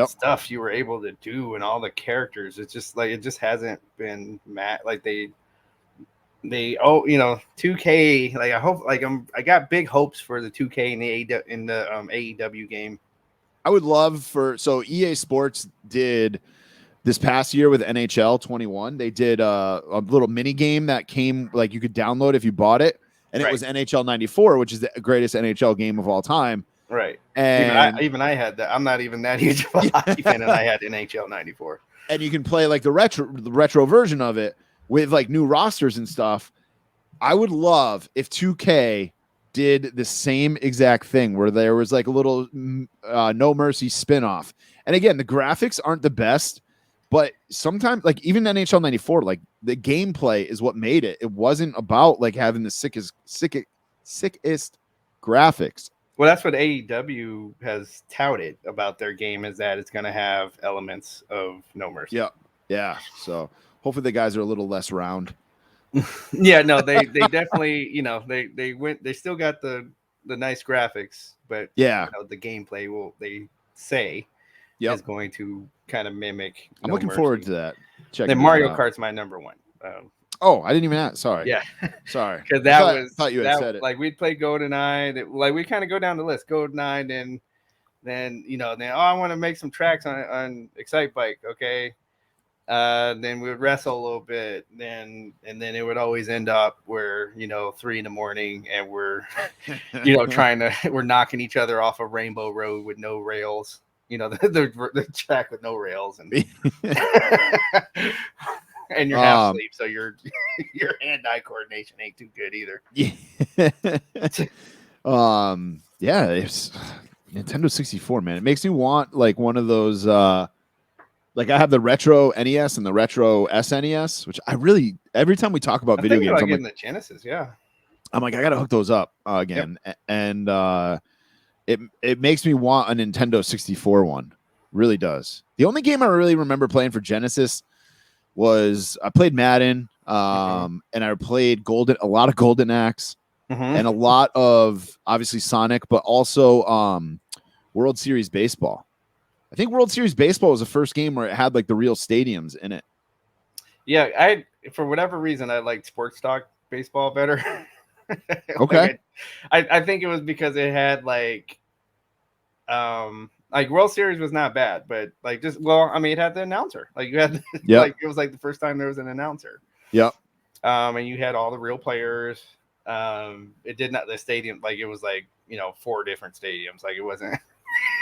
stuff you were able to do and all the characters. It's just like, it just hasn't been like they 2K, like I hope, like I got big hopes for the 2K in the AEW game. I would love so EA Sports did this past year with NHL 21. They did a little mini game that came, like you could download if you bought it, and it was NHL 94, which is the greatest NHL game of all time. Right. And even I had that. I'm not even that huge of a hockey fan, and I had NHL 94. And you can play like the retro version of it with like new rosters and stuff. I would love if 2K did the same exact thing where there was like a little No Mercy spinoff. And again, the graphics aren't the best, but sometimes like even NHL 94, like the gameplay is what made it. It wasn't about like having the sickest graphics. Well, that's what AEW has touted about their game, is that it's going to have elements of No Mercy. Yeah. Yeah. So hopefully the guys are a little less round. Yeah, no, they definitely, they still got the nice graphics, but yeah, the gameplay they say is going to kind of mimic. I'm looking forward to that. Then Mario Kart's my number 1. I didn't even ask. Sorry. Yeah. Sorry. Because I thought you had said it. Like we'd play GoldenEye. Like we kind of go down the list. GoldenEye, then I want to make some tracks on Excite Bike. Okay. Then we would wrestle a little bit, and then it would always end up where 3 a.m. and we're we're knocking each other off a rainbow road with no rails, the track with no rails, and and you're half asleep, so your hand-eye coordination ain't too good either. Yeah, it's Nintendo 64, man. It makes me want like one of those like I have the retro NES and the retro SNES, which I really every time we talk about video games, I'm like the Genesis, yeah. I'm like I gotta hook those up again, and it makes me want a Nintendo 64 one. Really does. The only game I really remember playing for Genesis was I played Madden, and I played a lot of Golden Axe, and a lot of obviously Sonic, but also World Series Baseball. I think World Series Baseball was the first game where it had like the real stadiums in it. Yeah, for whatever reason I liked Sports Talk baseball better. Okay. I think it was because it had like World Series was not bad, but it had the announcer. Like you had like it was like the first time there was an announcer. Yep. And you had all the real players. It did not the stadium it was 4 different stadiums. Like it wasn't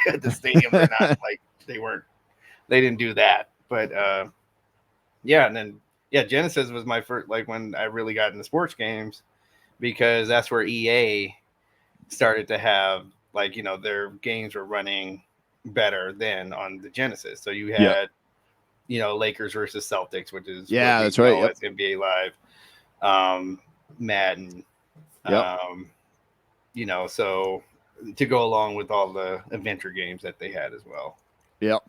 the stadiums are not like they didn't do that. But and then Genesis was my first when I really got into sports games, because that's where EA started to have their games were running better than on the Genesis. So you had Lakers versus Celtics, which is that's right. It's NBA Live, Madden. So to go along with all the adventure games that they had as well. Yep.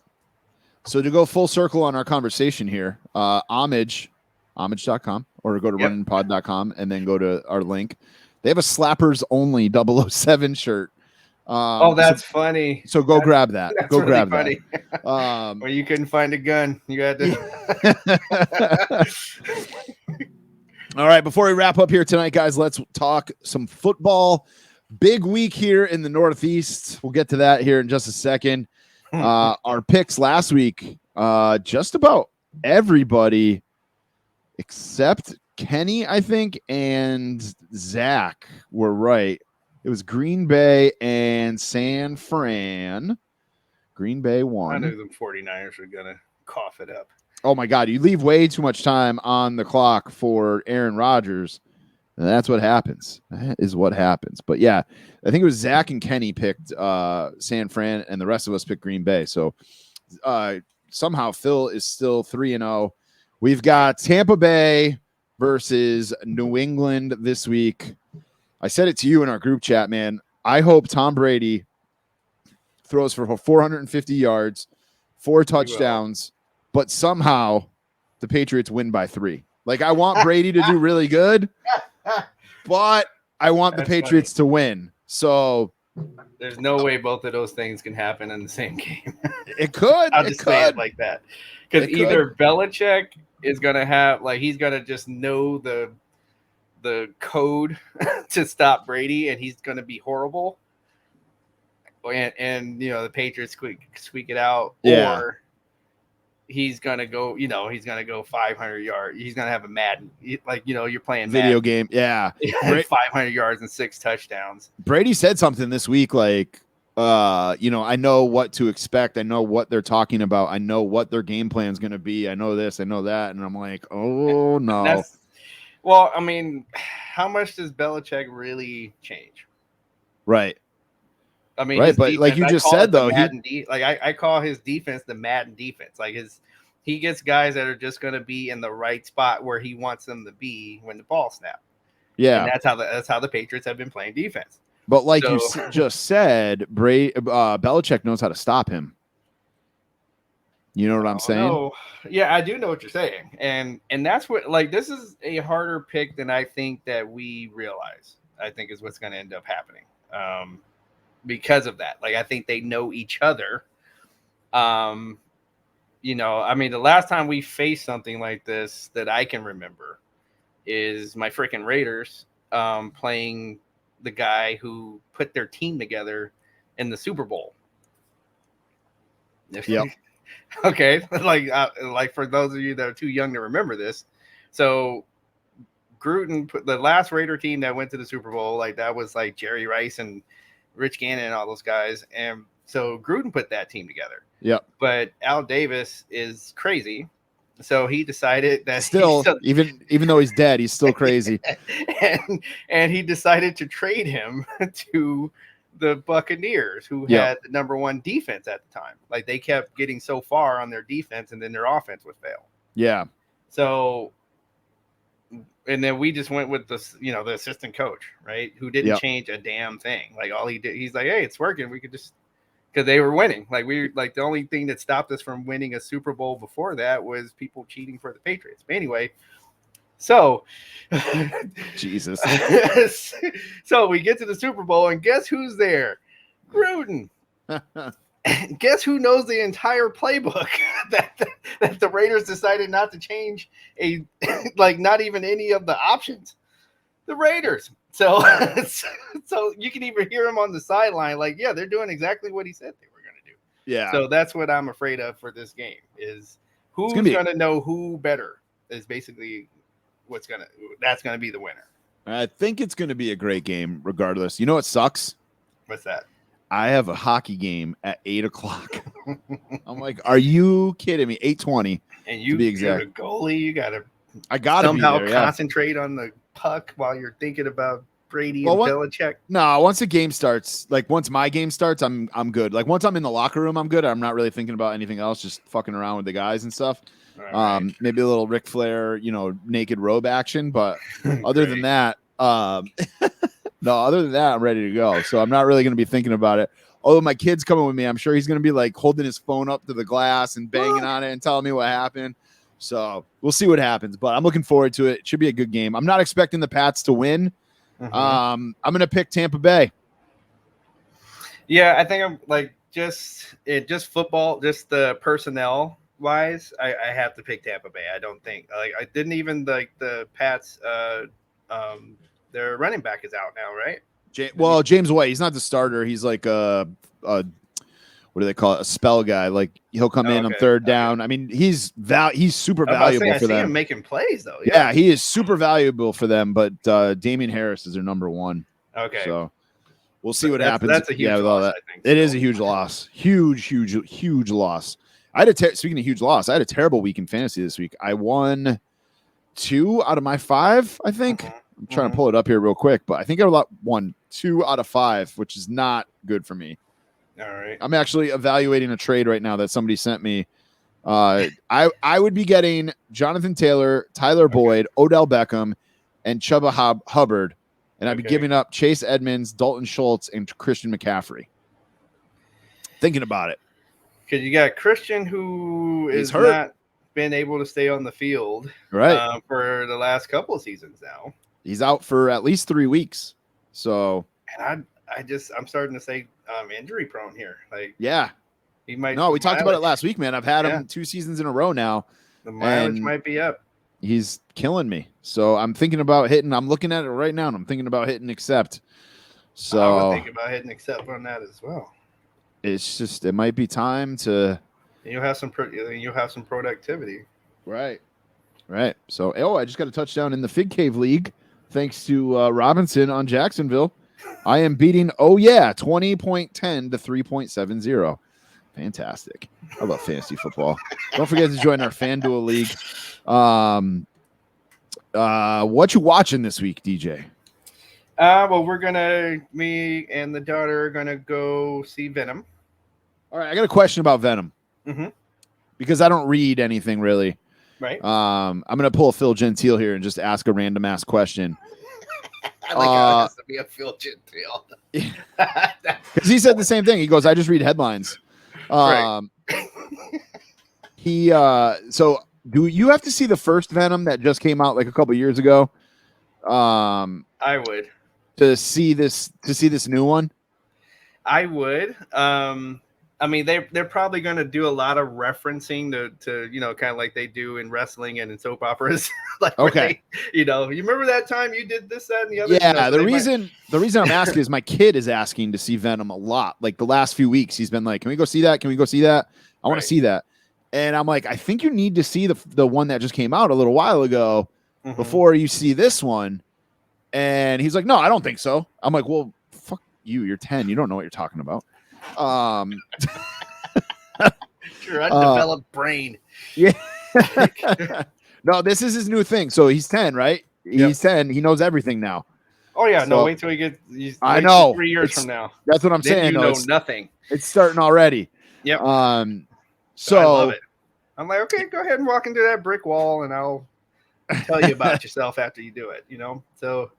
So to go full circle on our conversation here, homage.com or go to runninpod.com and then go to our link. They have a Slappers Only 007 shirt. That's funny. So go grab that. Go really grab funny. that. Or you couldn't find a gun. You had to. All right. Before we wrap up here tonight, guys, let's talk some football. Big week here in the Northeast. We'll get to that here in just a second. Our picks last week, just about everybody except Kenny, I think, and Zach were right. It was Green Bay and San Fran. Green Bay won. I knew them 49ers were going to cough it up. Oh, my God. You leave way too much time on the clock for Aaron Rodgers, and that's what happens. That is what happens. But, yeah, I think it was Zach and Kenny picked San Fran, and the rest of us picked Green Bay. So, somehow Phil is still 3-0. We've got Tampa Bay versus New England this week. I said it to you in our group chat, man. I hope Tom Brady throws for 450 yards, 4 touchdowns, but somehow the Patriots win by 3. Like, I want Brady to do really good, but I want the Patriots to win. So there's no way both of those things can happen in the same game. It could. I'll just say it like that. Because either Belichick is going to have, he's going to just know the code to stop Brady, and he's going to be horrible. And the Patriots squeak it out. Yeah. Or he's going to go, he's going to go 500 yards. He's going to have a Madden, you're playing video Madden. game. Yeah. 500 yards and 6 touchdowns. Brady said something this week I know what to expect. I know what they're talking about. I know what their game plan is going to be. I know this, I know that. And I'm like, oh, no. Well, I mean, how much does Belichick really change? Right. I mean, right, but like you just said, though, I call his defense the Madden defense. He gets guys that are just going to be in the right spot where he wants them to be when the ball snaps. Yeah, and that's how the Patriots have been playing defense. But like you just said, Belichick knows how to stop him. You know what I'm saying? No. Yeah, I do know what you're saying. And that's what, this is a harder pick than I think that we realize, I think is what's going to end up happening. Because of that. I think they know each other. I mean, the last time we faced something like this that I can remember is my freaking Raiders playing the guy who put their team together in the Super Bowl. Yep. Okay, like for those of you that are too young to remember this, so Gruden put the last Raider team that went to the Super Bowl, like that was like Jerry Rice and Rich Gannon and all those guys, and so Gruden put that team together. Yep. But Al Davis is crazy, so he decided that even though he's dead, he's still crazy. and he decided to trade him to the Buccaneers, who had the number one defense at the time. Like they kept getting so far on their defense, and then their offense would fail. Yeah. So, and then we just went with the assistant coach, right? Who didn't change a damn thing. Like all he did, he's like, hey, it's working. We could just, because they were winning. Like the only thing that stopped us from winning a Super Bowl before that was people cheating for the Patriots. But anyway, so Jesus. So we get to the Super Bowl, and guess who's there? Gruden. Guess who knows the entire playbook that the Raiders decided not to change not even any of the options? The Raiders. So you can even hear him on the sideline, like, yeah, they're doing exactly what he said they were going to do. Yeah. So that's what I'm afraid of for this game is who's going to know who better is basically that's going to be the winner. I think it's going to be a great game regardless. You know what sucks? What's that? I have a hockey game at 8:00. I'm like, are you kidding me? 8:20. And you're a goalie. You gotta somehow concentrate on the puck while you're thinking about Brady and Belichick. No, once the game starts, like once my game starts, I'm good. Like once I'm in the locker room, I'm good. I'm not really thinking about anything else, just fucking around with the guys and stuff. Right. Maybe a little Ric Flair, naked robe action, but other than that, other than that, I'm ready to go. So I'm not really going to be thinking about it. Although my kid's coming with me, I'm sure he's going to be like holding his phone up to the glass and banging on it and telling me what happened. So we'll see what happens, but I'm looking forward to it. It should be a good game. I'm not expecting the Pats to win. Mm-hmm. I'm going to pick Tampa Bay. Yeah, I think I'm like just football, just the personnel wise. I have to pick Tampa Bay. I don't think I didn't even like the Pats. Their running back is out now, right? James White. He's not the starter. He's like a what do they call it? A spell guy. Like he'll come in on third down. I mean, he's super valuable for them. I see him making plays though. Yeah, he is super valuable for them. But Damian Harris is their number one. Okay. So we'll see what happens. That's a huge loss. All that. I think, it is a huge loss. Huge loss. Speaking of huge loss, I had a terrible week in fantasy this week. I won 2 out of my 5, I think. I'm trying to pull it up here real quick, but I think I won 2 out of 5, which is not good for me. All right. I'm actually evaluating a trade right now that somebody sent me. I would be getting Jonathan Taylor, Tyler Boyd, Odell Beckham, and Chuba Hubbard, and I'd be giving up Chase Edmonds, Dalton Schultz, and Christian McCaffrey. Thinking about it. Because you got Christian who is not been able to stay on the field for the last couple of seasons now. He's out for at least 3 weeks. So, and I'm starting to say injury prone here. Like, yeah, he might. No, we talked about it last week, man. I've had him 2 seasons in a row now. The mileage might be up. He's killing me. So I'm thinking about hitting. I'm looking at it right now, and I'm thinking about hitting accept. So I would think about hitting accept on that as well. It's just it might be time to. You'll have some productivity. Right. So I just got a touchdown in the Fig Cave League. Thanks to Robinson on Jacksonville. I am beating 20.10 to 3.70. Fantastic. I love fantasy football. Don't forget to join our FanDuel League. What you watching this week, DJ? Well, me and the daughter are gonna go see Venom. All right, I got a question about Venom. Mm-hmm. Because I don't read anything really. Right. I'm gonna pull a Phil Gentile here and just ask a random ass question. I like how it has to be a Phil Gentile. Because he said the same thing. He goes, "I just read headlines." Right. So do you have to see the first Venom that just came out like a couple years ago? I would to see this new one. I would. I mean, they're probably going to do a lot of referencing to kind of like they do in wrestling and in soap operas. You remember that time you did this, that, and the other? Yeah, the reason I'm asking is my kid is asking to see Venom a lot. Like the last few weeks, he's been like, "Can we go see that? Can we go see that? I want to see that." And I'm like, I think you need to see the one that just came out a little while ago before you see this one. And he's like, no, I don't think so. I'm like, well, fuck you. You're 10. You don't know what you're talking about. Sure, a developed brain. Yeah. No, this is his new thing. So he's 10, right? He's 10. He knows everything now. Oh yeah, So, no, wait till he gets. I know. 3 years from now. That's what I'm Then saying. You know nothing. It's starting already. Yep. So I love it. I'm like, okay, go ahead and walk into that brick wall, and I'll tell you about yourself after you do it. You know, so.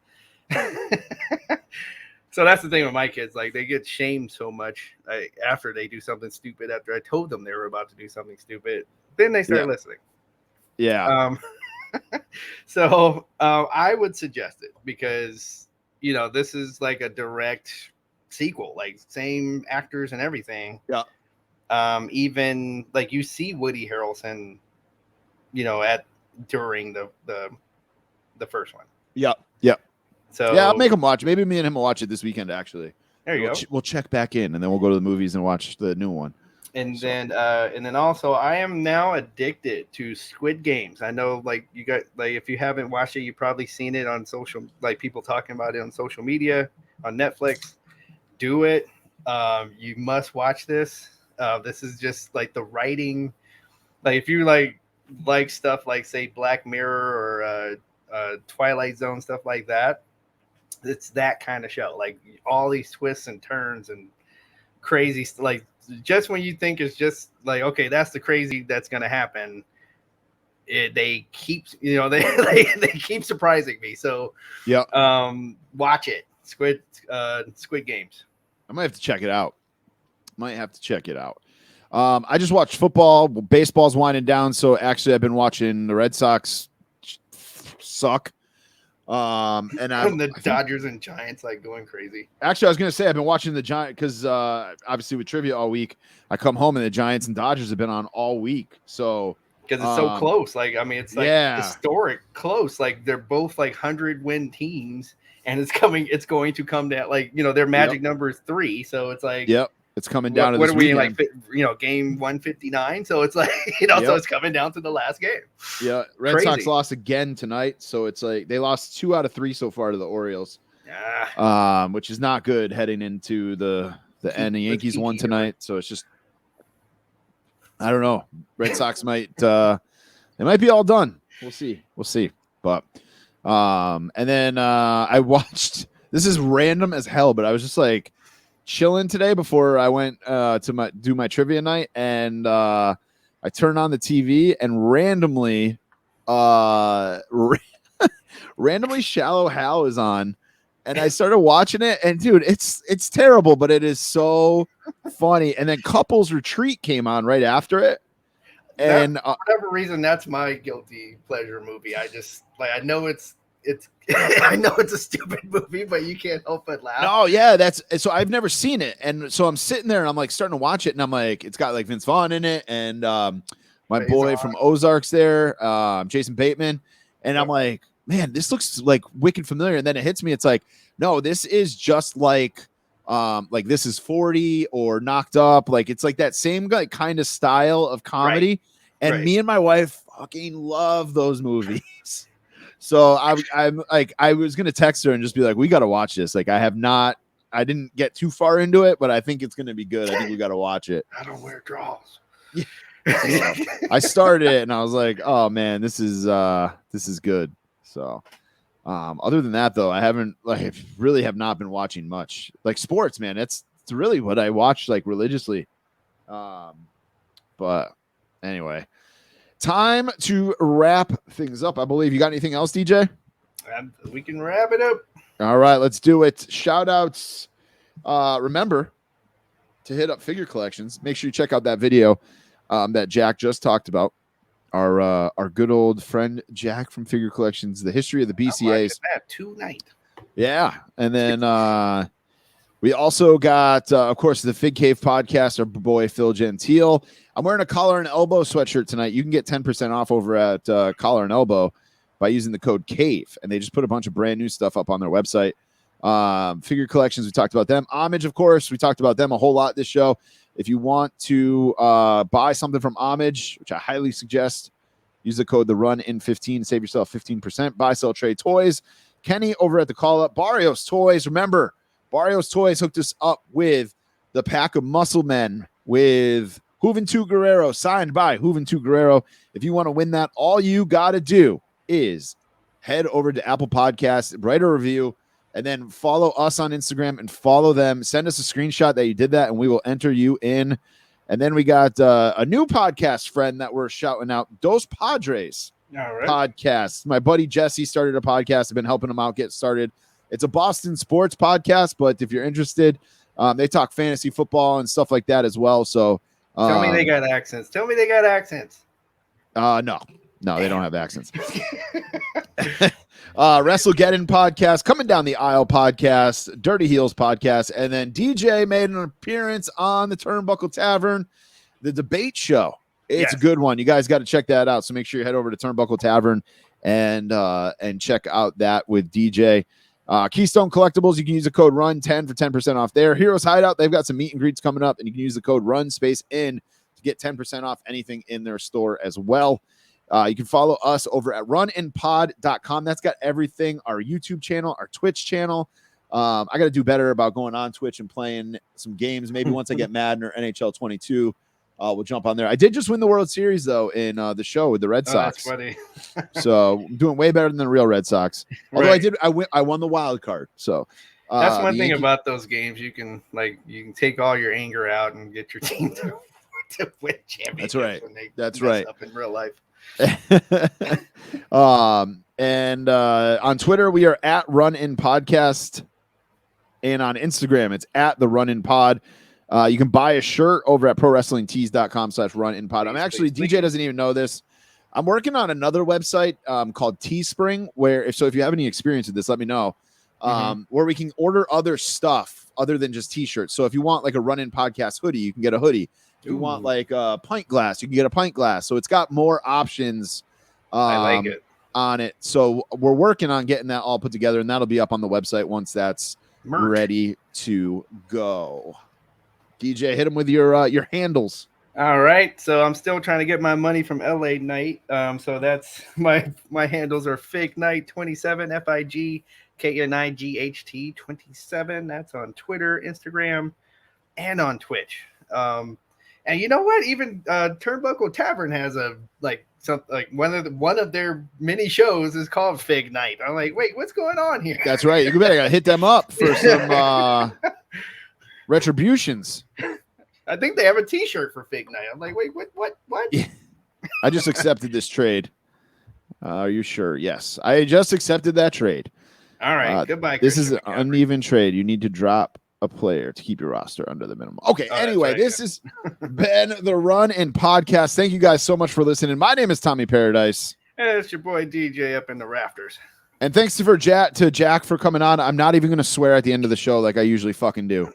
So that's the thing with my kids. Like, they get shamed so much after they do something stupid. After I told them they were about to do something stupid, then they start listening. Yeah. So I would suggest it because, you know, this is like a direct sequel, like same actors and everything. Yeah. Even like you see Woody Harrelson, you know, during the first one. Yeah. Yeah. So yeah, I'll make him watch. Maybe me and him will watch it this weekend. Actually, there you go. We'll check back in, and then we'll go to the movies and watch the new one. And then also, I am now addicted to Squid Games. I know, like, you got, like, if you haven't watched it, you've probably seen it on social, like, people talking about it on social media, on Netflix. Do it. You must watch this. This is just like the writing. Like, if you like stuff like, say, Black Mirror or Twilight Zone, stuff like that, it's that kind of show. Like, all these twists and turns and crazy, like, just when you think it's just like, okay, that's the crazy that's going to happen, they keep, you know, they keep surprising me. So yeah, watch it. Squid Games. I might have to check it out. I just watched football. Baseball's winding down, so actually I've been watching the Red Sox suck. And the Dodgers and Giants like going crazy. Actually, I was gonna say I've been watching the Giants because obviously with trivia all week, I come home and the Giants and Dodgers have been on all week. So because it's so close, like, I mean, it's like historic close. Like, they're both like 100-win teams, and it's going to come down. Like, you know, their magic number is 3, so it's like, it's coming down to what this are we weekend. in, like, you know, game 159? So it's like, you know, so it's coming down to the last game. Yeah, Red Sox lost again tonight, so it's like they lost 2 out of 3 so far to the Orioles, which is not good heading into the end. The Yankees won tonight, so it's just, I don't know. Red Sox might they might be all done. We'll see. But and then I watched. This is random as hell, but I was just like chilling today before I went to do my trivia night, and I turned on the TV and randomly Shallow Hal is on, and I started watching it, and dude, it's terrible, but it is so funny. And then Couples Retreat came on right after it, and for whatever reason, that's my guilty pleasure movie. I just, like, I know it's I know it's a stupid movie, but you can't help but laugh. Oh yeah, so I've never seen it, and so I'm sitting there and I'm like starting to watch it, and I'm like, it's got like Vince Vaughn in it, and my boy from Ozark's there, Jason Bateman, and I'm like, man, this looks like wicked familiar. And then it hits me, it's like, no, this is just like This Is 40 or Knocked Up, like it's like that same like kind of style of comedy, and me and my wife fucking love those movies. So I'm like, I was gonna text her and just be like, we got to watch this. Like, I didn't get too far into it, but I think it's gonna be good. I think we got to watch it. I don't wear draws. Yeah. I started it and I was like, oh man, this is good. So, other than that though, I really have not been watching much like sports, man. It's really what I watch like religiously. But anyway. Time to wrap things up. I believe you got anything else, DJ? We can wrap it up. All right, let's do it. Shout outs. Remember to hit up Figure Collections. Make sure you check out that video that Jack just talked about. Our good old friend Jack from Figure Collections, the history of the BCAs. That tonight. Yeah, and then we also got, of course, the Fig Cave podcast. Our boy Phil Gentile. I'm wearing a collar and elbow sweatshirt tonight. You can get 10% off over at Collar and Elbow by using the code CAVE. And they just put a bunch of brand new stuff up on their website. Figure collections, we talked about them. Homage, of course, we talked about them a whole lot this show. If you want to buy something from Homage, which I highly suggest, use the code TheRunIn15, save yourself 15%. Buy, sell, trade toys. Kenny over at the Call Up. Barrios Toys. Remember, Barrios Toys hooked us up with the pack of muscle men with Juventud Guerrero, signed by Juventud Guerrero. If you want to win that, all you got to do is head over to Apple Podcasts, write a review, and then follow us on Instagram and follow them. Send us a screenshot that you did that, and we will enter you in. And then we got a new podcast friend that we're shouting out, Dos Padres podcast. My buddy Jesse started a podcast. I've been helping him out get started. It's a Boston sports podcast, but if you're interested, they talk fantasy football and stuff like that as well. So tell me they got accents. Tell me they got accents. No, they don't have accents. WrestleGeddon podcast, Coming Down the Aisle podcast, Dirty Heels podcast, and then DJ made an appearance on the Turnbuckle Tavern, the debate show. It's a good one. You guys got to check that out. So make sure you head over to Turnbuckle Tavern and check out that with DJ. Keystone Collectibles, you can use the code RUN10 for 10% off there. Heroes Hideout, they've got some meet and greets coming up, and you can use the code RUN_IN to get 10% off anything in their store as well. You can follow us over at runninpod.com. That's got everything, our YouTube channel, our Twitch channel. I got to do better about going on Twitch and playing some games. Maybe once I get Madden or NHL 22, we'll jump on there. I did just win the World Series, though, in the show with the Red Sox. That's funny. So I'm doing way better than the real Red Sox. Although I won the wild card. So that's one thing about those games. You can take all your anger out and get your team to win championships. That's right. That's right. Up in real life. And on Twitter we are at Run-In Podcast, and on Instagram it's at the Run-In Pod. You can buy a shirt over at prowrestlingtees.com/runinpod. I'm actually, DJ doesn't even know this, I'm working on another website called Teespring, where if you have any experience with this, let me know. Where we can order other stuff other than just t-shirts. So if you want like a Run-In Podcast hoodie, you can get a hoodie. If you want like a pint glass, you can get a pint glass. So it's got more options I like it. On it. So we're working on getting that all put together, and that'll be up on the website once that's ready to go. DJ, hit them with your handles. All right. So I'm still trying to get my money from LA Knight. So that's my handles are Fig Knight 27, FIGKNIGHT 27. That's on Twitter, Instagram, and on Twitch. And you know what? Even Turnbuckle Tavern has one of their mini shows is called Fig Night. I'm like, wait, what's going on here? That's right. You better hit them up for some retributions. I think they have a T-shirt for Fig Night. I'm like, wait, what? Yeah. I just accepted this trade. Are you sure? Yes, I just accepted that trade. All right, goodbye. This is an uneven trade. You need to drop a player to keep your roster under the minimum. Okay, anyway, this has been the Run-In Podcast. Thank you guys so much for listening. My name is Tommy Paradise. And it's your boy DJ up in the rafters. And thanks to Jack for coming on. I'm not even going to swear at the end of the show like I usually fucking do.